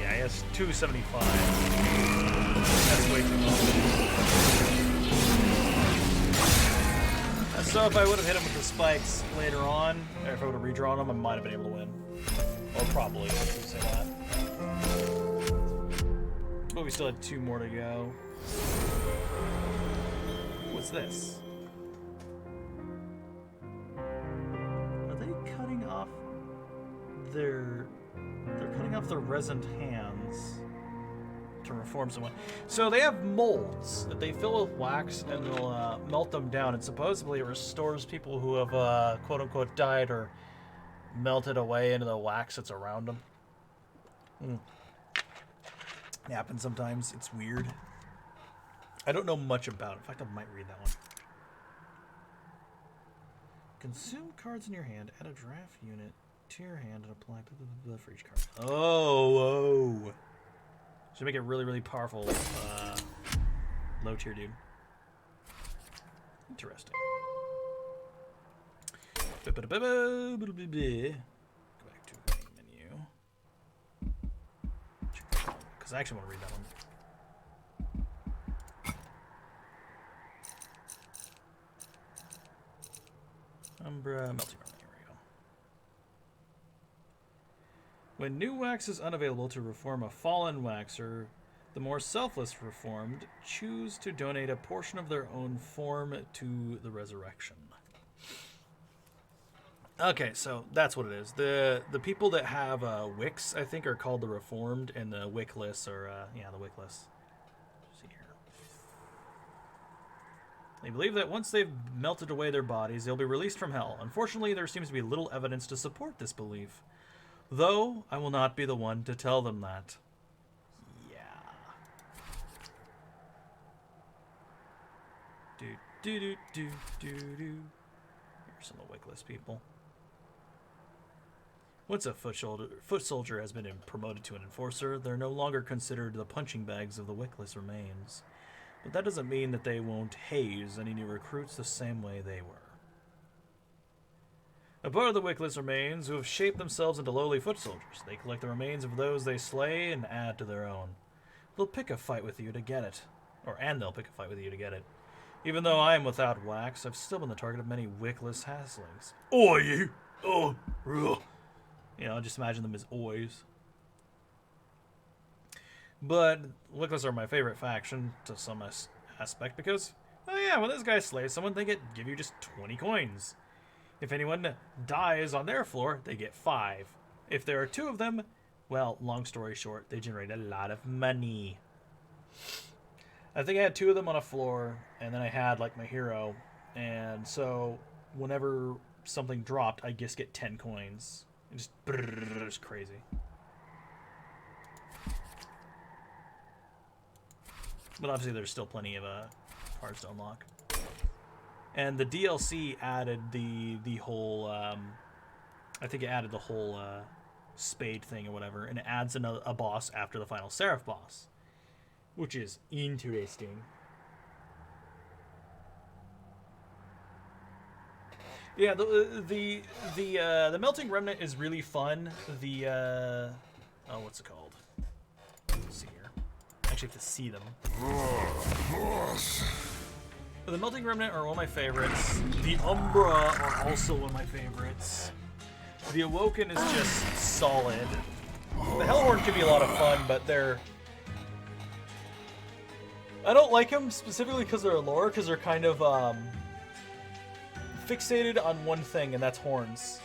Yeah, he has 275. That's way too much. So if I would have hit him with the spikes later on, or if I would have redrawn him, I might have been able to win. Or probably, let's say that. But we still had 2 more to go. What's this? Are they cutting off their... They're cutting off their resonant hands to reform someone. So they have molds that they fill with wax and they'll melt them down, and supposedly it restores people who have quote-unquote died or melted away into the wax that's around them. It happens sometimes. It's weird. I don't know much about it. In fact, I might read that one. Consume cards in your hand, add a draft unit to your hand, and apply for each card. Oh. Should make it really, really powerful. Low tier dude. Interesting. Go back to main menu. Because I actually want to read that one. Umbra, melting remnant, here we go. When new wax is unavailable to reform a fallen waxer, the more selfless reformed choose to donate a portion of their own form to the resurrection. Okay, so that's what it is. The people that have wicks, I think, are called the reformed, and the wickless are, the wickless. They believe that once they've melted away their bodies, they'll be released from hell. Unfortunately, there seems to be little evidence to support this belief. Though, I will not be the one to tell them that. Yeah. Do. Here's some of the wickless people. Once a foot soldier has been promoted to an enforcer, they're no longer considered the punching bags of the wickless remains. But that doesn't mean that they won't haze any new recruits the same way they were. A part of the wickless remains who have shaped themselves into lowly foot soldiers. They collect the remains of those they slay and add to their own. They'll pick a fight with you to get it. And they'll pick a fight with you to get it. Even though I am without wax, I've still been the target of many wickless haslings. Oi! Oh! Ugh. Just imagine them as oys. But wickless are my favorite faction to some aspect because, when this guy slays someone, they give you just 20 coins. If anyone dies on their floor, they get 5. If there are 2 of them, well, long story short, they generate a lot of money. I think I had 2 of them on a floor, and then I had, my hero. And so, whenever something dropped, I just get 10 coins. It's just crazy. But obviously there's still plenty of cards to unlock. And the DLC added the whole, I think it added the whole spade thing or whatever, and it adds a boss after the final Seraph boss, which is interesting. Yeah, the melting remnant is really fun. What's it called? Let's see here. I actually have to see them. The melting remnant are one of my favorites. The Umbra are also one of my favorites. The Awoken is just solid. The Hellhorn can be a lot of fun, but I don't like them specifically because they're lore, because they're kind of fixated on one thing, and that's horns.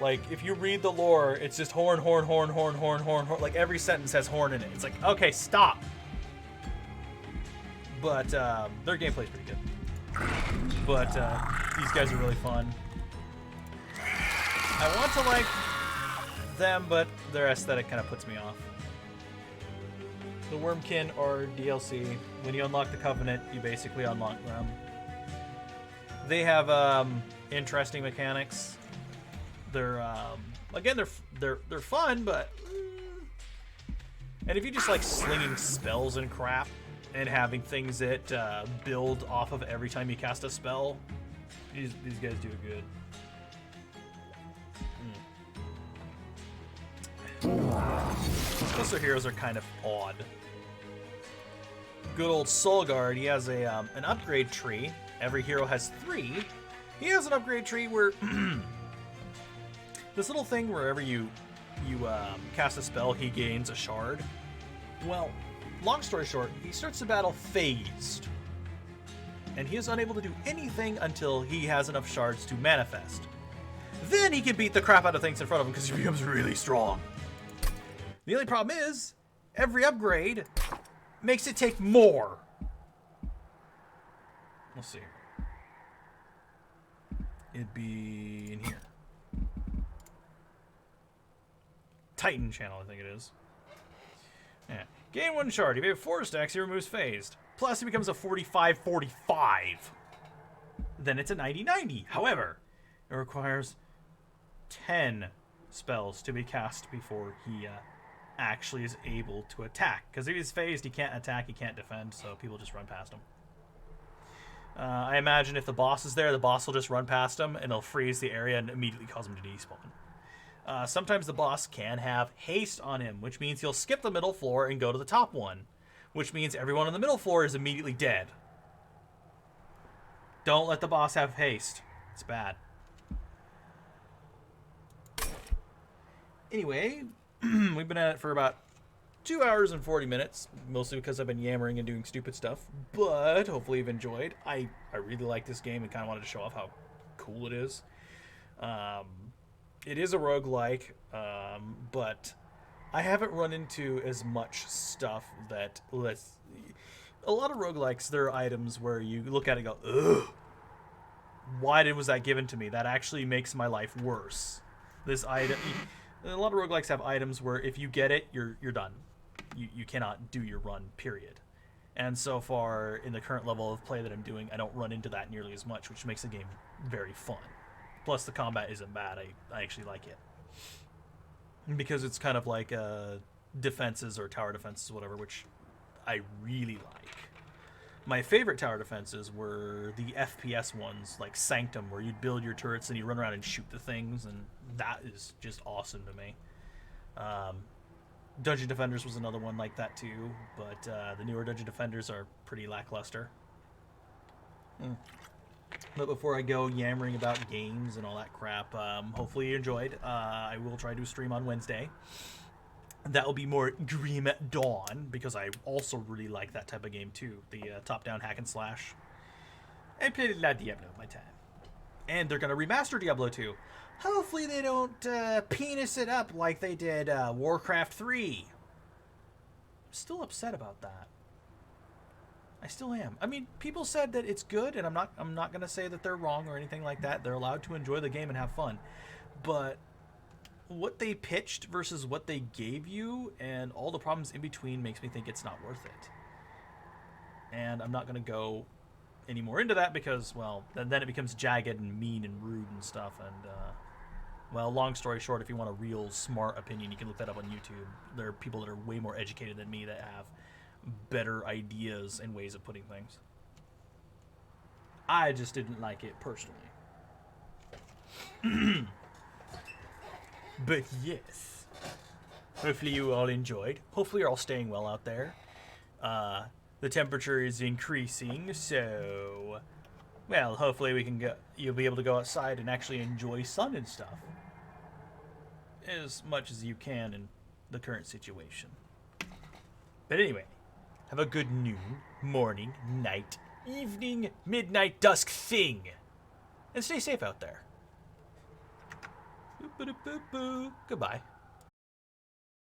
Like, if you read the lore, it's just horn, horn, horn, horn, horn, horn, horn. Like, every sentence has horn in it. It's like, okay, stop. But their gameplay's pretty good. But these guys are really fun. I want to like them, but their aesthetic kind of puts me off. The Wormkin are DLC. When you unlock the Covenant, you basically unlock them. They have interesting mechanics. They're again, they're fun, but and if you just like slinging spells and crap and having things that build off of every time you cast a spell, these guys do it good. Plus their heroes are kind of odd. Good old Solgard, he has an upgrade tree. Every hero has 3. He has an upgrade tree where this little thing wherever you cast a spell, he gains a shard. Well, long story short, he starts the battle phased. And he is unable to do anything until he has enough shards to manifest. Then he can beat the crap out of things in front of him because he becomes really strong. The only problem is, every upgrade makes it take more. Let's see. It'd be in here. Titan channel, I think it is. Yeah. Gain 1 shard. If you have 4 stacks, he removes phased. Plus, he becomes a 45-45. Then it's a 90-90. However, It requires 10 spells to be cast before he actually is able to attack. Because if he's phased, he can't attack, he can't defend, so people just run past him. I imagine if the boss is there, the boss will just run past him and he'll freeze the area and immediately cause him to despawn. Sometimes the boss can have haste on him, which means he'll skip the middle floor and go to the top one, which means everyone on the middle floor is immediately dead. Don't let the boss have haste. It's bad. Anyway, we've been at it for about 2 hours and 40 minutes, mostly because I've been yammering and doing stupid stuff, but hopefully you've enjoyed. I really like this game and kind of wanted to show off how cool it is. It is a roguelike, but I haven't run into as much stuff that lets... A lot of roguelikes, there are items where you look at it and go, ugh, why was that given to me? That actually makes my life worse. This item... A lot of roguelikes have items where if you get it, you're done. You cannot do your run, period. And so far, in the current level of play that I'm doing, I don't run into that nearly as much, which makes the game very fun. Plus, the combat isn't bad. I actually like it. Because it's kind of like defenses or tower defenses, whatever, which I really like. My favorite tower defenses were the FPS ones, like Sanctum, where you'd build your turrets and you run around and shoot the things, and that is just awesome to me. Dungeon Defenders was another one like that too, but the newer Dungeon Defenders are pretty lackluster. But before I go yammering about games and all that crap, hopefully you enjoyed. I will try to stream on Wednesday. That will be more Grim Dawn, because I also really like that type of game too. The top-down hack and slash. I played a lot of Diablo in my time. And they're going to remaster Diablo 2. Hopefully they don't penis it up like they did Warcraft 3. I'm still upset about that. I still am. I mean, people said that it's good, and I'm not going to say that they're wrong or anything like that. They're allowed to enjoy the game and have fun. But what they pitched versus what they gave you and all the problems in between makes me think it's not worth it. And I'm not going to go any more into that because, well, then it becomes jagged and mean and rude and stuff. And, well, long story short, if you want a real smart opinion, you can look that up on YouTube. There are people that are way more educated than me that have better ideas and ways of putting things. I just didn't like it personally. But yes, hopefully you all enjoyed. Hopefully you're all staying well out there. The temperature is increasing, so, well, hopefully you'll be able to go outside and actually enjoy sun and stuff as much as you can in the current situation. But anyway, have a good noon, morning, night, evening, midnight, dusk thing, and stay safe out there. Goodbye.